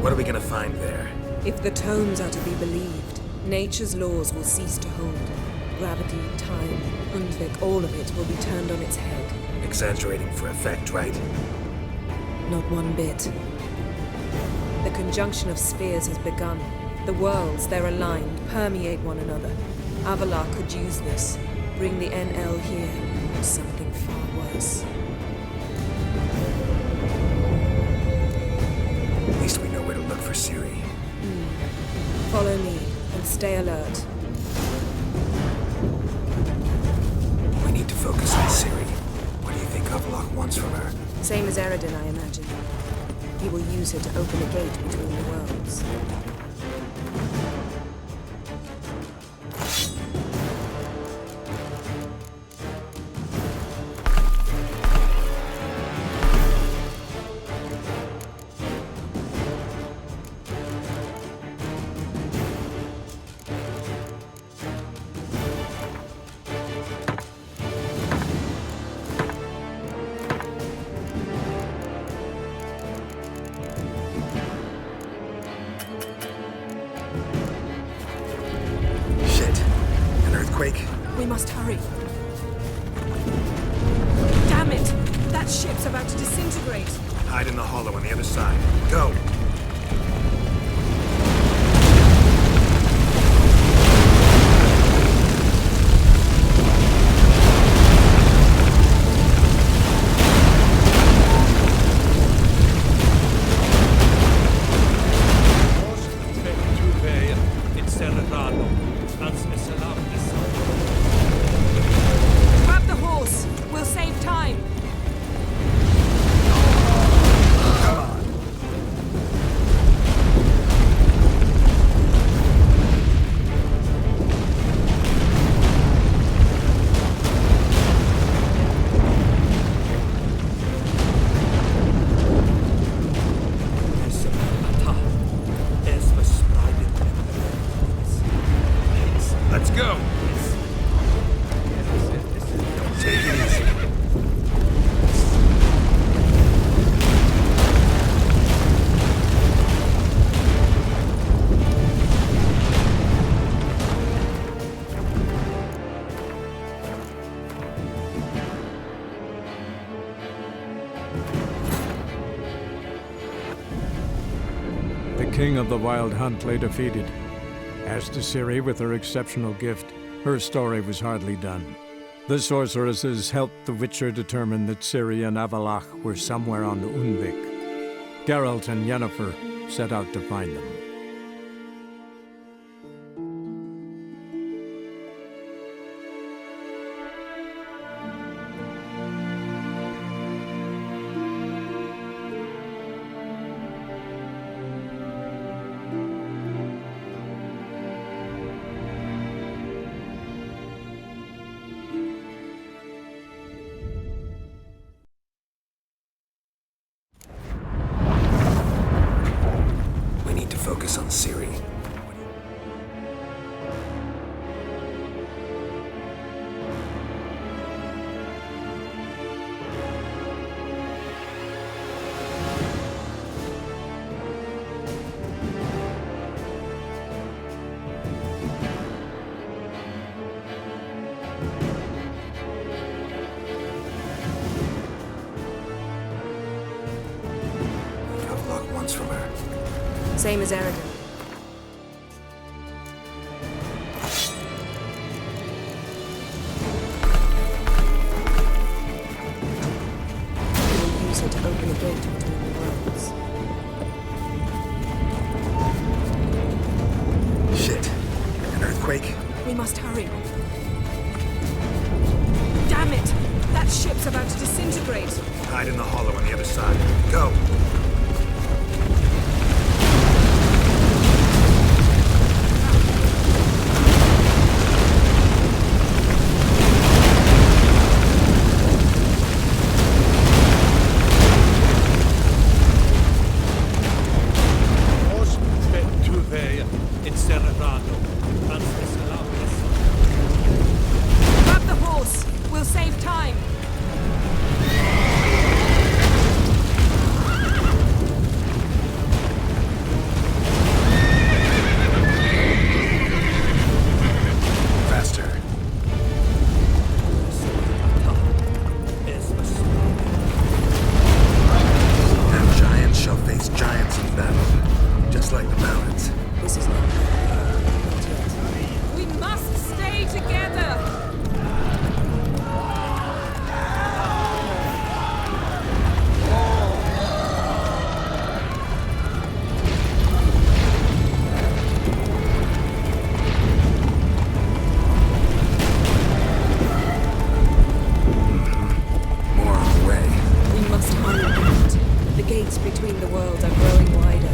What are we gonna find there? If the tomes are to be believed, nature's laws will cease to hold. Gravity, time, Undvik, all of it will be turned on its head. Exaggerating for effect, right? Not one bit. The conjunction of spheres has begun. The worlds, they're aligned, permeate one another. Avalok could use this, bring the NL here, or something far worse. At least we know where to look for Ciri. Follow me, and stay alert. We need to focus on Ciri. What do you think Avalok wants from her? Same as Eredin, I imagine. He will use her to open a gate between the worlds. We must hurry. Damn it! That ship's about to disintegrate. Hide in the hollow on the other side. Go! Grab the horse. We'll save time. Let's go! Take it easy. The king of the Wild Hunt lay defeated. As to Ciri with her exceptional gift, her story was hardly done. The sorceresses helped the Witcher determine that Ciri and Avalok were somewhere on Undvik. Geralt and Yennefer set out to find them. focus on Ciri. From her. Same as Eredin. We'll use it to open a gate between the worlds. Shit. An earthquake? We must hurry. Damn it! That ship's about to disintegrate. Hide in the hollow on the other side. Go! Grab the horse! We'll save time! The gates between the worlds are growing wider.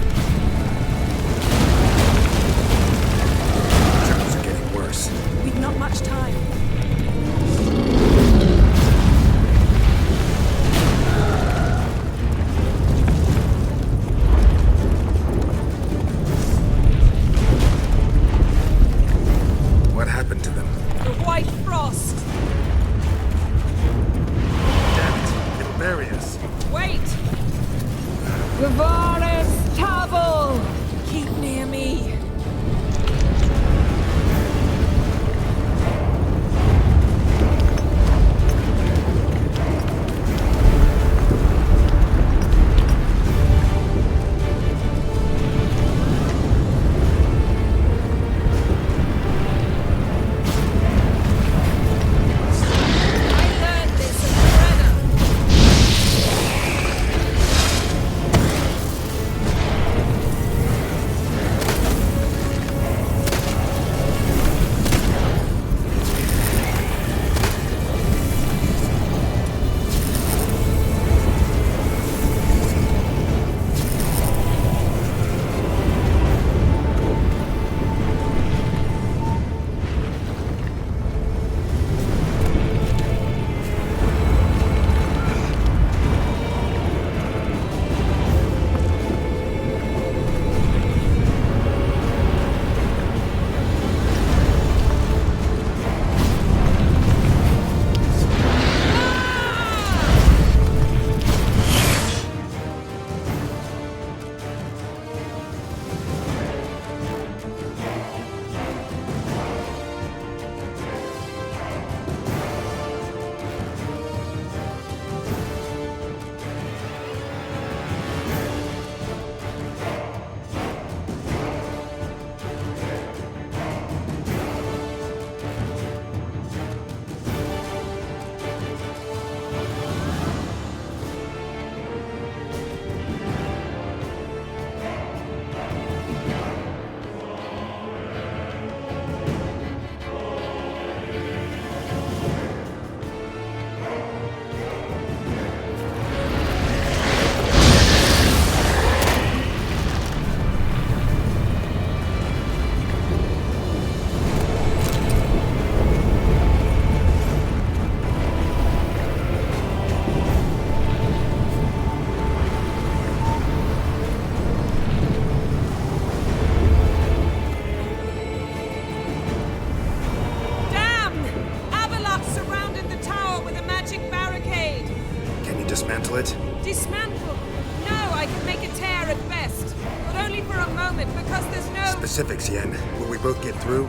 moment, because there's no... Specifics, Yen. Will we both get through?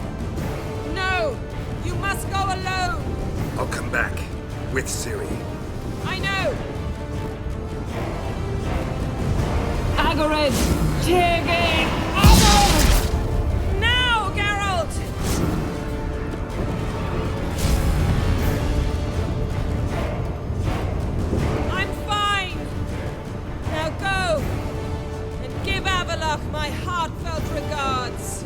No! You must go alone! I'll come back. With Ciri. I know! Agarid! Tiggy! Now, Geralt! I'm fine! Now go! And give Avalok my heartfelt regards!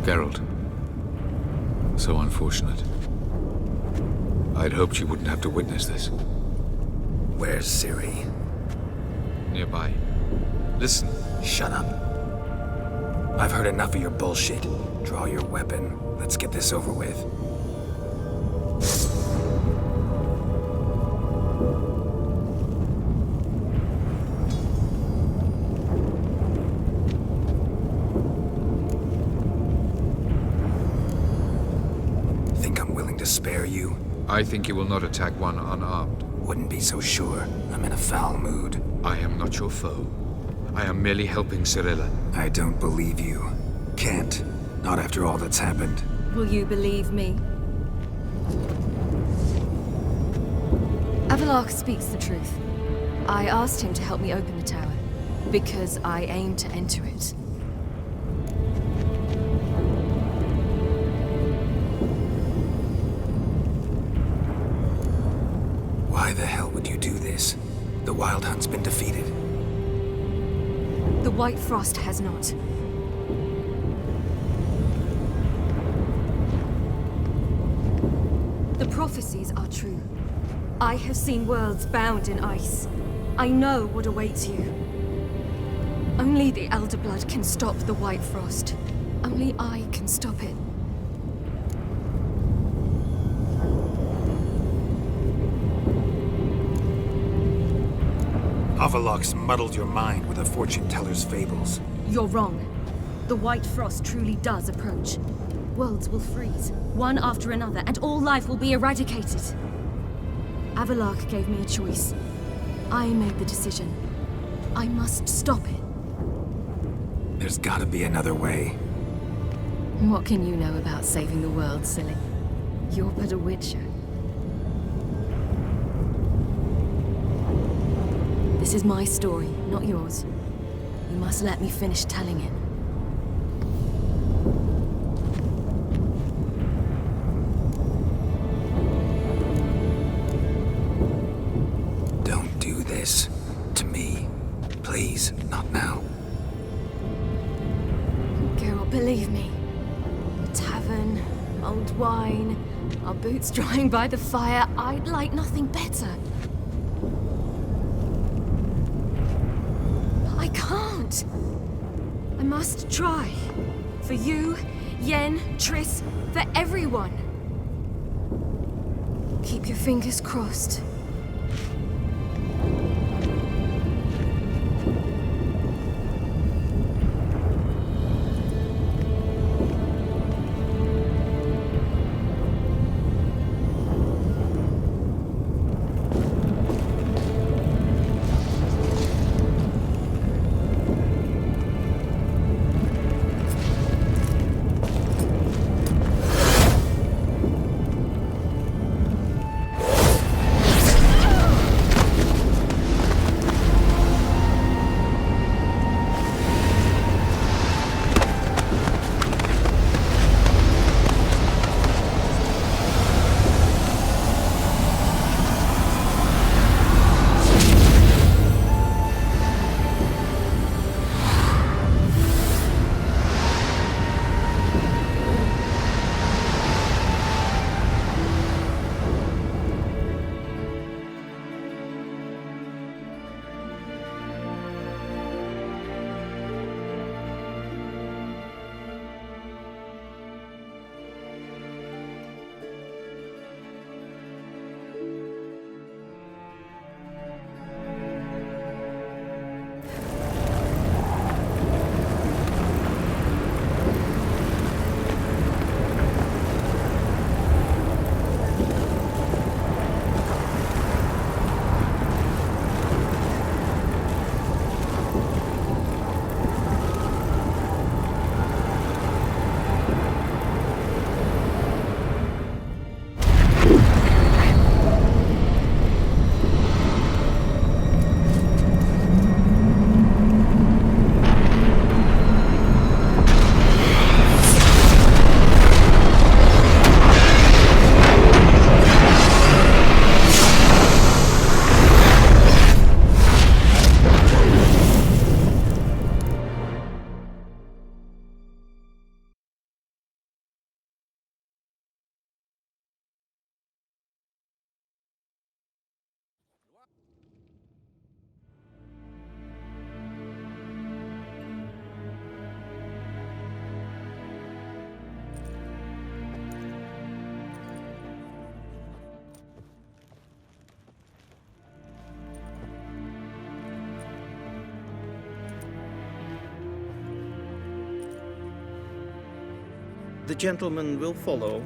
Geralt. So unfortunate. I'd hoped you wouldn't have to witness this. Where's Ciri? Nearby. Listen. Shut up. I've heard enough of your bullshit. Draw your weapon. Let's get this over with. Think I'm willing to spare you? I think you will not attack one unarmed. Wouldn't be so sure. I'm in a foul mood. I am not your foe. I am merely helping Cirilla. I don't believe you. Can't. Not after all that's happened. Will you believe me? Avalok speaks the truth. I asked him to help me open the tower, because I aim to enter it. Why the hell would you do this? The Wild Hunt's been defeated. The White Frost has not. The prophecies are true. I have seen worlds bound in ice. I know what awaits you. Only the Elder Blood can stop the White Frost. Only I can stop it. Avalok's muddled your mind with a fortune teller's fables. You're wrong. The White Frost truly does approach. Worlds will freeze, one after another, and all life will be eradicated. Avalok gave me a choice. I made the decision. I must stop it. There's gotta be another way. What can you know about saving the world, silly? You're but a witcher. This is my story, not yours. You must let me finish telling it. Don't do this. To me. Please, not now. Geralt, believe me. A tavern, old wine, our boots drying by the fire. I'd like nothing better. I can't. I must try. For you, Yen, Triss, for everyone. Keep your fingers crossed. The gentleman will follow.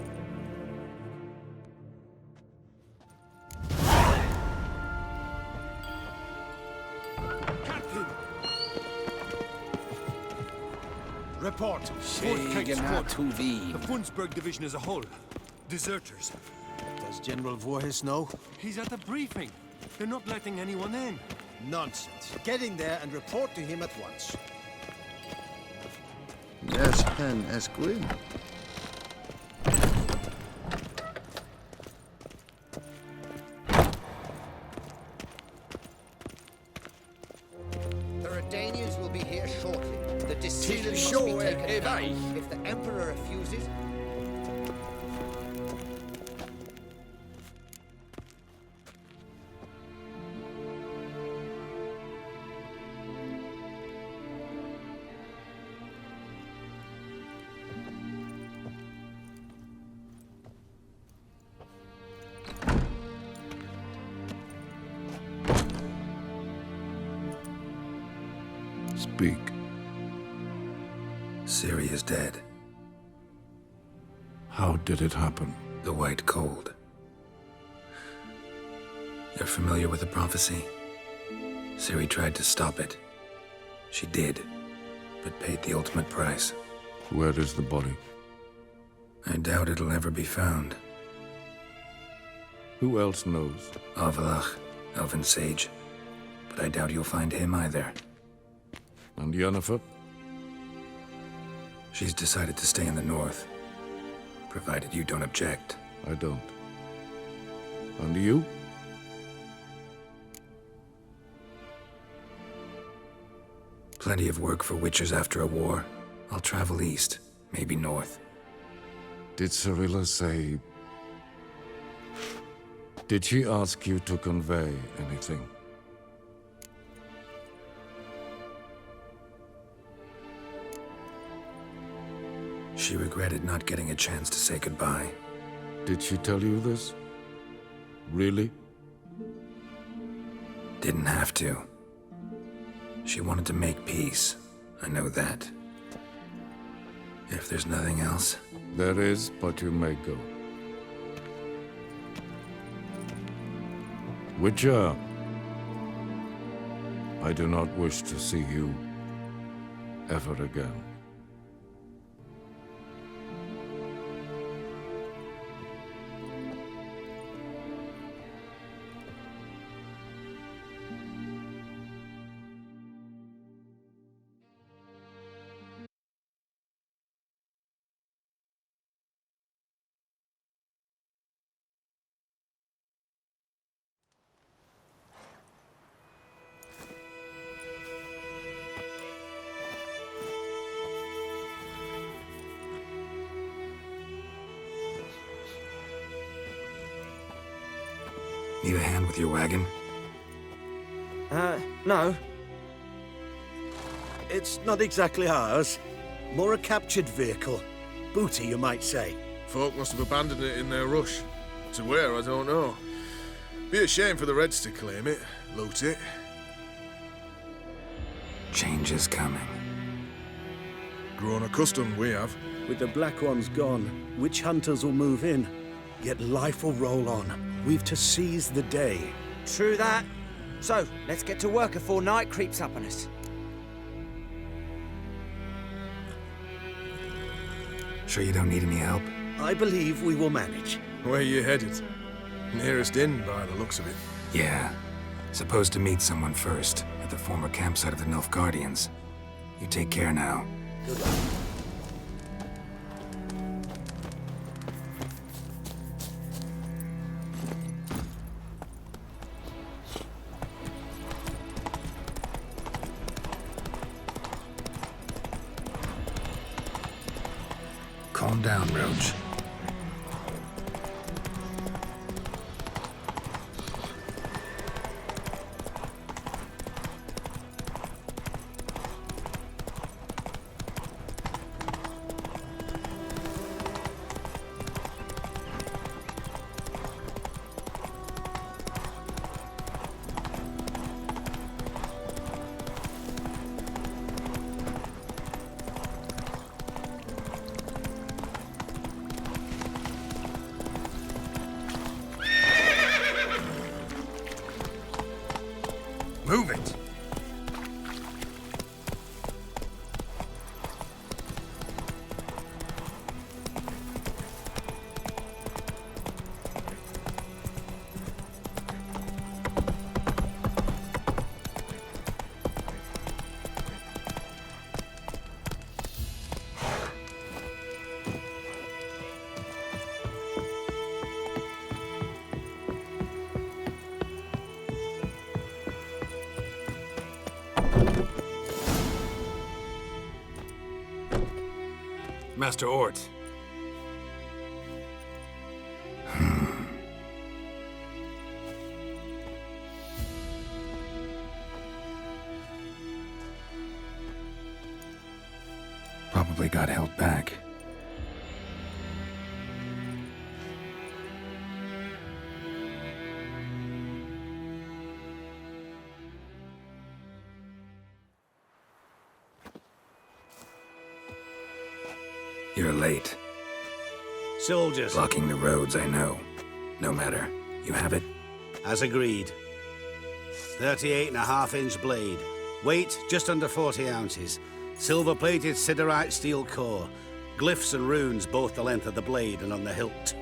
Report. The Funsberg division as a whole. Deserters. Does General Voorhis know? He's at the briefing. They're not letting anyone in. Nonsense. Get in there and report to him at once. Yes, Hen Esquin. The Redanians will be here shortly. The decision must be taken now. If the Emperor refuses... Speak. Ciri is dead. How did it happen? The White Cold. You're familiar with the prophecy? Ciri tried to stop it. She did, but paid the ultimate price. Where is the body? I doubt it'll ever be found. Who else knows? Avalach, Elven Sage. But I doubt you'll find him either. And Yennefer? She's decided to stay in the north. Provided you don't object. I don't. And you? Plenty of work for witchers after a war. I'll travel east, maybe north. Did Cirilla say... Did she ask you to convey anything? She regretted not getting a chance to say goodbye. Did she tell you this? Really? Didn't have to. She wanted to make peace. I know that. If there's nothing else... There is, but you may go. Witcher, I do not wish to see you ever again. Need a hand with your wagon? No. It's not exactly ours. More a captured vehicle. Booty, you might say. Folk must have abandoned it in their rush. To where, I don't know. Be a shame for the Reds to claim it, loot it. Change is coming. Grown accustomed, we have. With the Black Ones gone, witch hunters will move in. Yet life will roll on. We've to seize the day. True that. So, let's get to work before night creeps up on us. Sure you don't need any help? I believe we will manage. Where you headed? Nearest inn, by the looks of it. Yeah. Supposed to meet someone first, at the former campsite of the Nilfgaardians. You take care now. Good luck. Calm down, Roach. Master Ort. Probably got held back. You're late. Soldiers. Blocking the roads, I know. No matter. You have it? As agreed. 38.5-inch blade. Weight just under 40 ounces. Silver-plated siderite steel core. Glyphs and runes both the length of the blade and on the hilt.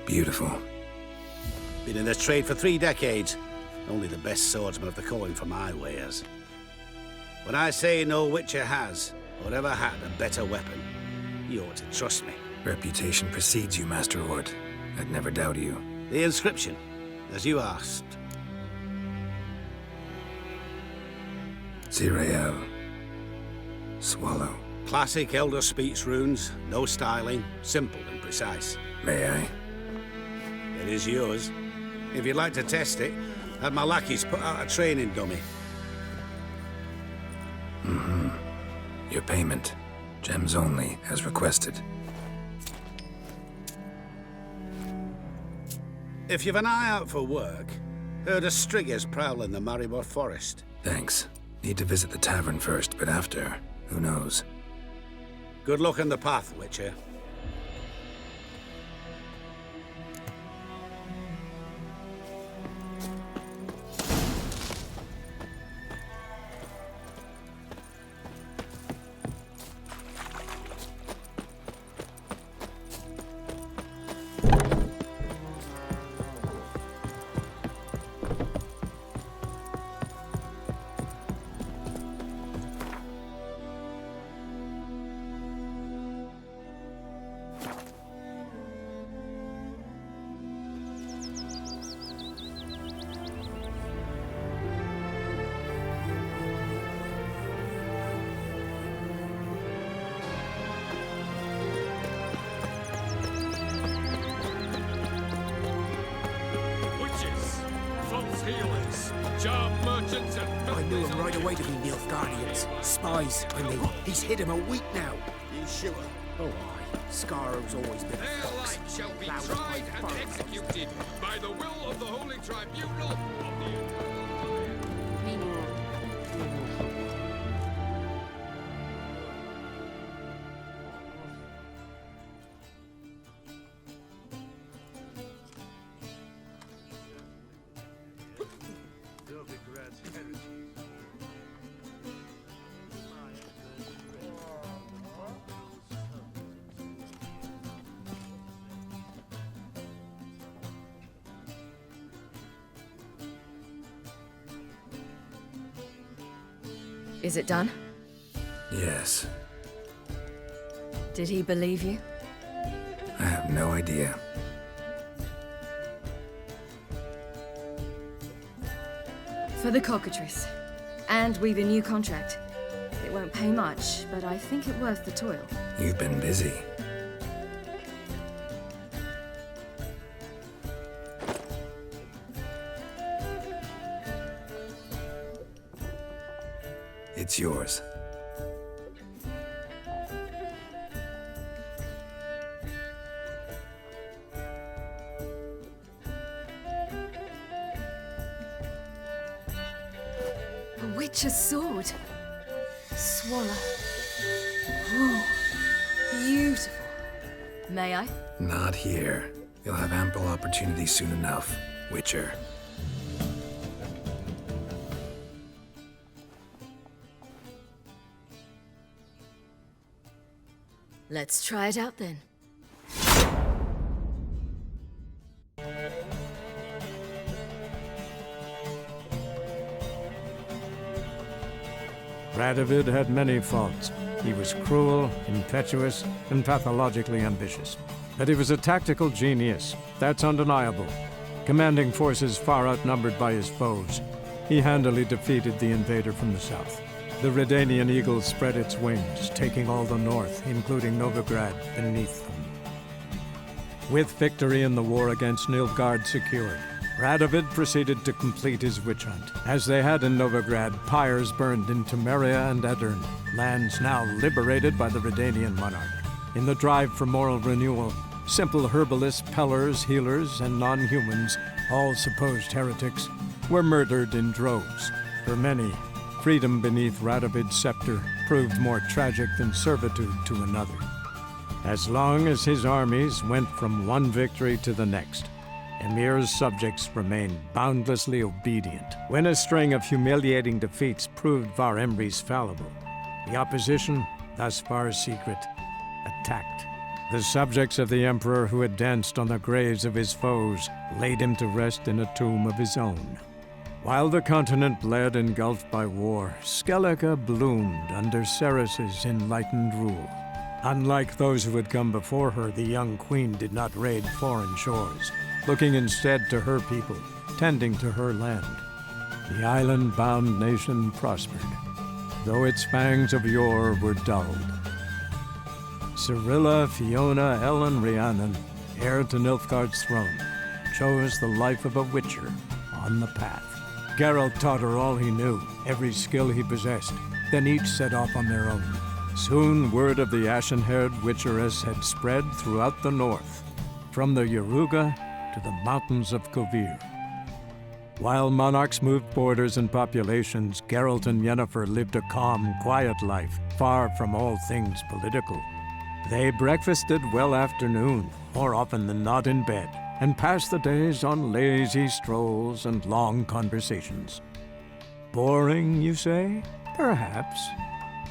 Beautiful. Been in this trade for 3 decades. Only the best swordsman of the calling for my wares. When I say no Witcher has, or ever had, a better weapon, you ought to trust me. Reputation precedes you, Master Ort. I'd never doubt you. The inscription, as you asked. Zirael. Swallow. Classic Elder Speech runes, no styling, simple and precise. May I? It is yours. If you'd like to test it, have my lackeys put out a training dummy. Mm-hmm. Your payment. Gems only, as requested. If you've an eye out for work, heard of striggers prowling the Maribor forest. Thanks. Need to visit the tavern first, but after, who knows? Good luck on the path, Witcher. I knew him right away to be Nilfgaardians. Spies, I mean. He's hid him a week now. You sure? Oh, aye. Scarro's always been a Their fox. light shall be Loud tried like and fire. executed by the will of the Holy Tribunal of the... Is it done? Yes. Did he believe you? I have no idea. For the cockatrice. And we've a new contract. It won't pay much, but I think it worth the toil. You've been busy. It's yours. A witch's sword. Swallow. Ooh, beautiful. May I? Not here. You'll have ample opportunity soon enough, Witcher. Let's try it out then. Radovid had many faults. He was cruel, impetuous, and pathologically ambitious. But he was a tactical genius. That's undeniable. Commanding forces far outnumbered by his foes, he handily defeated the invader from the south. the Redanian eagle spread its wings, taking all the north, including Novigrad, beneath them. With victory in the war against Nilfgaard secured, Radovid proceeded to complete his witch hunt. As they had in Novigrad, pyres burned in Temeria and Edirn, lands now liberated by the Redanian monarch. In the drive for moral renewal, simple herbalists, pellers, healers, and non-humans, all supposed heretics, were murdered in droves. For many, freedom beneath Radovid's scepter proved more tragic than servitude to another. As long as his armies went from one victory to the next, Emir's subjects remained boundlessly obedient. When a string of humiliating defeats proved Var Emreis fallible, the opposition, thus far secret, attacked. The subjects of the Emperor who had danced on the graves of his foes laid him to rest in a tomb of his own. While the continent bled engulfed by war, Skellige bloomed under Ceres's enlightened rule. Unlike those who had come before her, the young queen did not raid foreign shores, looking instead to her people, tending to her land. The island-bound nation prospered, though its fangs of yore were dulled. Cirilla, Fiona, Ellen, Rhiannon, heir to Nilfgaard's throne, chose the life of a witcher on the path. Geralt taught her all he knew, every skill he possessed. Then each set off on their own. Soon word of the ashen-haired witcheress had spread throughout the north, from the Yaruga to the mountains of Kovir. While monarchs moved borders and populations, Geralt and Yennefer lived a calm, quiet life, far from all things political. They breakfasted well after noon, more often than not in bed, and passed the days on lazy strolls and long conversations. Boring, you say? Perhaps.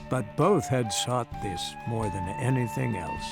But both had sought this more than anything else.